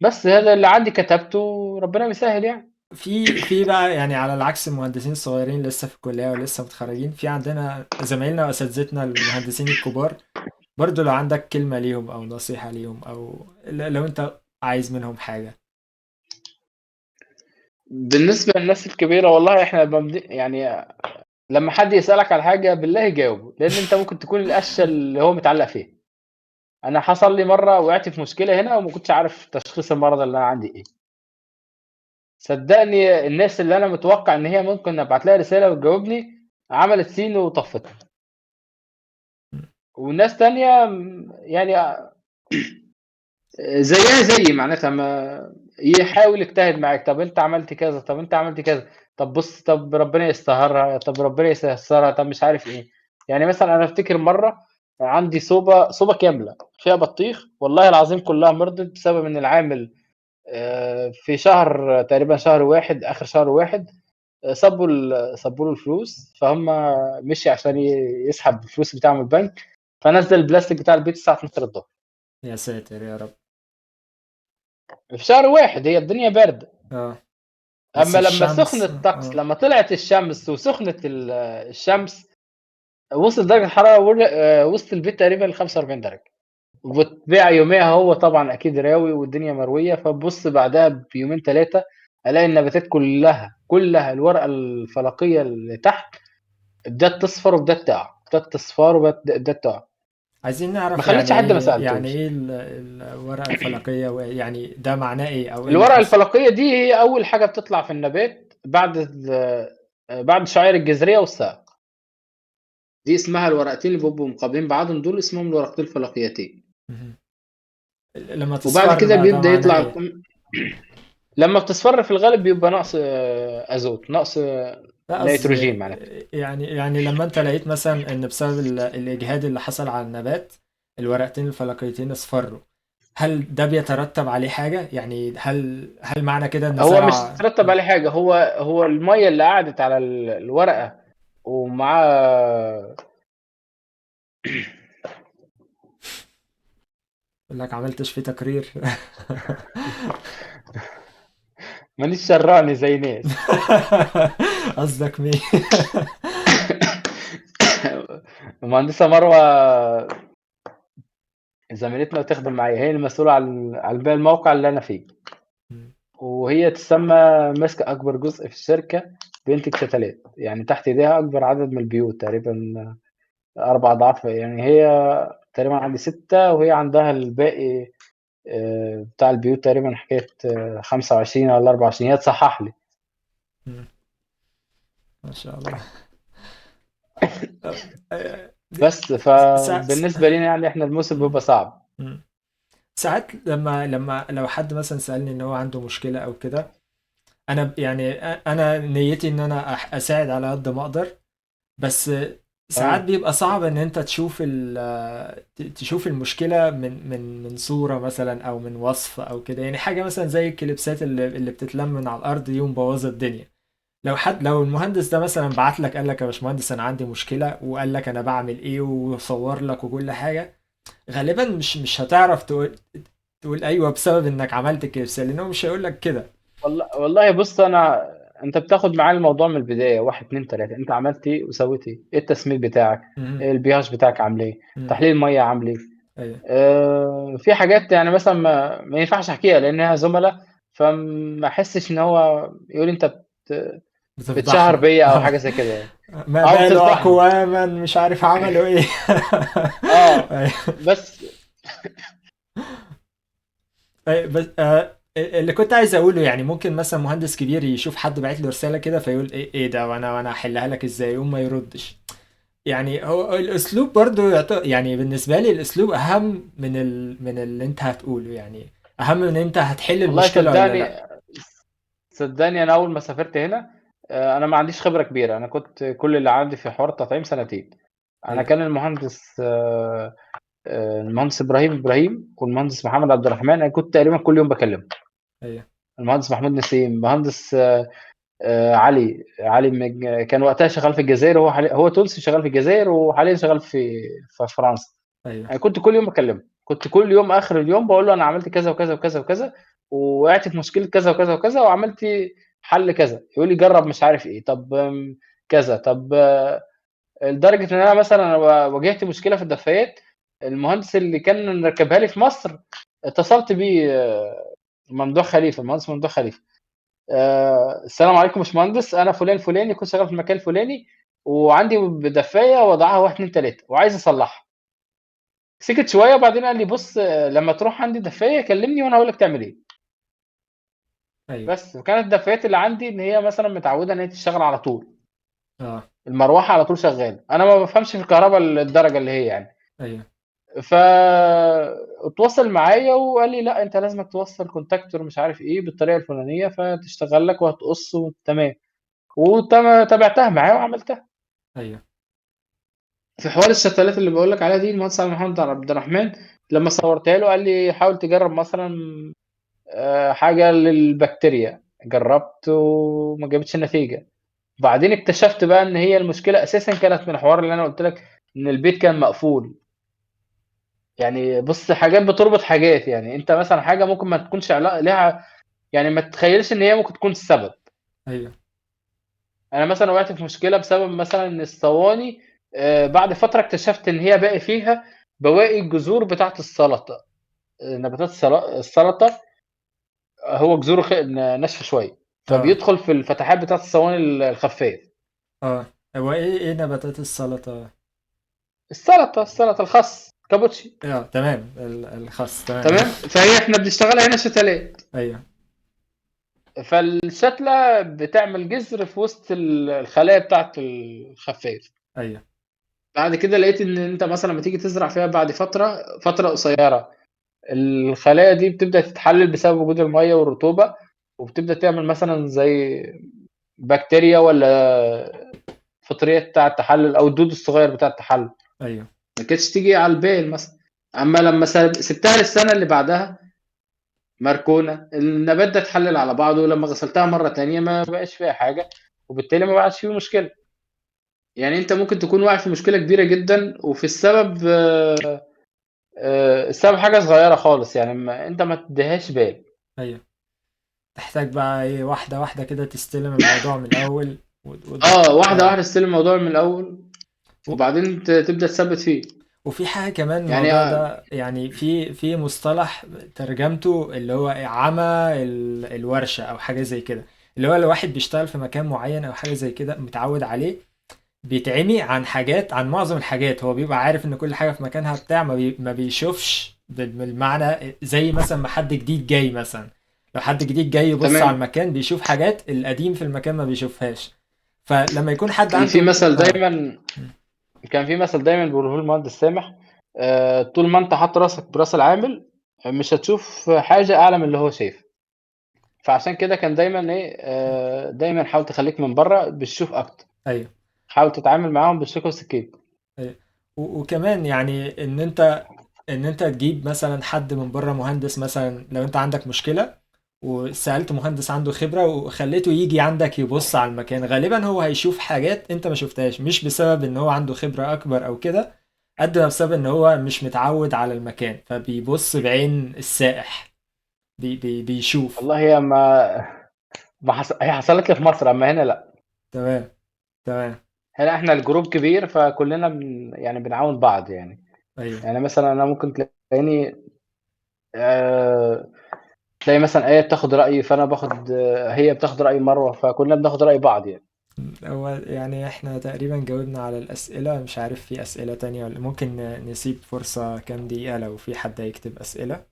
بس هذا اللي عندي كتبته، ربنا بيسهل يعني. في بقى يعني على العكس، المهندسين الصغيرين لسه في الكلية ولسه متخرجين، في عندنا زمايلنا واساتذتنا المهندسين الكبار، برضو لو عندك كلمة ليهم او نصيحة ليهم، او لو انت عايز منهم حاجة. بالنسبه للناس الكبيره، والله احنا يعني لما حد يسألك على حاجة بالله جاوبه، لأن أنت ممكن تكون القشة اللي هو متعلق فيها. أنا حصل لي مرة وقعت في مشكلة هنا وما كنتش عارف تشخيص المرض اللي أنا عندي إيه. صدقني الناس اللي أنا متوقع إن هي ممكن أبعت لها رسالة وتجاوبني عملت سين وطفتها. والناس تانية يعني زيها زي معناتها، ما يحاول يجتهد معاك. طب انت عملت كذا، طب انت عملت كذا، طب بص، طب ربنا يستهرها، طب ربنا يسهرها، طب مش عارف ايه. يعني مثلا انا افتكر مره عندي صوبه كامله فيها بطيخ، والله العظيم كلها مرضت بسبب ان العامل في شهر تقريبا شهر واحد، اخر شهر واحد، صبوا له الفلوس، فهم مشي عشان يسحب الفلوس بتاعه من البنك، فنزل البلاستيك بتاع البيت الساعه 12 الظهر يا ساتر يا رب. في شهر واحد، هي الدنيا بارده. اه بس اما لما سخن الشمس. الطقس، لما طلعت الشمس وسخنت الشمس، وصل درجه الحراره وسط البيت تقريبا ل 45 درجه. وبتبيع يوميها، هو طبعا اكيد راوي والدنيا مرويه، فبص بعدها بيومين ثلاثه الاقي النباتات كلها الورقه الفلقيه اللي تحت بدات تصفر وبدات تقع، بدات تصفر وبدات تقع. عايزين ما نعرف يعني خليتش حد ما ايه، يعني سالتوش. ايه الورقة الفلكية، يعني ده معناه ايه او ايه اللي الورقه حصل؟ الفلقيه دي هي اول حاجه بتطلع في النبات بعد الشعير الجذريه والساق. دي اسمها الورقتين اللي بيبقوا مقابلين بعضهم، دول اسمهم الورقتين الفلقيتين. مهم. لما وبعد تصفر كده بقى ده بيبدأ معناه يطلع ايه؟ لما بتصفر في الغالب بيبقى نقص ازوت، نقص لا قصدي نيتروجين معناته. يعني لما انت لقيت مثلا ان بسبب الاجهاد اللي حصل على النبات الورقتين الفلكيتين اصفروا، هل ده بيترتب عليه حاجة؟ يعني هل معنى كده ان هو مش زرع. ترتب عليه حاجة، هو المية اللي قعدت على الورقة ومع يقول لك عملتش فيه تقرير. مانيش شراني زي ناس. قصدك مين؟ المهندسة مروة زميلتنا وتخدم معايا، هي المسؤولة عن باقي الموقع اللي أنا فيه، وهي تسمى ماسكة أكبر جزء في الشركة، بينتج شتلات. يعني تحت إيديها أكبر عدد من البيوت تقريبا، 4 أضعاف. يعني هي تقريبا عندي 6 وهي عندها الباقي بتاع البيوت تقريبا حكاية 25 ولا 24، هي تصحح لي. ما شاء الله. طب، بس فبالنسبة لنا يعني احنا الموسم بيبقى صعب. ساعات لما لو حد مثلا سألني ان هو عنده مشكلة او كده، انا يعني انا نيتي ان انا اساعد على قد ما اقدر، بس ساعات تمام. بيبقى صعب ان انت تشوف المشكلة من صورة مثلا او من وصف او كده، يعني حاجة مثلا زي الكليبسات اللي بتتلم من على الارض دي ومبوظة الدنيا. لو المهندس ده مثلا بعت لك قال لك يا باشمهندس انا عندي مشكلة، وقال لك انا بعمل ايه وصور لك وكل حاجة، غالبا مش هتعرف تقول ايوه بسبب انك عملت كده، لانه مش هيقول لك كده. والله بص، انا انت بتاخد معاه الموضوع من البدايه، واحد اتنين تلاته، انت عملت ايه وسويت ايه، ايه التسميد بتاعك، مهم. إيه البياج بتاعك عامل ايه، مم. تحليل الميه عامل ايه. ايوه. في حاجات يعني مثلا ما ينفعش احكيها لانها زملاء، فما احسش ان هو يقول انت بتشهر بتفضحنا. بيا او حاجه زي كده يعني. ما او بالوا بتفضحني. اقواما مش عارف عملوا ايه. اه أيوة. بس. بس اللي كنت عايز اقوله يعني ممكن مثلا مهندس كبير يشوف حد بعت له رساله كده فيقول ايه ده، وانا احلها لك ازاي، يقوم ما يردش. يعني هو الاسلوب برضو يعني بالنسبه لي الاسلوب اهم من اللي انت هتقوله، يعني اهم من انت هتحل والله المشكله ولا لا. صدقني انا اول ما سافرت هنا، انا ما عنديش خبره كبيره، انا كنت كل اللي عندي في حوار التطعيم سنتين. انا ايوه. كان المهندس ابراهيم والمهندس محمد عبد الرحمن، انا كنت تقريبا كل يوم بكلمهم. ايوه. المهندس محمود نسيم، مهندس علي كان وقتها شغال في الجزائر، هو تونسي شغال في الجزائر وحاليا شغال في فرنسا. ايوه. انا كنت كل يوم بكلمه، كنت كل يوم اخر اليوم بقول له انا عملت كذا وكذا وكذا وكذا، وقعت في مشكله كذا وكذا وكذا وعملت حل كذا، يقول لي جرب مش عارف ايه، طب كذا، طب لدرجه ان انا مثلا واجهت مشكله في الدفايات، المهندس اللي كان ركبها لي في مصر اتصلت بيه، ممدوح خليفه، المهندس ممدوح خليفه. السلام عليكم يا باشمهندس، انا فلان فلاني كنت شغال في المكان الفلاني، وعندي دفايه وضعها 1 2 3 وعايز اصلحها. سكت شويه وبعدين قال لي بص، لما تروح عندي دفايه كلمني وانا هقول لك تعمل ايه. ايوه. بس. وكانت الدفايات اللي عندي ان هي مثلا متعوده ان هي تشتغل على طول، اه. المروحه على طول شغاله، انا ما بفهمش في الكهرباء للدرجه اللي هي يعني. ايوه. اتواصل معايا وقال لي لا انت لازم توصل كونتاكتور مش عارف ايه بالطريقه الفلانيه فتشتغل لك وهتقص وتمام. وتابعتها معاه وعملتها. ايوه. في حوار الشتلات اللي بقول لك عليها دي، المهندس علي محمد عبد الرحمن لما صورتها له قال لي حاول تجرب مثلا حاجه للبكتيريا، جربت وما جابتش نتيجه. بعدين اكتشفت بقى ان هي المشكله اساسا كانت من الحوار اللي انا قلت لك، ان البيت كان مقفول. يعني بص، حاجات بتربط حاجات، يعني انت مثلا حاجه ممكن ما تكونش علاقه لها، يعني ما تتخيلش ان هي ممكن تكون السبب. ايوه. انا مثلا وقعت في مشكله بسبب مثلا ان الصواني، بعد فتره اكتشفت ان هي باقي فيها بواقي الجذور بتاعه السلطه، نباتات السلطه، هو جذوره ناشفه شويه، اه. فبيدخل في الفتحات بتاعه الصواني الخفاف. اه. هو ايه نباتات السلطه؟ السلطه الخس كابوتشي. اه تمام، الخس تمام. تمام، فهي احنا بنشتغلها هنا شتلات. ايوه. فالشتله بتعمل جذر في وسط الخلايا بتاعه الخفاف. ايوه. بعد كده لقيت ان انت مثلا لما تيجي تزرع فيها بعد فتره قصيره، الخلايا دي بتبدأ تتحلل بسبب وجود المَيّة والرطوبة، وبتبدأ تعمل مثلًا زي بكتيريا والّا فطريات بتاع التحلل أو الدود الصغير بتاع التحلل، ايوه. ما كانتش تيجي على البال مثلًا. أمّا لمّا سِبتها للسنة اللي بعدها مركونة، النبات ده اتحلل على بعضه، ولمّا غسلتها مرّة تانية ما بقاش فيها حاجة، وبالتالي ما بقاش في مشكلة. يعني أنت ممكن تكون واقع في مشكلة كبيرة جدًا، وفي السبب حاجة صغيرة خالص، يعني أنت ما تديهاش بال. ايوه. تحتاج بقى ايه، واحده واحده كده تستلم الموضوع من الاول واحدة اه. واحدة تستلم الموضوع من الأول، وبعدين تبدأ تثبّت فيه. وفي حاجة كمان يعني الموضوع ده، يعني في مصطلح ترجمته اللي هو عمى الورشة أو حاجة زي كده، اللي هو لو واحد بيشتغل في مكان معين أو حاجة زي كده متعود عليه، بيتعمي عن حاجات، عن معظم الحاجات. هو بيبقى عارف إن كل حاجة في مكانها بتاع، ما بيشوفش بالمعنى، زي مثلا ما حد جديد جاي مثلا، لو حد جديد جاي يبص على تمام. المكان بيشوف حاجات القديم في المكان ما بيشوفهاش. فلما يكون حد كان في عنده مثل دايمًا كان في مثل دايمًا بيقوله المهندس سامح، طول ما أنت حاطط راسك براس العامل، مش هتشوف حاجة أعلى من اللي هو شايفها. فعشان كده كان دايمًا إيه، دايمًا حاول تخلّيك من برّه بالشوف أكتر، ايوه. حاول تتعامل معاهم بالشوكة والسكينة. أيوة. وكمان يعني ان انت تجيب مثلا حد من بره، مهندس مثلا، لو انت عندك مشكلة وسألت مهندس عنده خبرة وخليته يجي عندك يبص على المكان، غالبا هو هيشوف حاجات انت ما شفتهاش، مش بسبب ان هو عنده خبرة اكبر او كده، قد ما بسبب ان هو مش متعود على المكان، فبيبص بعين السائح، بيشوف. والله هي حصلت لي في مصر، اما هنا لا. تمام، تمام. هنا احنا الجروب كبير، فكلنا يعني بنعاون بعض يعني. ايوه. يعني مثلا انا ممكن تلاقيني آه... تلاقي مثلا ايه بتاخد رايي، فانا باخد هي بتاخد راي مروه، فكلنا بناخد راي بعض يعني. هو يعني احنا تقريبا جاوبنا على الأسئلة، مش عارف في أسئلة تانية ولا ممكن نسيب فرصة كام دقيقة لو في حد هيكتب أسئلة.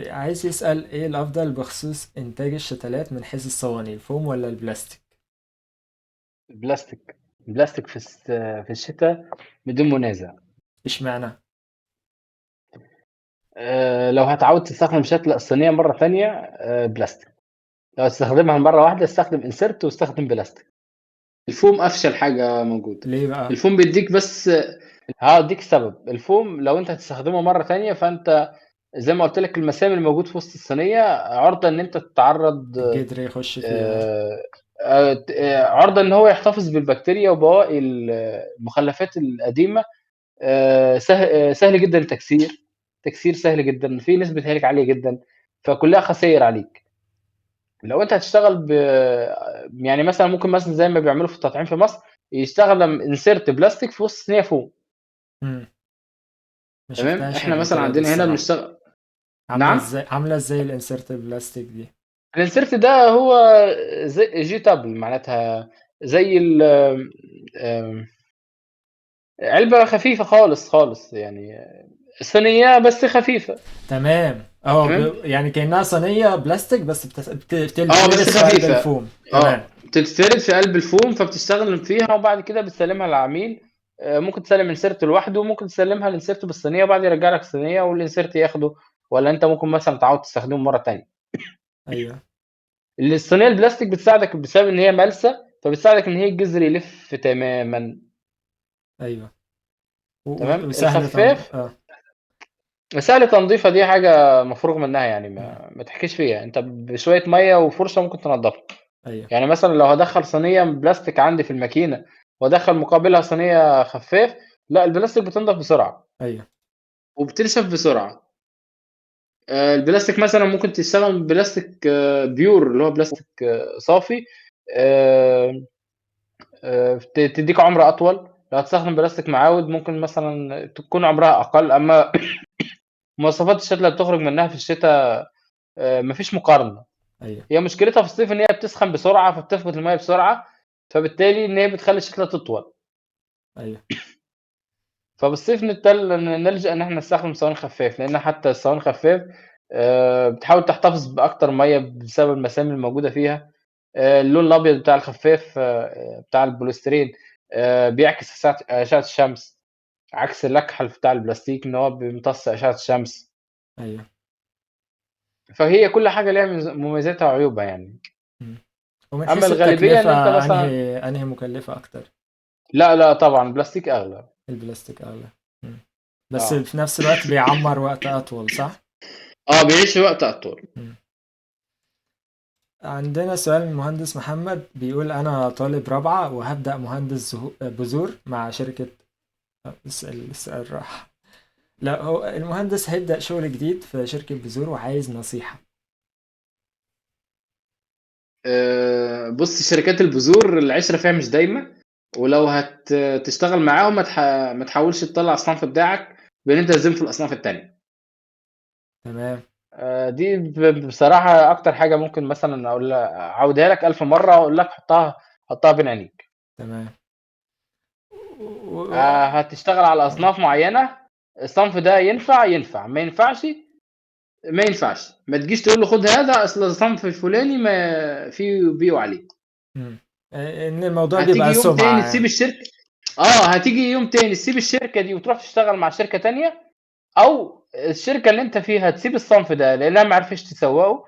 عايز يسأل ايه الأفضل بخصوص إنتاج الشتلات من حيث الصواني، الفوم ولا البلاستيك؟ البلاستيك. البلاستيك في الشتاء بدون منازع. اشمعنى؟ لو هتعود تستخدم شتلة الصينية مرة تانية، بلاستيك. لو تستخدمها مرة واحدة استخدم انسرت واستخدم بلاستيك. الفوم افشل حاجة موجودة. ليه بقى؟ الفوم بيديك بس. هاديك سبب. الفوم لو انت هتستخدمه مرة تانية، فانت زي ما قلت لك المسام اللي موجود في وسط الصينية عرضة ان انت تتعرض، الجدر يخش فيها. آه، عرضة ان هو يحتفظ بالبكتيريا وبواقي المخلفات القديمة. سهل جدا التكسير. تكسير سهل جدا، في نسبة هالك عالية جدا، فكلها خسائر عليك. لو انت هتشتغل يعني مثلا ممكن مثلا زي ما بيعملوا في التطعيم في مصر، يستخدم انسيرت بلاستيك في وسط صينية فوم. مم. ما تمام. شفتهاش احنا قبل مثلا كده دي عندنا هنا الصراحة. بنشتغل. نعم. عاملة ازاي الانسرت البلاستيك دي؟ الانسيرت ده هو زي جيتابل معناتها، زي آم، علبة خفيفة خالص خالص يعني، صينية بس خفيفة. تمام. تمام. يعني كأنها صينية بلastيك بس بس بتتفرد في قلب خفيفة. الفوم. تمام. بتتفرد في قلب الفوم، فبتشتغل فيها وبعد كده بتسلمها للعميل. ممكن تسلم انسيرت لوحده، وممكن تسلمها الانسيرت بالصينية وبعد يرجع لك الصينية والانسيرت ياخده. ولا انت ممكن مثلا تعود تستخدمه مرة تانية. ايوه، الصينية البلاستيك بتساعدك بسبب ان هي ملسة، فبتساعدك ان هي الجذر يلف تماما. ايوه. تمام. وسهل الخفاف سهل تنظيفها، دي حاجة مفروغ منها يعني، مم. ما تحكيش فيها، انت بشوية مية وفرشة ممكن تنضفها. ايوه، يعني مثلا لو هدخل صينية بلاستيك عندي في الماكينة وادخل مقابلها صينية خفاف، لا البلاستيك بتنضف بسرعة ايوه، وبتنشف بسرعة. البلاستيك مثلا ممكن تستخدم بلاستيك بيور، اللي هو بلاستيك صافي. آه، تديك عمر اطول. لو هتستخدم بلاستيك معاود ممكن مثلا تكون عمرها اقل، اما مواصفات الشتاء اللي بتخرج منها في الشتاء مفيش مقارنة. ايوه، هي مشكلتها في الصيف ان هي بتسخن بسرعة فبتفقد المية بسرعة، فبالتالي ان هي بتخلي الشتلة تطول. ايوه. فبالصيف نلجأ ان احنا نستخدم صواني خفاف، لان حتى الصواني خفاف بتحاول تحتفظ باكتر ميه بسبب المسام الموجوده فيها. اللون الابيض بتاع الخفاف بتاع البوليسترين بيعكس اشعه الشمس، عكس الاكحل بتاع البلاستيك ان هو بيمتص اشعه الشمس. ايوه. فهي كل حاجه ليها مميزاتها وعيوبها يعني. مم. ومن اما حيث الغالبيه ان انت التكلفة مثلا. انهي مكلفة اكتر؟ لا لا طبعا البلاستيك اغلى. البلاستيك اغلى. مم. بس اه. في نفس الوقت بيعمر وقت اطول، صح؟ اه بيعيش وقت اطول. مم. عندنا سؤال من المهندس محمد بيقول أنا طالب رابعة وهبدأ مهندس بذور مع شركة. السؤال راح. لا، هو المهندس هيبدأ شغل جديد في شركة بذور وعايز نصيحة. بص، شركات البذور العشرة فيها مش دايمة. ولو هتشتغل معاهم ما تحاولش تطلع الصنف بتاعك بان انت تزم في الاصناف التانية. تمام، دي بصراحة اكتر حاجة ممكن مثلا اعودها لك الف مرة واقول لك حطها بين عينيك. تمام. و... هتشتغل على اصناف معينة. الصنف ده ينفع ما ينفعش. ما ينفعش ما تجيش تقول له خد هذا، اصل الصنف الفلاني ما فيه بيو عليه. مم. إن الموضوع هتيجي بيبقى يوم سمعة تاني تسيب يعني. الشركة. هتيجي يوم تاني تسيب الشركة دي وتروح تشتغل مع شركة تانية، او الشركة اللي انت فيها تسيب الصنف ده لانها ما عرفتش تسوقه،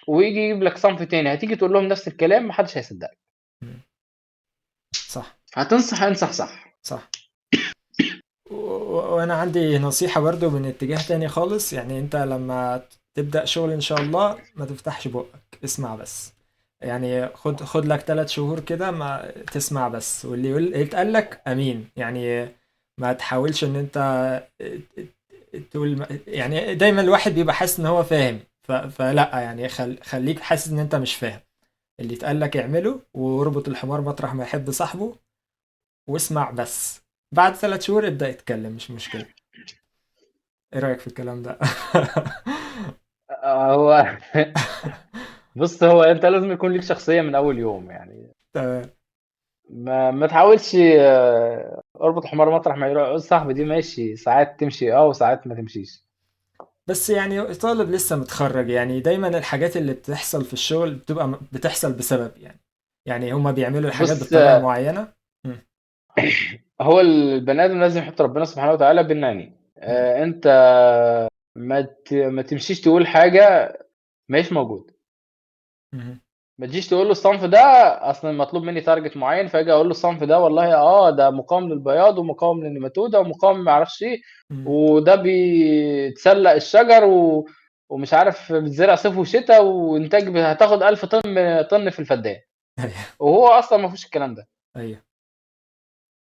ويجي يجيب لك صنف تاني هتيجي تقول لهم نفس الكلام محدش هيصدقك. مم. صح، انصح صح. صح. وانا عندي نصيحة برضو من اتجاه تاني خالص، يعني انت لما تبدأ شغل ان شاء الله ما تفتحش بقك، اسمع بس. يعني خد لك 3 شهور كده ما تسمع بس، واللي يتقال لك امين يعني. ما تحاولش ان انت تقول يعني دايما الواحد بيبقى حاسس ان هو فاهم، فلا يعني خليك حاسس ان انت مش فاهم اللي اتقال لك، اعمله واربط الحمار مطرح ما يحب صاحبه، واسمع بس. بعد 3 شهور ابدأ يتكلم، مش مشكلة. ايه رأيك في الكلام ده؟ هو بص، هو انت لازم يكون ليك شخصيه من اول يوم يعني. تمام. ما تحاولش اربط الحمار مطرح ما يروح. صاحبي دي ماشي، ساعات تمشي وساعات ما تمشيش. بس يعني طالب لسه متخرج، يعني دايما الحاجات اللي بتحصل في الشغل بتبقى بتحصل بسبب يعني هما بيعملوا الحاجات بص، بطريقة معينة. مم. هو البني ادم لازم يحط ربنا سبحانه وتعالى بين عينيه. مم. انت ما تمشيش تقول حاجه ماهيش موجود. مم. ما تجيش تقول له الصنف ده اصلا مطلوب مني تارجت معين، فاجي اقول له الصنف ده والله ده مقاوم للبياض ومقاوم للنيماتوده ومقاوم ما اعرفش ايه، مم. وده بيتسلق الشجر ومش عارف بتزرع صيف وشتاء، وانتاج هتاخد 1000 طن في الفدان، ايوه. وهو اصلا ما فيش الكلام ده. ايوه.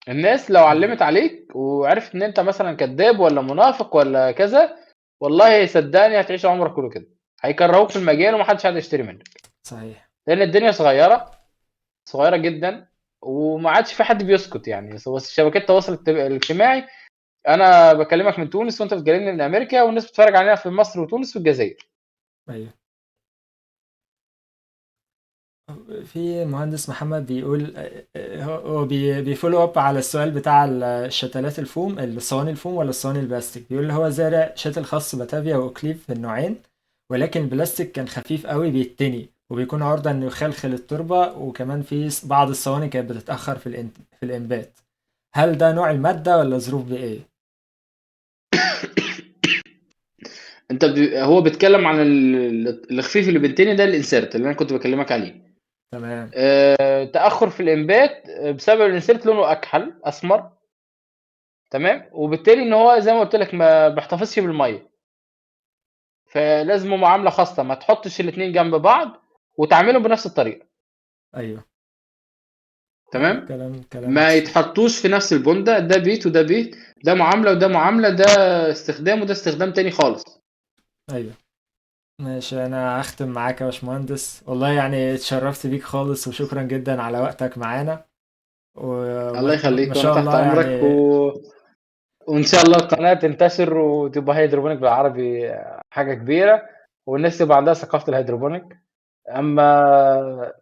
الناس لو مم. علمت عليك وعرفت ان انت مثلا كذاب ولا منافق ولا كذا، والله صدقني هتعيش عمرك كله كده. هيكرهوك في المجال ومحدش هيشتري منك، صحيح. لان الدنيا صغيره، صغيره جدا، وما عادش في حد بيسكت يعني. شبكات التواصل الاجتماعي، انا بكلمك من تونس وانت بتكلمني من امريكا، والناس بتتفرج علينا في مصر وتونس والجزائر. ايوه. في مهندس محمد بيقول هو بيفولو اب على السؤال بتاع الشتلات الفوم، الصواني الفوم ولا الصواني البلاستيك. بيقول اللي هو زارع شاتل خاص باتافيا واوكليف في النوعين، ولكن البلاستيك كان خفيف قوي بيتني وبيكون عرضة انه يخلخل التربة، وكمان في بعض الصواني كانت بتتأخر في الإنبات. هل ده نوع المادة ولا ظروف بيئية؟ هو بيتكلم عن الخفيف اللي بنتني ده، الانسيرت اللي انا كنت بكلمك عليه. تمام. تاخر في الانبات بسبب الانسيرت، لونه اكحل اسمر. تمام. وبالتالي ان هو زي ما قلت لك ما بيحتفظش بالميه، فلازم معامله خاصه، ما تحطش الاثنين جنب بعض وتعملهم بنفس الطريقه. ايوه. تمام. كلام ما ماشي. يتحطوش في نفس البونده، ده بيت وده بيت، ده معامله وده معامله، ده استخدام وده استخدام تاني خالص. ايوه. ماشي، انا هختم معاك يا باشمهندس، والله يعني اتشرفت بيك خالص، وشكرا جدا على وقتك معانا. الله وما يخليك، وانا شاء تحت الله امرك يعني. وان شاء الله القناه تنتشر وتبقى هيدروبونيك بالعربي حاجه كبيره، والناس يبقى عندها ثقافه الهيدروبونيك. اما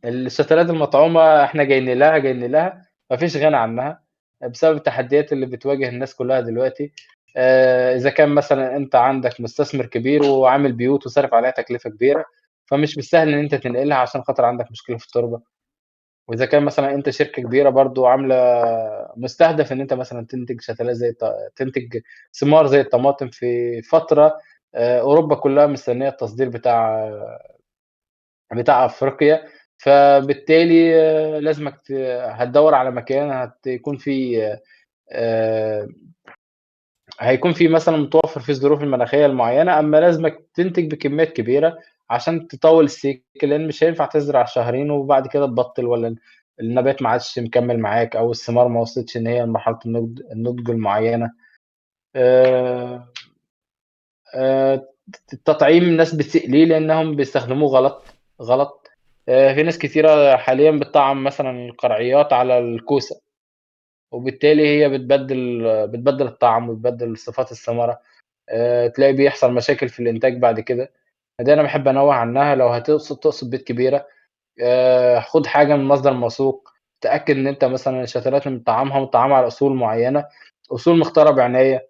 الشتلات المطعومه احنا جايين لها، مفيش غنى عنها بسبب التحديات اللي بتواجه الناس كلها دلوقتي. اذا كان مثلا انت عندك مستثمر كبير وعامل بيوت وصارف عليها تكلفه كبيره، فمش بالسهل ان انت تنقلها عشان خاطر عندك مشكله في التربه. واذا كان مثلا انت شركه كبيره برضو عامله مستهدف ان انت مثلا تنتج شتلات تنتج ثمار زي الطماطم في فتره، اوروبا كلها مستنيه التصدير بتاع افريقيا. فبالتالي لازمك هتدور على مكان هتكون فيه، آه، هيكون فيه مثلا متوفر فيه الظروف المناخيه المعينه، اما لازمك تنتج بكميات كبيره عشان تطول السيكل، لان مش هينفع تزرع شهرين وبعد كده تبطل، ولا النبات ما عادش مكمل معاك، او الثمار ما وصلتش ان هي لمرحله النضج المعينه. آه، آه، التطعيم الناس بتسيء ليه لانهم بيستخدموه غلط غلط. في ناس كثيره حاليا بتطعم مثلا القرعيات على الكوسه، وبالتالي هي بتبدل الطعم وبتبدل صفات الثمره. تلاقي بيحصل مشاكل في الانتاج بعد كده. دي انا بحب انوه عنها. لو تقصد بيت كبيره، خد حاجه من مصدر موثوق، تاكد ان انت مثلا الشتلات اللي مطعمها على اصول معينه، اصول مختاره بعنايه.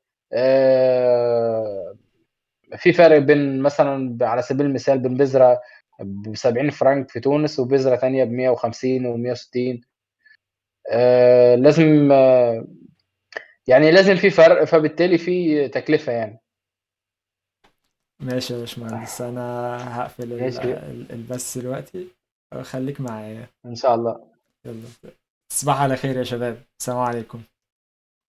في فرق بين مثلا على سبيل المثال بين بذره ب 70 فرنك في تونس وبذره تانية ب 150 و 160. لازم يعني لازم في فرق، فبالتالي في تكلفه يعني. ماشي يا باشمهندس، انا هقفل ماشي. البث دلوقتي. خليك معايا. ان شاء الله. يلا. تصبح على خير يا شباب، السلام عليكم.